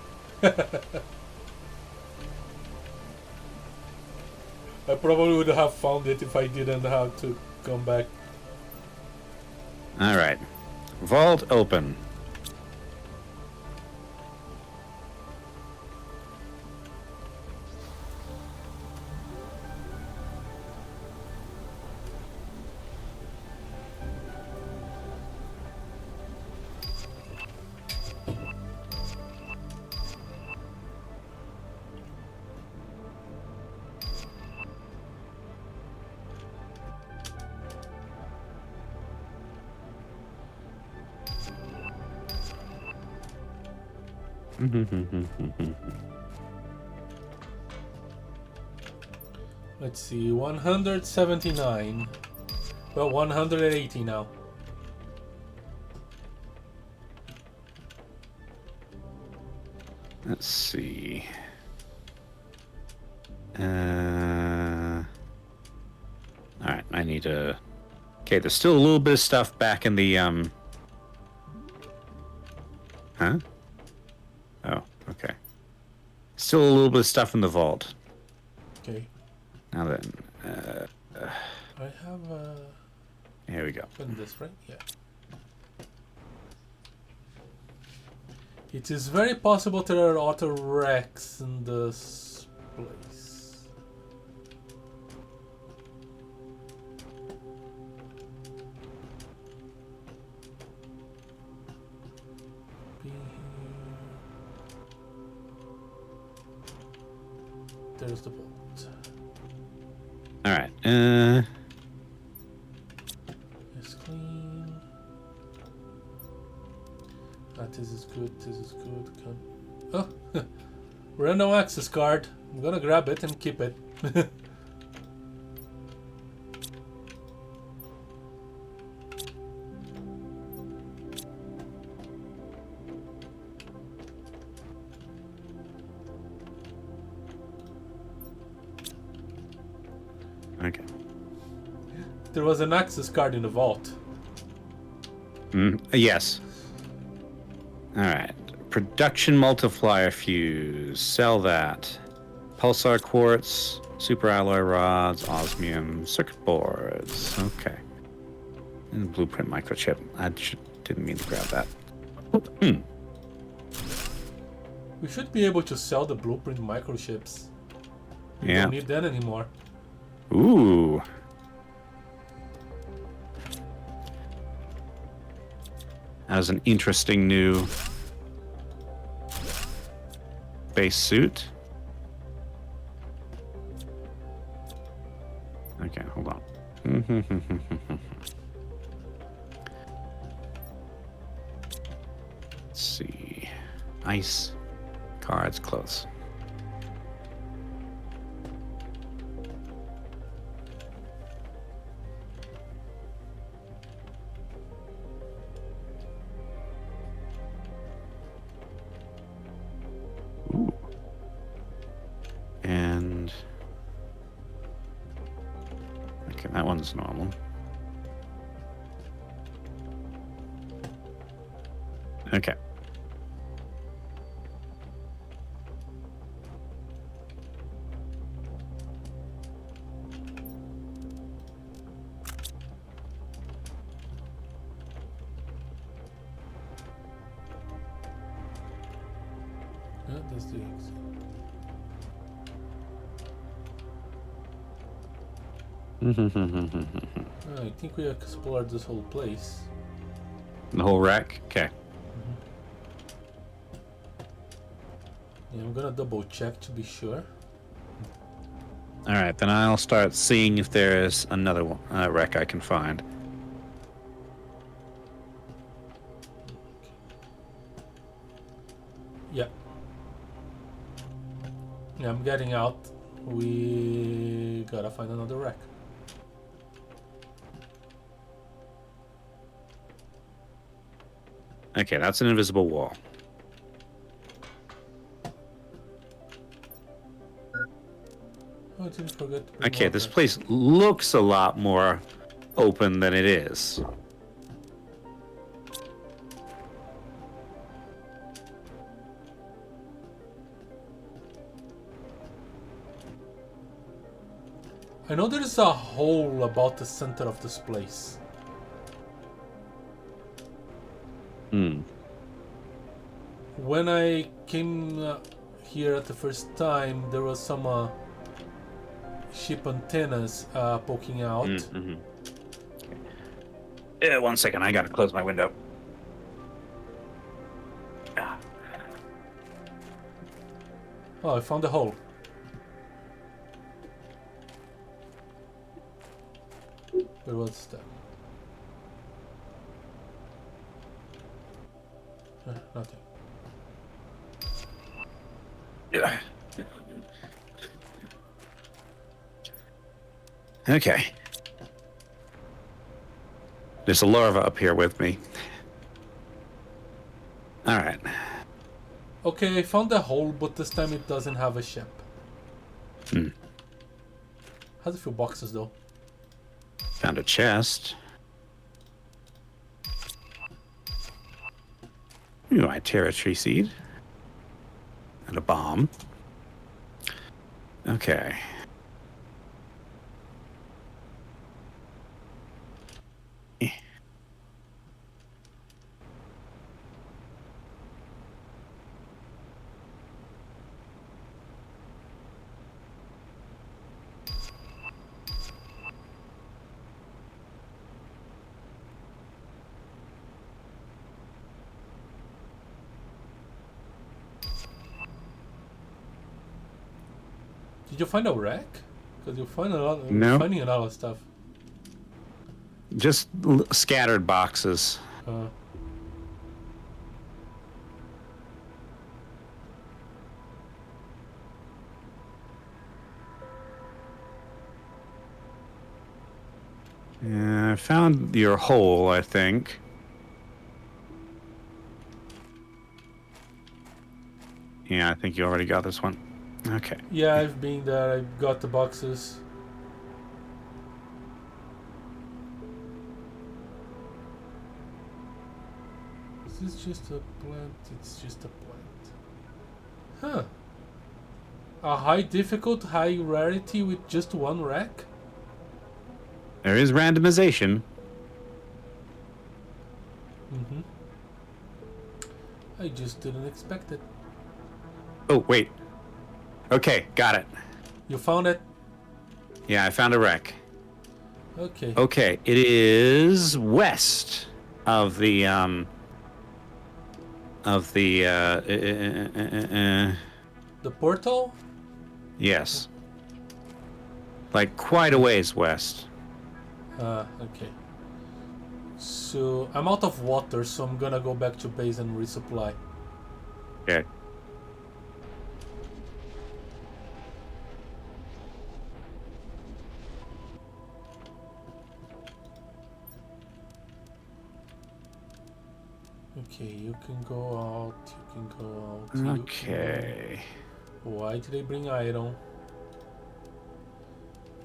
I probably would have found it if I didn't have to come back. All right. Vault open. Let's see, 179. Well, 180 now. Let's see. All right, I need to. Okay, there's still a little bit of stuff back in the Huh? Oh, okay. Still a little bit of stuff in the vault. Okay. Now then, I have here we go. open this, right? Yeah. It is very possible there are other wrecks in this place. Be here. There's the boat. All right. It's clean. This is good. This is good. Come. Oh, random access card. I'm gonna grab it and keep it. Okay. There was an access card in the vault. Yes. All right. Production multiplier fuse. Sell that. Pulsar quartz, super alloy rods, osmium, circuit boards. Okay. And blueprint microchip. I didn't mean to grab that. We should be able to sell the blueprint microchips. We Yeah. don't need that anymore. Ooh. That was an interesting new base suit. Okay, hold on. Let's see. Ice. Cards close. Ooh. And okay, that one's normal. Okay. Yeah, that's the exit. I think we explored this whole place. The whole wreck? Okay. Yeah, I'm gonna double check to be sure. Alright, then I'll start seeing if there's another wreck I can find. Yeah. Yeah, I'm getting out. We gotta find another wreck. Okay, that's an invisible wall. Oh, I didn't forget to bring Okay, this water. place looks a lot more open than it is. I know there's a hole about the center of this place. When I came here at the first time, there was some ship antennas poking out. Yeah, 1 second, I gotta close my window. Oh, I found a hole. Where was that? Nothing. Yeah. Okay. There's a larva up here with me. All right. Okay, I found a hole, but this time it doesn't have a ship. Has a few boxes though. Found a chest. Ooh, I tear a tree seed. And a bomb. Okay. Did you find a wreck? Because you find a lot. No. Finding a lot of stuff. Just scattered boxes. Yeah, I found your hole, I think. Yeah, I think you already got this one. Okay. Yeah, I've been there. I got the boxes. Is this just a plant? It's just a plant. Huh. A high difficult, high rarity with just one wreck? There is randomization. I just didn't expect it. Oh, wait. Okay, got it. You found it? Yeah, I found a wreck. Okay. Okay, it is west of the The portal? yes. Like quite a ways west. Okay. So I'm out of water, so I'm gonna go back to base and resupply. Okay. Okay, you can go out, you can go out. Okay. Why did I bring iron?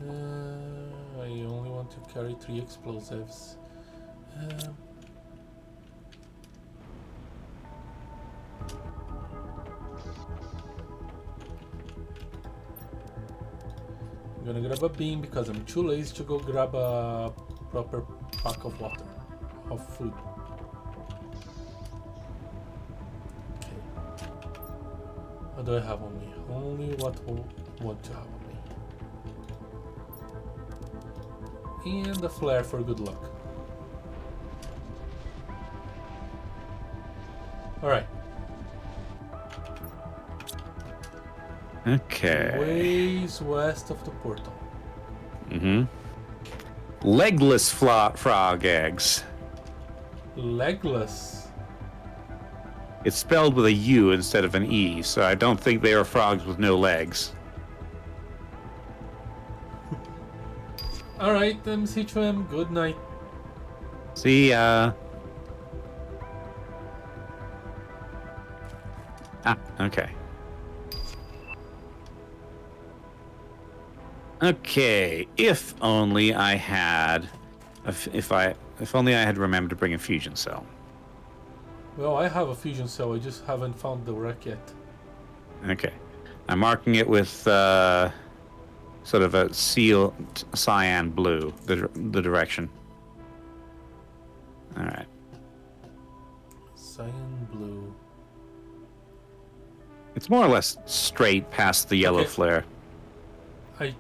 I only want to carry 3 explosives. I'm gonna grab a bean because I'm too lazy to go grab a proper pack of water, of food. Okay. What do I have on me? Only what I want to have on me. And a flare for good luck. Alright. Okay. Ways west of the portal. Mm-hmm. Legless frog eggs. Legless. It's spelled with a U instead of an E, so I don't think they are frogs with no legs. Alright, MC2M, good night. See ya. Ah, okay. Okay, if only I had, if only I had remembered to bring a fusion cell. Well, I have a fusion cell, I just haven't found the wreck yet. Okay, I'm marking it with sort of a cyan blue, the direction. All right. Cyan blue. It's more or less straight past the yellow Okay. flare. I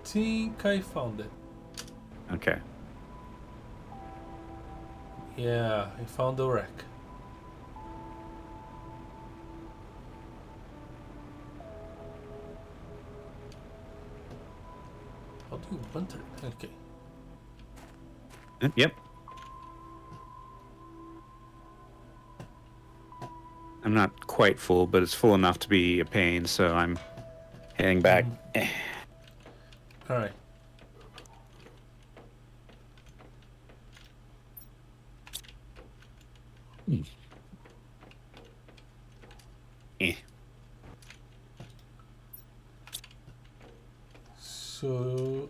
think I found it. Okay. Yeah, I found the wreck. How do you enter? Okay. Yep. I'm not quite full, but it's full enough to be a pain, so I'm heading back. Alright. So,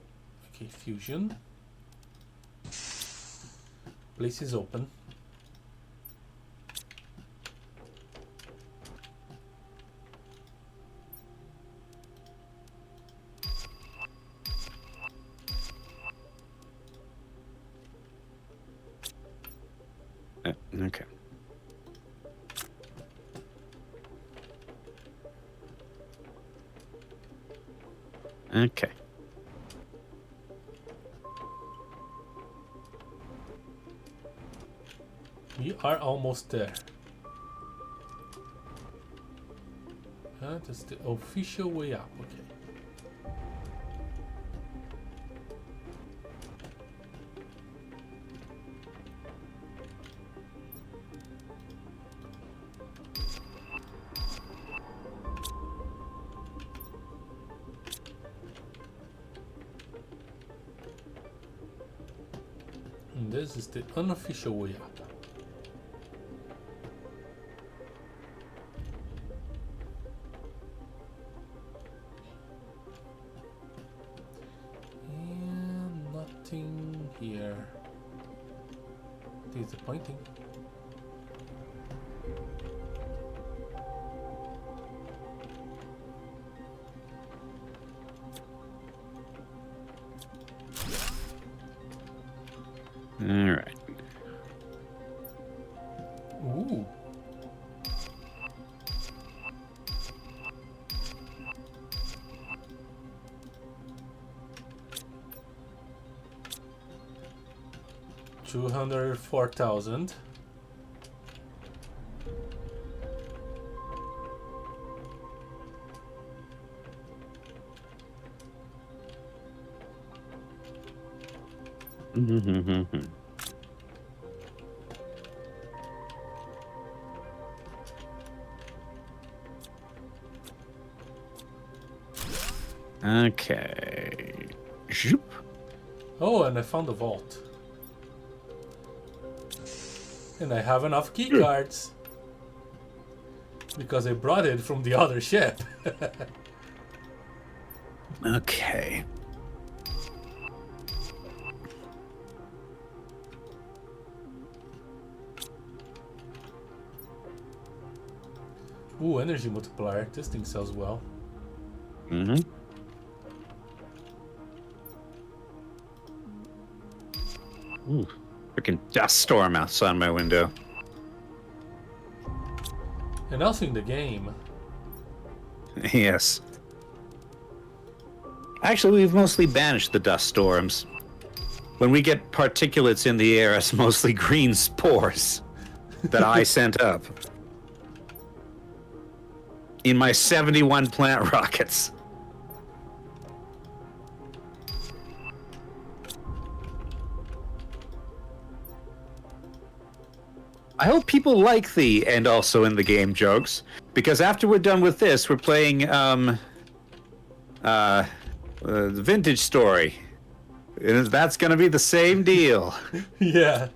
okay, fusion. Place is open. Okay. Okay. We are almost there. That's the official way up, okay. And this is the unofficial way up. And nothing here. Disappointing. All right. Ooh. $204,000. Okay. Zoop. Oh, and I found the vault. And I have enough key cards. Because I brought it from the other ship. Okay. Ooh, energy multiplier. This thing sells well. Mm-hmm. Ooh, freaking dust storm outside my window. And also in the game. Yes. Actually, we've mostly banished the dust storms. when we get particulates in the air, it's mostly green spores that I sent up in my 71 plant rockets. I hope people like the "and also in the game" jokes, because after we're done with this, we're playing the Vintage Story. And that's gonna be the same deal. Yeah.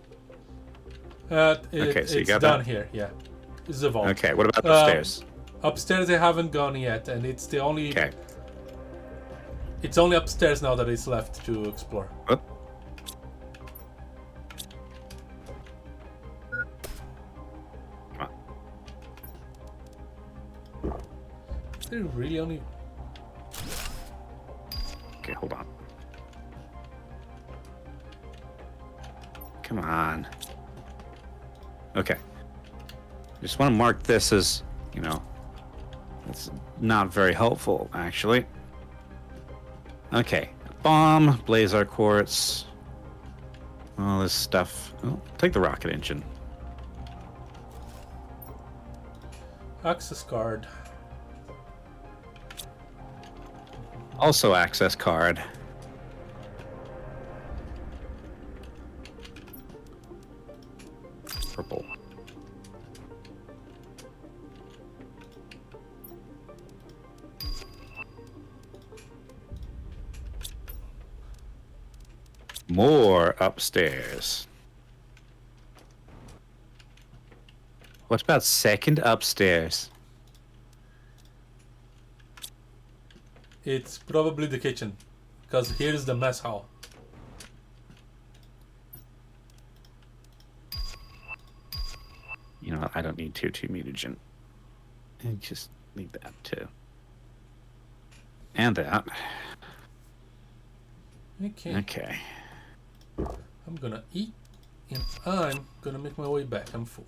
Okay, so you it's got done that? here. Yeah, it's the vault. Okay, what about upstairs? Upstairs, I haven't gone yet, and it's the only. Okay. It's only upstairs now that is left to explore. Oh. Come on. Is there really only? Okay, hold on. Come on. Okay. Just want to mark this as, you know, it's not very helpful, actually. Okay. Bomb, blazar quartz, all this stuff. Oh, take the rocket engine. Access card. Also access card. Purple. More upstairs. What about second upstairs? It's probably the kitchen, because here's the mess hall. You know, I don't need two mutagen. I just need that too. And that. Okay. Okay. I'm gonna eat, and I'm gonna make my way back. I'm full.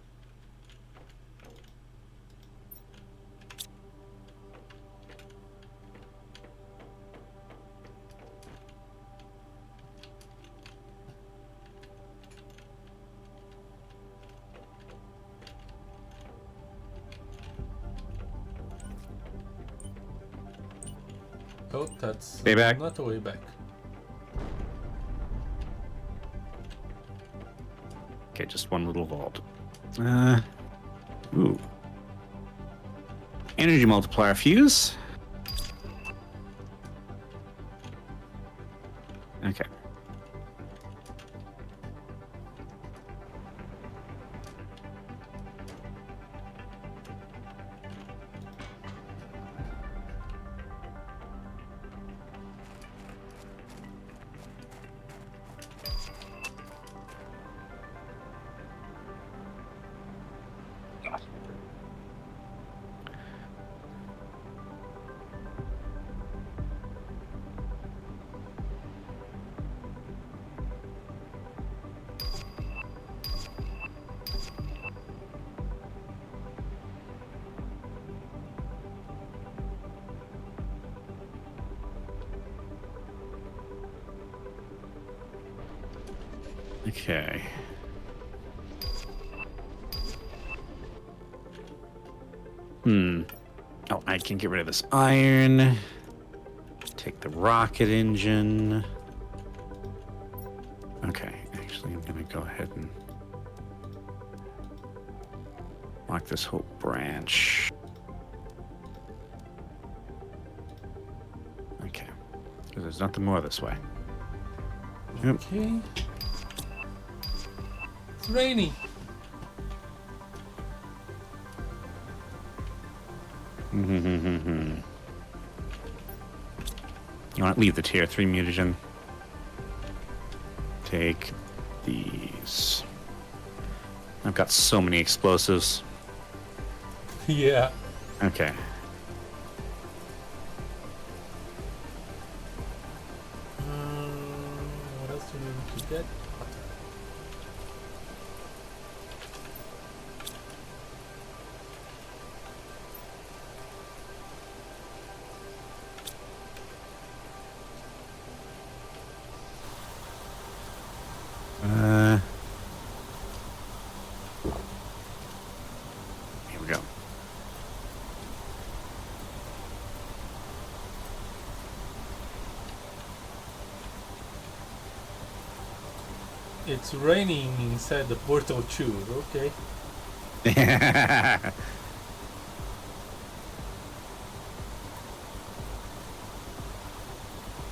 Oh, that's Way back. not the way back. Okay, just one little vault. Ooh. Energy multiplier fuse. Okay. Okay. Oh, I can get rid of this iron. Take the rocket engine. Okay, actually, I'm gonna go ahead and lock this whole branch. Okay, because there's nothing more this way. Yep. Okay. It's rainy. You want to leave the tier 3 mutagen? Take these. I've got so many explosives. Yeah. Okay. What else do we need to get? Here we go. It's raining inside the portal too. Okay.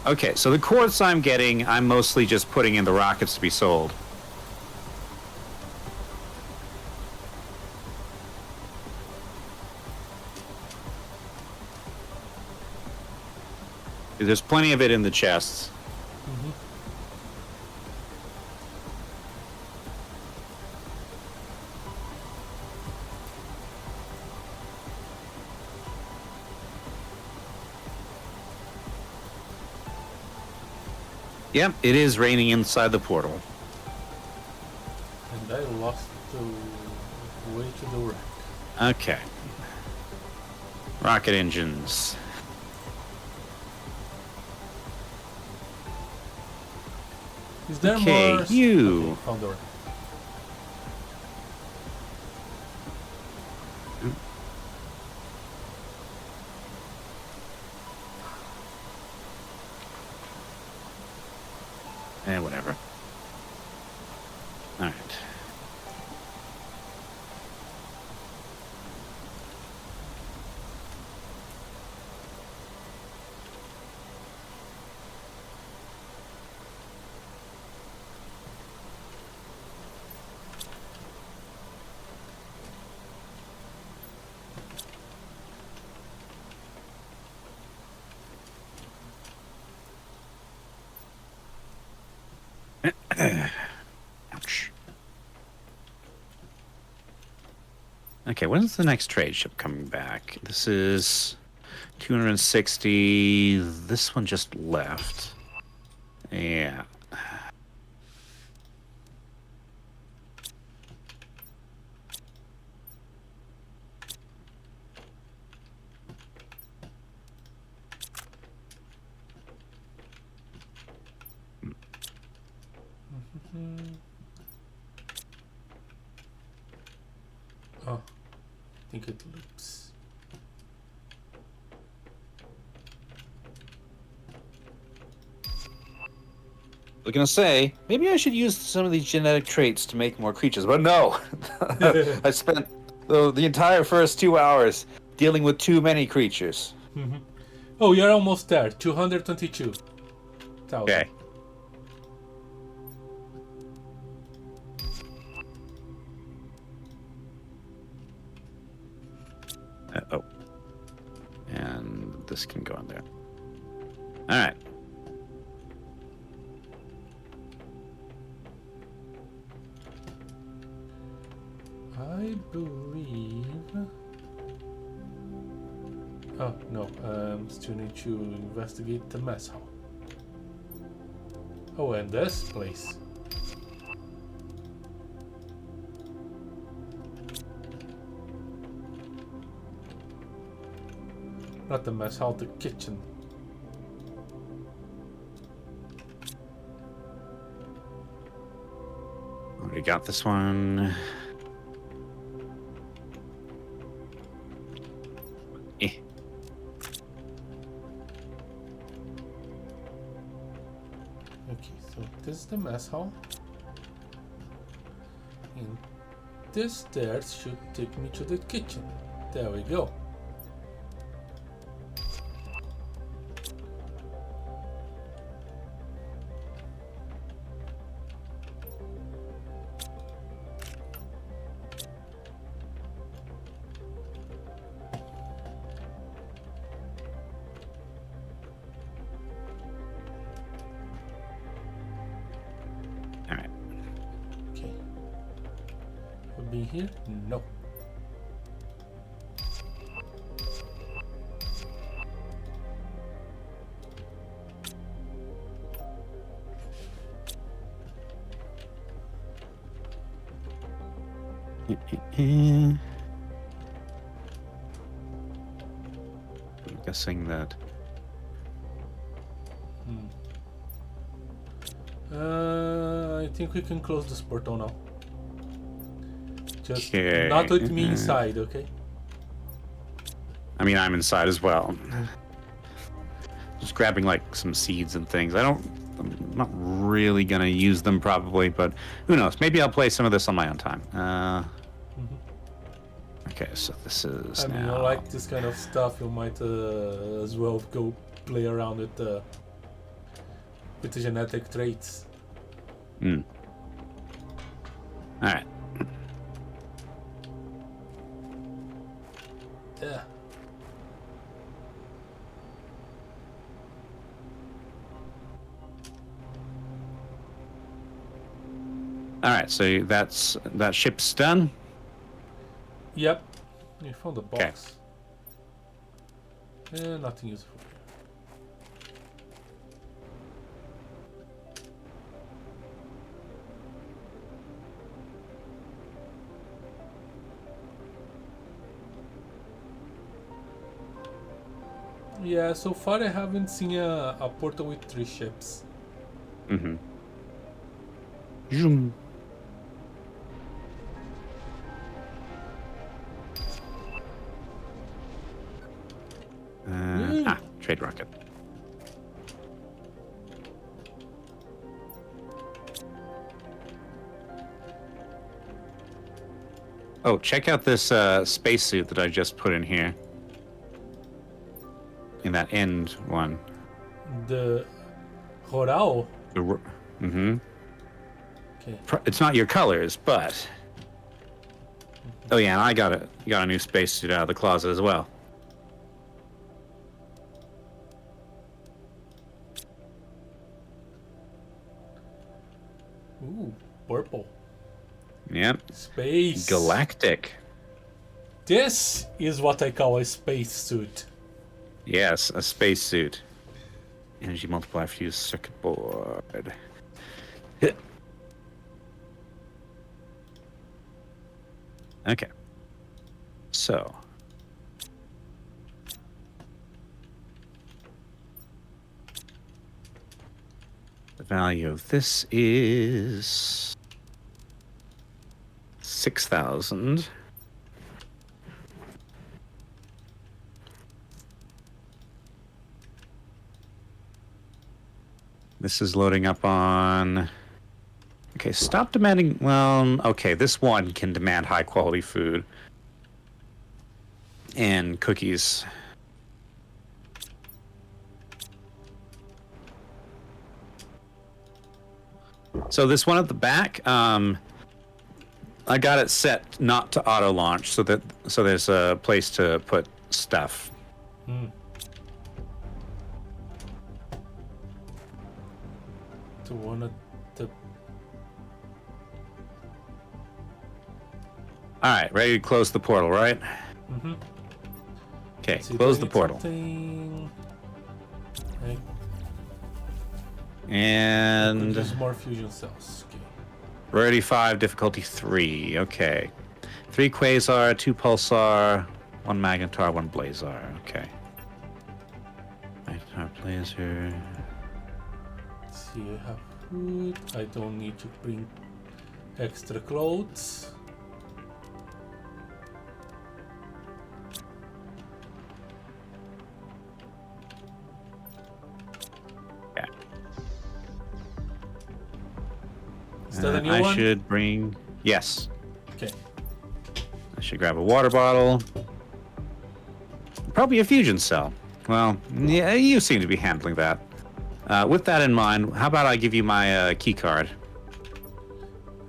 Okay, so the quartz I'm getting, I'm mostly just putting in the rockets to be sold. There's plenty of it in the chests. Mm-hmm. Yep, it is raining inside the portal. And I lost the way to the wreck. Okay. Rocket engines. Is there Okay, more? you. Okay, found the wreck. Whatever. All right. Ouch. Okay, when is the next trade ship coming back? This is 260. This one just left. Yeah. Oh, I think it loops. I was gonna say, maybe I should use some of these genetic traits to make more creatures, but no. I spent the entire first 2 hours dealing with too many creatures. Mm-hmm. Oh, you're almost there. 222,000. Okay. Oh. And this can go in there. All right. I believe. Oh no, still need to investigate the mess hall. Oh, and this place. Not the mess hall, the kitchen. Already got this one. Okay, so this is the mess hall. And this stairs should take me to the kitchen. There we go. Be here? No. I'm guessing that. I think we can close this portal now. Just Okay. not with me inside, okay? I mean, I'm inside as well. Just grabbing like some seeds and things. I'm not really gonna use them probably, but who knows? Maybe I'll play some of this on my own time. Okay, so this is I mean, you like this kind of stuff, you might as well go play around with the genetic traits. All right. Yeah. All right, so that ship's done. Yep. You found the box. Nothing useful here. Yeah, so far I haven't seen a portal with 3 ships. Zoom. Trade rocket. Oh, check out this spacesuit that I just put in here. In that end one. The Horao. Mm-hmm. Okay. It's not your colors, but... Oh yeah, and I got a new spacesuit out of the closet as well. Ooh, purple. Yep. Space. Galactic. This is what I call a space suit. Yes, a spacesuit. Energy multiplier fuse circuit board. Hit. Okay. So. The value of this is 6,000. This is loading up on... Okay, stop demanding... Well, okay, this one can demand high-quality food. And cookies. So this one at the back, I got it set not to auto-launch, so there's a place to put stuff. To one of the... Alright, ready to close the portal, right? Mm-hmm. Okay, So close the portal. Okay. And... Produce more fusion cells. Okay. Rarity 5, difficulty 3. Okay. 3 quasar, 2 pulsar, 1 magnetar, 1 blazar. Okay. Magnetar, blazer. Let's see, I have food. I don't need to bring extra clothes. Yeah. Is that a new I one? should bring... Yes. Okay. I should grab a water bottle. Probably a fusion cell. Well, yeah, you seem to be handling that. With that in mind, how about I give you my key card?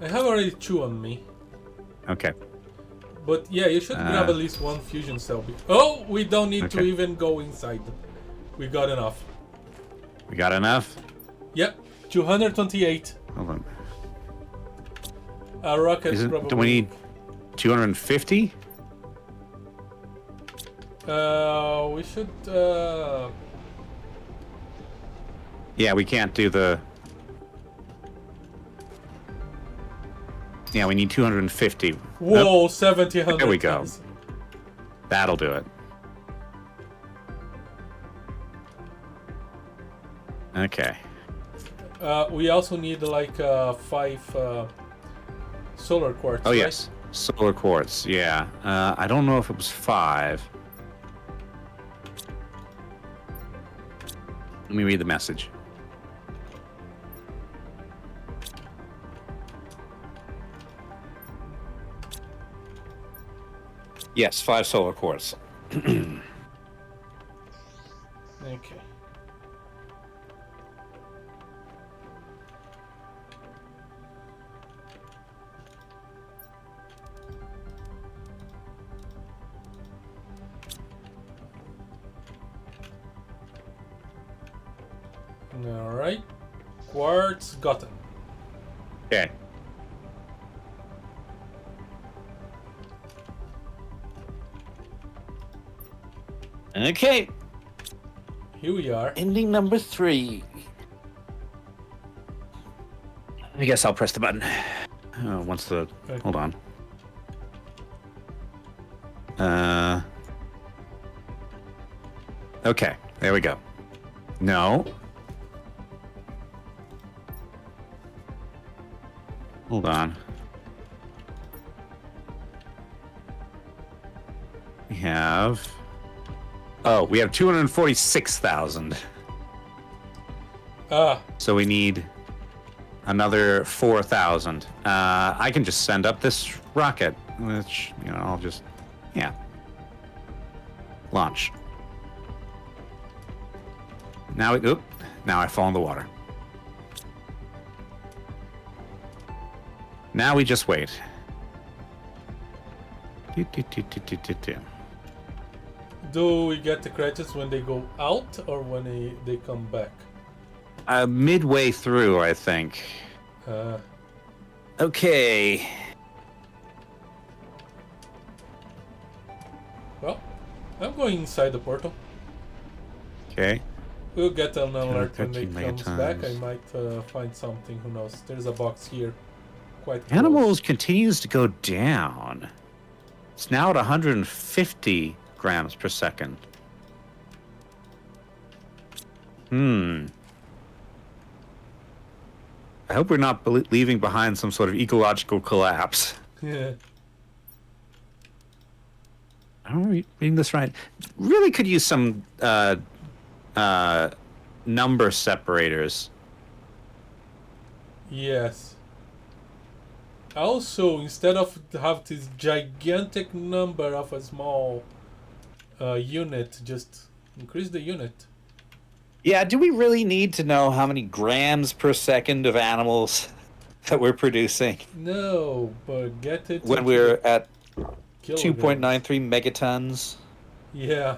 I have already 2 on me. Okay. But yeah, you should grab at least 1 fusion cell. Oh, we don't need to Okay. even go inside. We got enough. We got enough? Yep, 228. Hold on. Our rocket's probably... Do we need 250? We should... Yeah, we can't do the... Yeah, we need 250. Whoa, Nope. 700. There we go. That'll do it. Okay. We also need like 5 solar quartz. Oh, right? yes. Solar quartz, yeah. I don't know if it was 5. Let me read the message. Yes, 5 solar quartz. Okay. All right. Quartz gotten. Okay. Okay. Here we are. Ending number 3. I guess I'll press the button. Once the... Okay. Hold on. Okay, there we go. No. Hold on. We have... Oh, we have 246,000. So we need another 4,000. I can just send up this rocket, which, you know, I'll just... Yeah. Launch. Now I fall in the water. Now we just wait. Do we get the credits when they go out or when they come back? Midway through, I think. Okay. Well, I'm going inside the portal. Okay. We'll get an alert when it 13 comes back. I megatons. might find something. Who knows? There's a box here. Quite close. Animals continues to go down. It's now at 150 grams per second. I hope we're not leaving behind some sort of ecological collapse. Yeah. Am I reading this right? Really could use some number separators. Yes. Also, instead of have this gigantic number of a small unit, just increase the unit. Yeah, do we really need to know how many grams per second of animals that we're producing No, but get it when into we're at kilograms. 2.93 megatons? Yeah.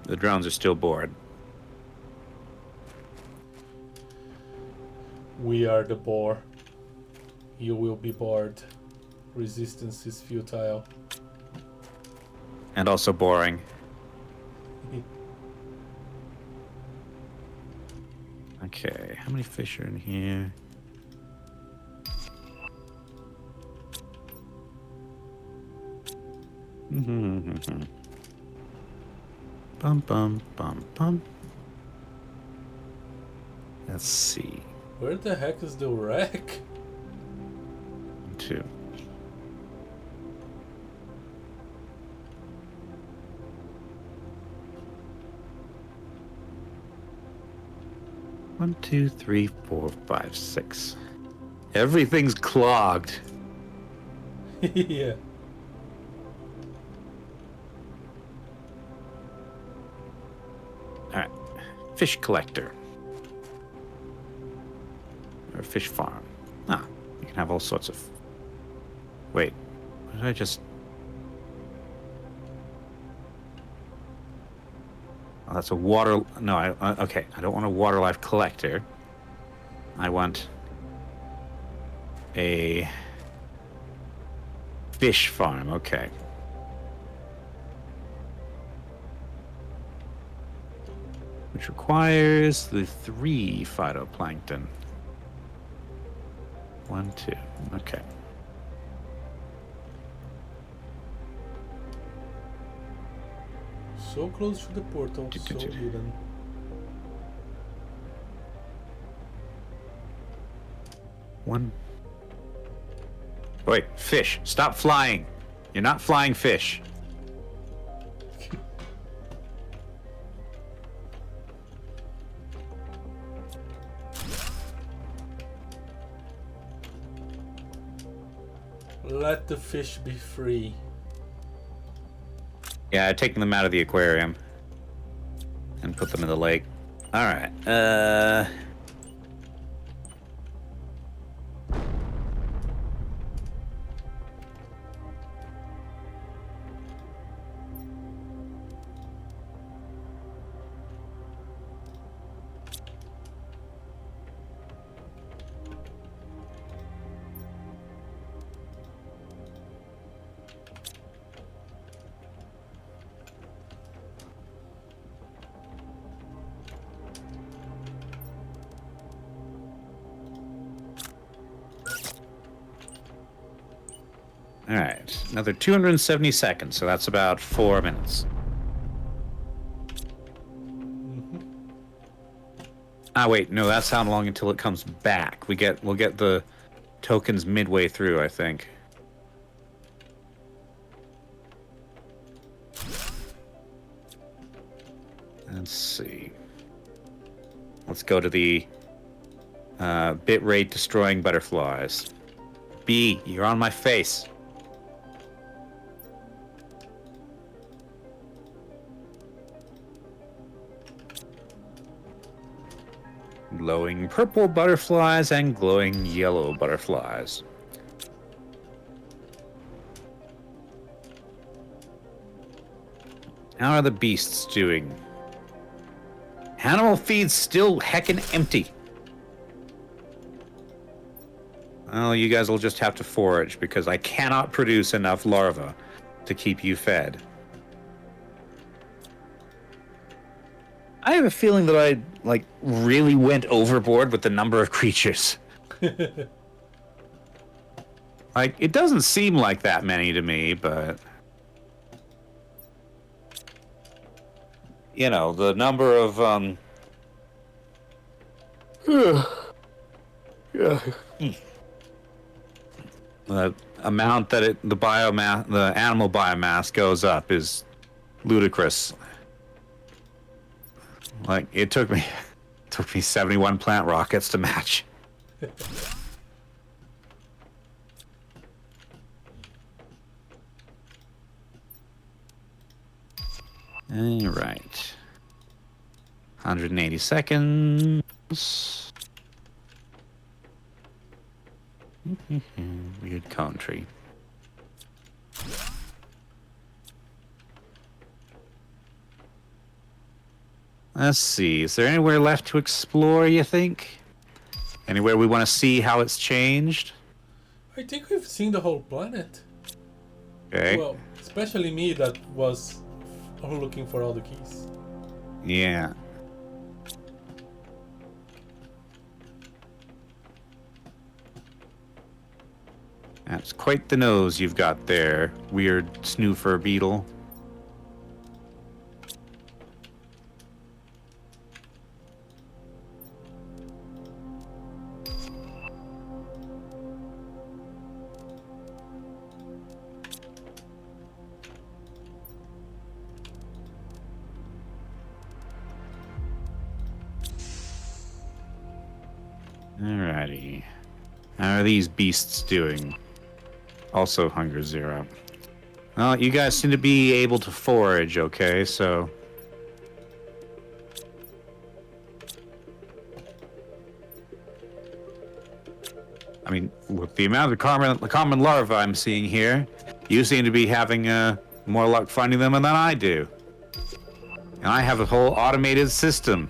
The drones are still bored. We are the boar. You will be bored. Resistance is futile. And also boring. Okay, how many fish are in here? Bum, bum, bum, bum. Let's see. Where the heck is the wreck? 2. One, 2, 3, 4, 5, 6. Everything's clogged. Yeah. All right, fish collector or fish farm. Ah, you can have all sorts of. Wait, what did I just? Oh, that's a water. No, okay. I don't want a water life collector. I want a fish farm. Okay. Which requires the 3 phytoplankton. 1, 2. Okay. So close to the portal, so hidden. One. Wait, fish, stop flying. You're not flying fish. Let the fish be free. Yeah, I've taken them out of the aquarium and put them in the lake. All right. All right, another 270 seconds, so that's about 4 minutes. Ah, wait, no, that's how long until it comes back. We'll get the tokens midway through, I think. Let's see. Let's go to the bitrate destroying butterflies. B, you're on my face. Glowing purple butterflies and glowing yellow butterflies. How are the beasts doing? Animal feed's still heckin' empty. Well, you guys will just have to forage because I cannot produce enough larvae to keep you fed. I have a feeling that I, really went overboard with the number of creatures. It doesn't seem like that many to me, but... You know, the number of, the amount that the animal biomass goes up is ludicrous. It took me 71 plant rockets to match. All right. 180 seconds. Weird country. Let's see. Is there anywhere left to explore, you think? Anywhere we want to see how it's changed? I think we've seen the whole planet. Okay. Well, especially me that was looking for all the keys. Yeah. That's quite the nose you've got there, weird snoofer beetle. Alrighty. How are these beasts doing? Also hunger 0. Well, you guys seem to be able to forage, okay, so... I mean, with the amount of common larvae I'm seeing here, you seem to be having more luck finding them than I do. And I have a whole automated system.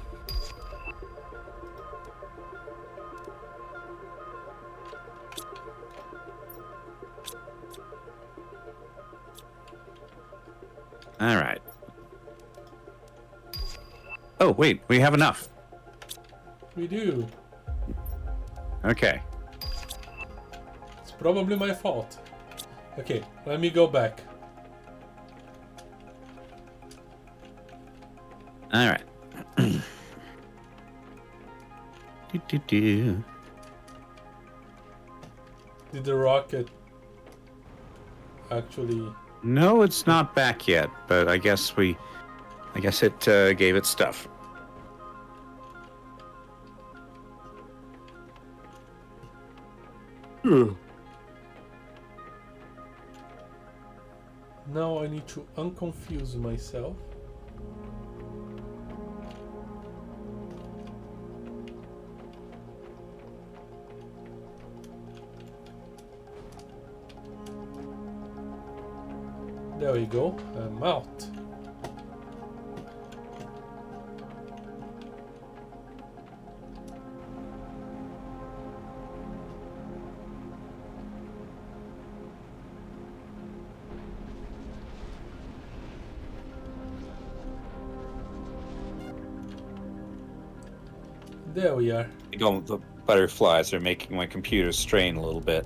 All right. Oh, wait, we have enough. We do. Okay. It's probably my fault. Okay, let me go back. All right. Do. Did the rocket actually? No, it's not back yet, but I guess it gave it stuff. Now I need to unconfuse myself. There we go. I'm out. There we are. The butterflies are making my computer strain a little bit.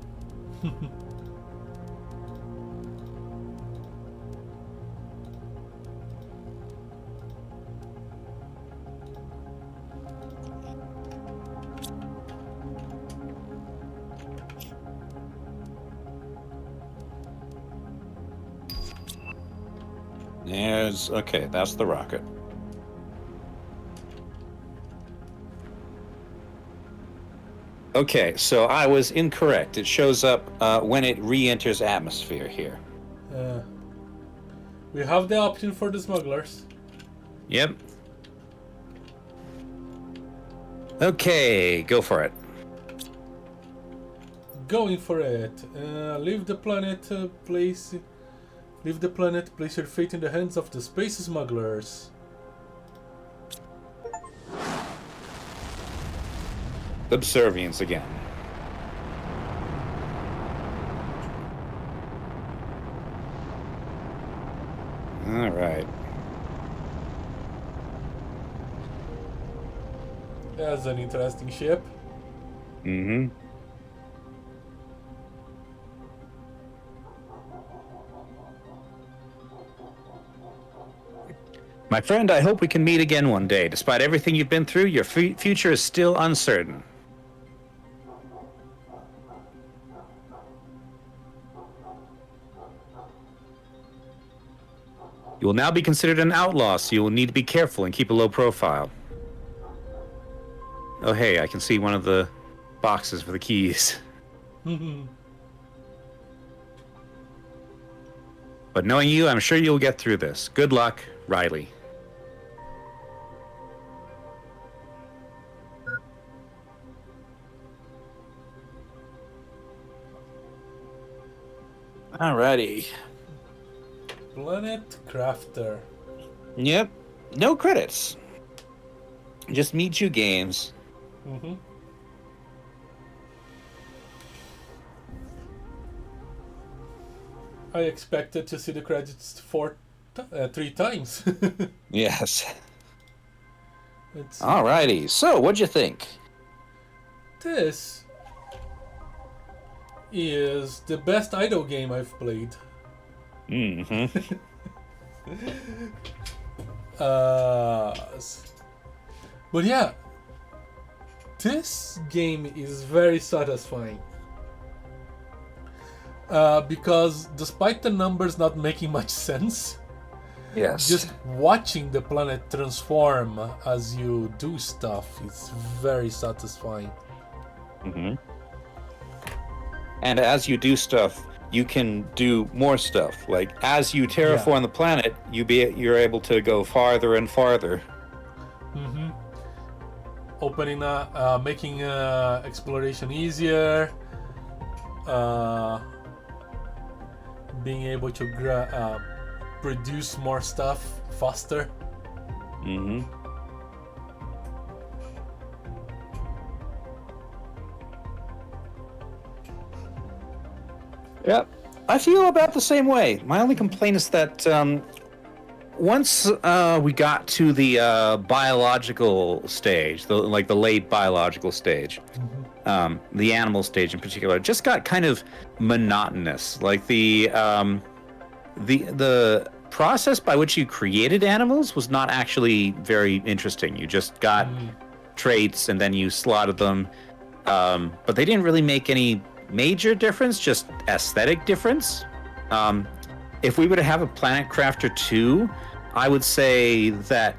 Okay, that's the rocket. Okay, so I was incorrect. It shows up when it re-enters atmosphere here. We have the option for the smugglers. Yep. Okay, go for it. Going for it. Leave the planet. Place your fate in the hands of the space smugglers. Subservience again. All right. That's an interesting ship. Mm-hmm. My friend, I hope we can meet again one day. Despite everything you've been through, your future is still uncertain. You will now be considered an outlaw, so you will need to be careful and keep a low profile. Oh, hey, I can see one of the boxes for the keys. But knowing you, I'm sure you'll get through this. Good luck, Riley. Alrighty. Planet Crafter. Yep. No credits. Just meet you games. Mm-hmm. I expected to see the credits 3 times. Yes. Alrighty. So, what'd you think? This is the best idle game I've played. Mm-hmm. But yeah, this game is very satisfying. Because despite the numbers not making much sense, Yes. just watching the planet transform as you do stuff, it's very satisfying. Mm-hmm. And as you do stuff, you can do more stuff. Like as you terraform the planet, you're able to go farther and farther. Mm-hmm. Opening making exploration easier. Being able to produce more stuff faster. Mm-hmm. Yep. I feel about the same way. My only complaint is that once we got to the biological stage, the late biological stage, the animal stage in particular, it just got kind of monotonous. Like the process by which you created animals was not actually very interesting. You just got traits and then you slotted them, but they didn't really make any major difference, just aesthetic difference. If we were to have a Planet Crafter 2, I would say that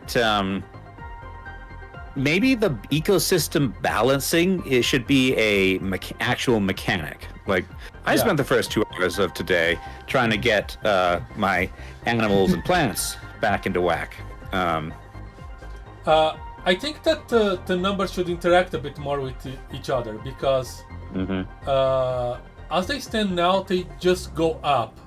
maybe the ecosystem balancing it should be a actual mechanic. Like, I spent the first 2 hours of today trying to get my animals and plants back into whack. I think that the numbers should interact a bit more with each other, because as they stand now, they just go up.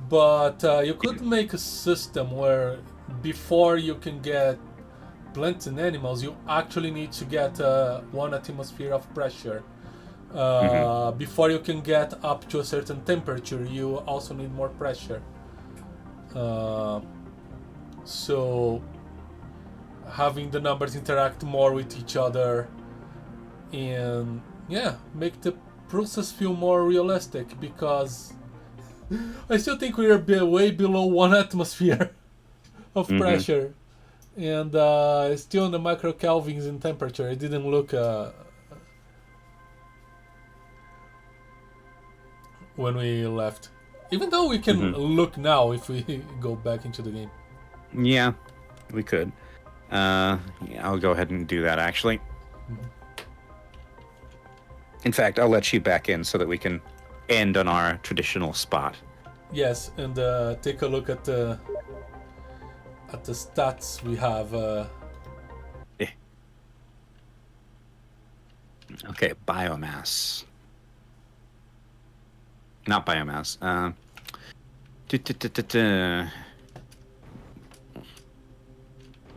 But you could make a system where before you can get plants and animals, you actually need to get 1 atmosphere of pressure. Before you can get up to a certain temperature, you also need more pressure. So having the numbers interact more with each other and make the process feel more realistic, because I still think we are way below 1 atmosphere of pressure, and still in the microkelvins in temperature. It didn't look when we left, even though we can look now if we go back into the game. Yeah, we could. I'll go ahead and do that, actually. In fact, I'll let you back in so that we can end on our traditional spot. Yes, and take a look at the stats we have. Okay, biomass. Not biomass.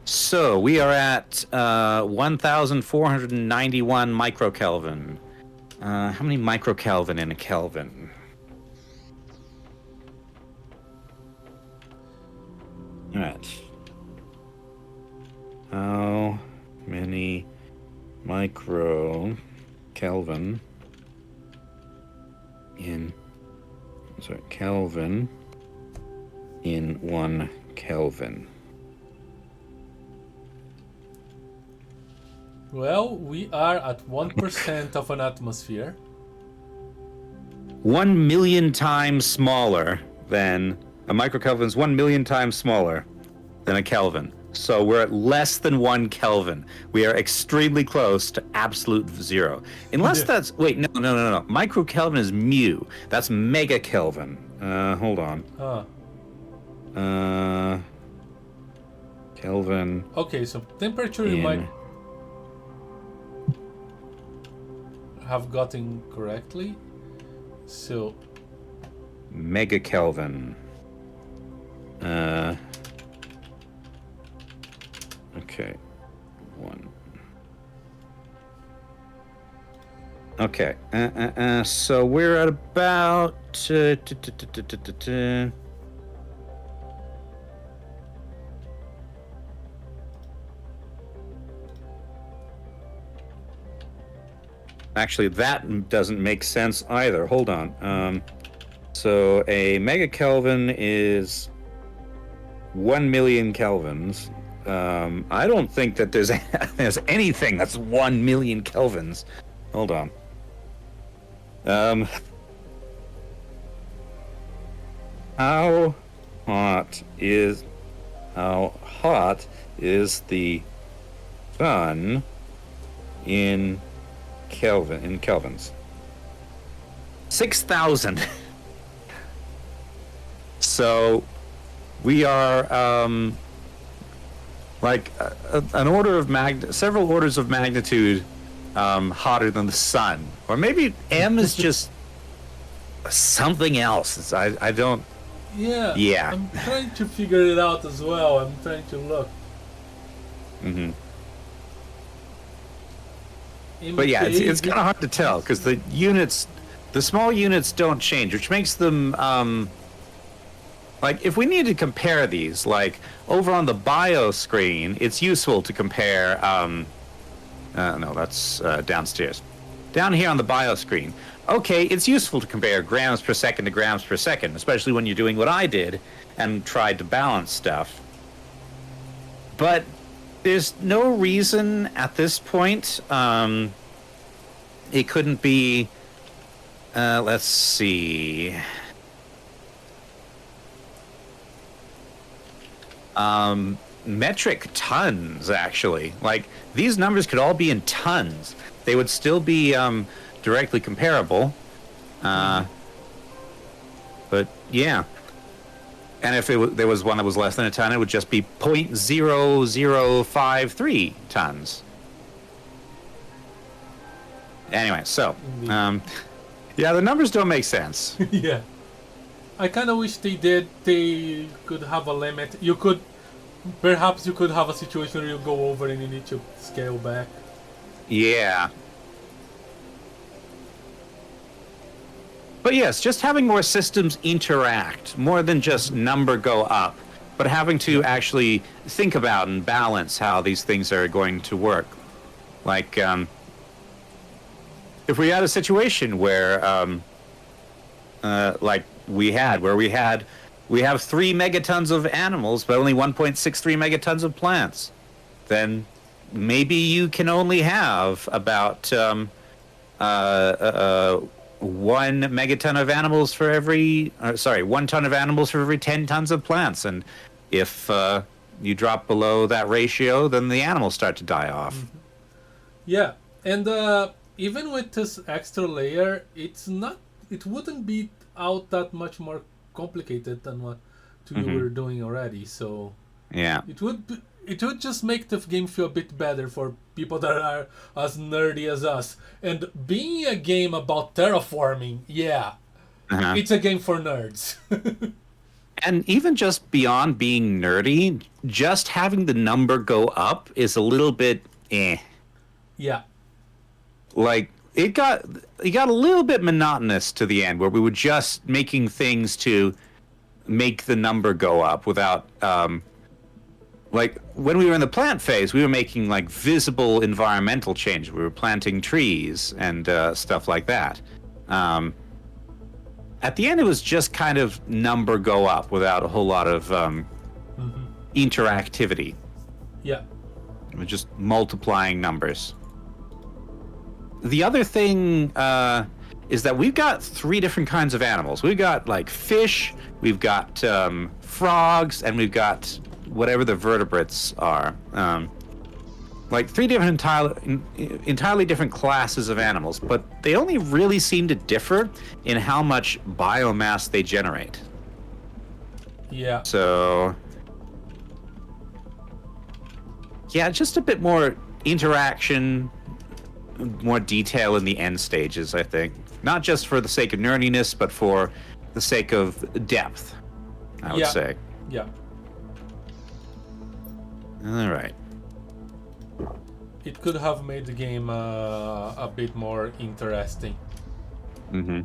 So we are at 1,491 microkelvin. How many microkelvin in a Kelvin? All right. How many microkelvin in Kelvin in 1 Kelvin? Well, we are at 1% of an atmosphere. 1 million times smaller than a microkelvin is 1 million times smaller than a Kelvin. So we're at less than 1 Kelvin. We are extremely close to absolute zero. Unless that's wait, no. Microkelvin is mu. That's megakelvin. Hold on. Kelvin. Okay, so temperature you might have gotten correctly. So megakelvin. Okay. 1. Okay. So we're at about Actually, that doesn't make sense either. Hold on. So a megakelvin is 1 million kelvins. I don't think that there's anything that's 1 million kelvins. Hold on. How hot is the sun in kelvins? 6,000. So we are like several orders of magnitude hotter than the sun, or maybe M is just something else. I don't. Yeah. I'm trying to figure it out as well. I'm trying to look. But yeah, it's kind of hard to tell because the small units don't change, which makes them like if we need to compare these, like over on the bio screen, it's useful to compare. No, that's downstairs. down here on the bio screen, okay, it's useful to compare grams per second to grams per second, especially when you're doing what I did and tried to balance stuff. But there's no reason at this point it couldn't be, let's see. Metric tons, actually. Like, these numbers could all be in tons. They would still be directly comparable. But yeah. And if there was one that was less than a ton, it would just be 0.0053 tons. Anyway, so yeah, the numbers don't make sense. Yeah. I kind of wish they could have a limit. Perhaps you could have a situation where you go over and you need to scale back. Yeah. But yes, just having more systems interact, more than just number go up, but having to actually think about and balance how these things are going to work. Like, if we had a situation where, like we have 3 megatons of animals, but only 1.63 megatons of plants, then maybe you can only have about 1 megaton of animals for every, 1 ton of animals for every 10 tons of plants. And if you drop below that ratio, then the animals start to die off. Mm-hmm. Yeah, and even with this extra layer, it wouldn't be out that much more complicated than what you were doing already. So yeah, it would just make the game feel a bit better for people that are as nerdy as us. And being a game about terraforming, it's a game for nerds. And even just beyond being nerdy, just having the number go up is a little bit Yeah. Like, it got a little bit monotonous to the end, where we were just making things to make the number go up without, like, when we were in the plant phase, we were making, like, visible environmental change. We were planting trees and stuff like that. At the end, it was just kind of number go up without a whole lot of interactivity. Yeah. We're just multiplying numbers. The other thing is that we've got 3 different kinds of animals. We've got, like, fish, we've got frogs, and we've got whatever the vertebrates are. Like 3 different entirely different classes of animals, but they only really seem to differ in how much biomass they generate. Yeah. So, yeah, just a bit more interaction, more detail in the end stages, I think. Not just for the sake of nerdiness, but for the sake of depth, I would say. Yeah. All right. It could have made the game a bit more interesting. Mm-hmm.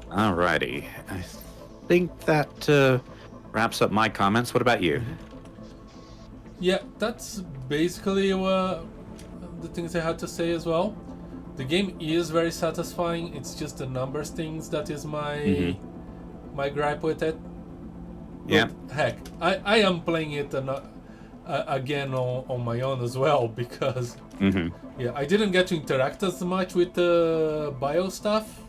Alrighty. I think that wraps up my comments. What about you? Yeah, that's basically the things I had to say as well. The game is very satisfying. It's just the numbers things that is my gripe with it. Yeah. But heck, I am playing it again on my own as well, because I didn't get to interact as much with the bio stuff.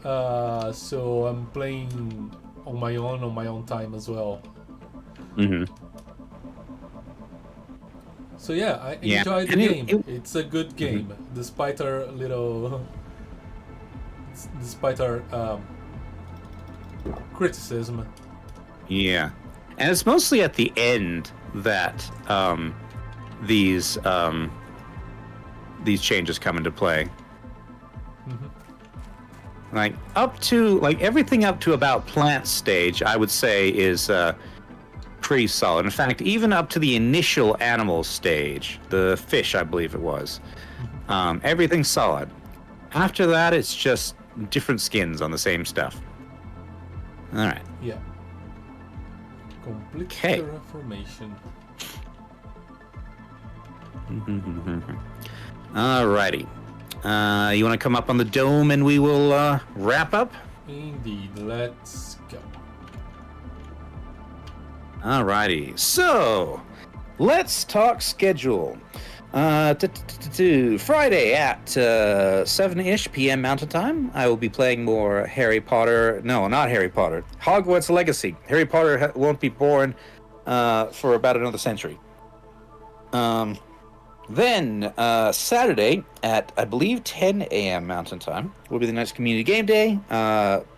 So I'm playing on my own time as well. So yeah, I enjoyed the game. It's a good game, despite our criticism. Yeah, and it's mostly at the end that these changes come into play. Like everything up to about plant stage, I would say is pretty solid. In fact, even up to the initial animal stage, the fish, I believe it was, everything's solid. After that, it's just different skins on the same stuff. All right. Yeah. Complete terraformation. Alrighty. You want to come up on the dome and we will wrap up? Indeed. Let's go. Alrighty. So, let's talk schedule. Friday at 7-ish p.m. Mountain Time, I will be playing more Harry Potter. No, not Harry Potter. Hogwarts Legacy. Harry Potter won't be born for about another century. Then Saturday at, I believe, 10 a.m. Mountain Time will be the next community game day.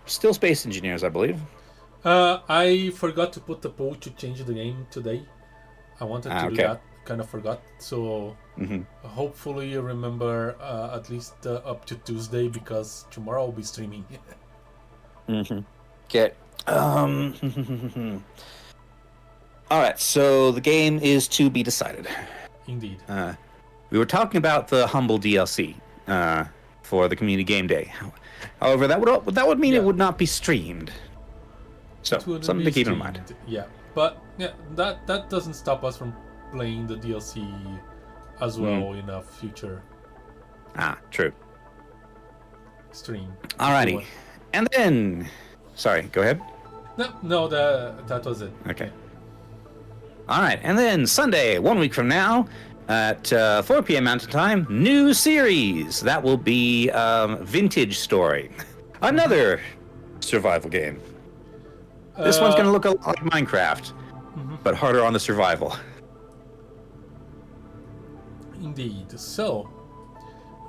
Still Space Engineers, I believe. I forgot to put the poll to change the game today. I wanted to do that. Kind of forgot. So hopefully you remember at least up to Tuesday, because tomorrow I'll be streaming. Okay. All right. So the game is to be decided. Indeed. We were talking about the Humble DLC for the community game day. However, that would mean it would not be streamed. So something to keep in mind. Yeah, but yeah, that doesn't stop us from playing the DLC as well in a future true stream. Alrighty. And then, sorry, go ahead. No, that was it. Okay. All right, and then Sunday, 1 week from now, at 4 p.m. Mountain Time, new series. That will be Vintage Story, another survival game. This one's going to look a lot like Minecraft, but harder on the survival. Indeed. So,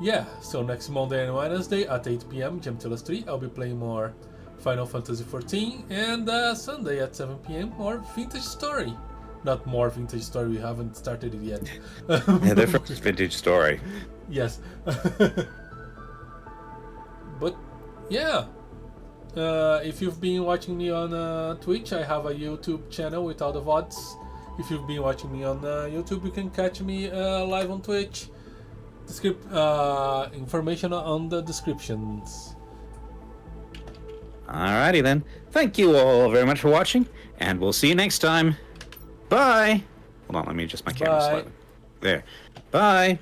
yeah. So next Monday and Wednesday at 8 p.m. Jump to us 3. I'll be playing more Final Fantasy XIV, and Sunday at 7 p.m. more Vintage Story. Not more Vintage Story. We haven't started it yet. Yeah, the first Vintage Story. Yes. But yeah. If you've been watching me on Twitch, I have a YouTube channel with all the VODs. If you've been watching me on YouTube, you can catch me live on Twitch. Information on the descriptions. Alrighty then. Thank you all very much for watching, and we'll see you next time. Bye. Hold on, let me adjust my camera slightly. There. Bye.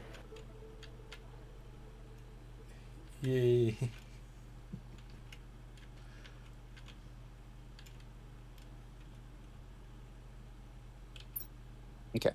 Yay. Okay.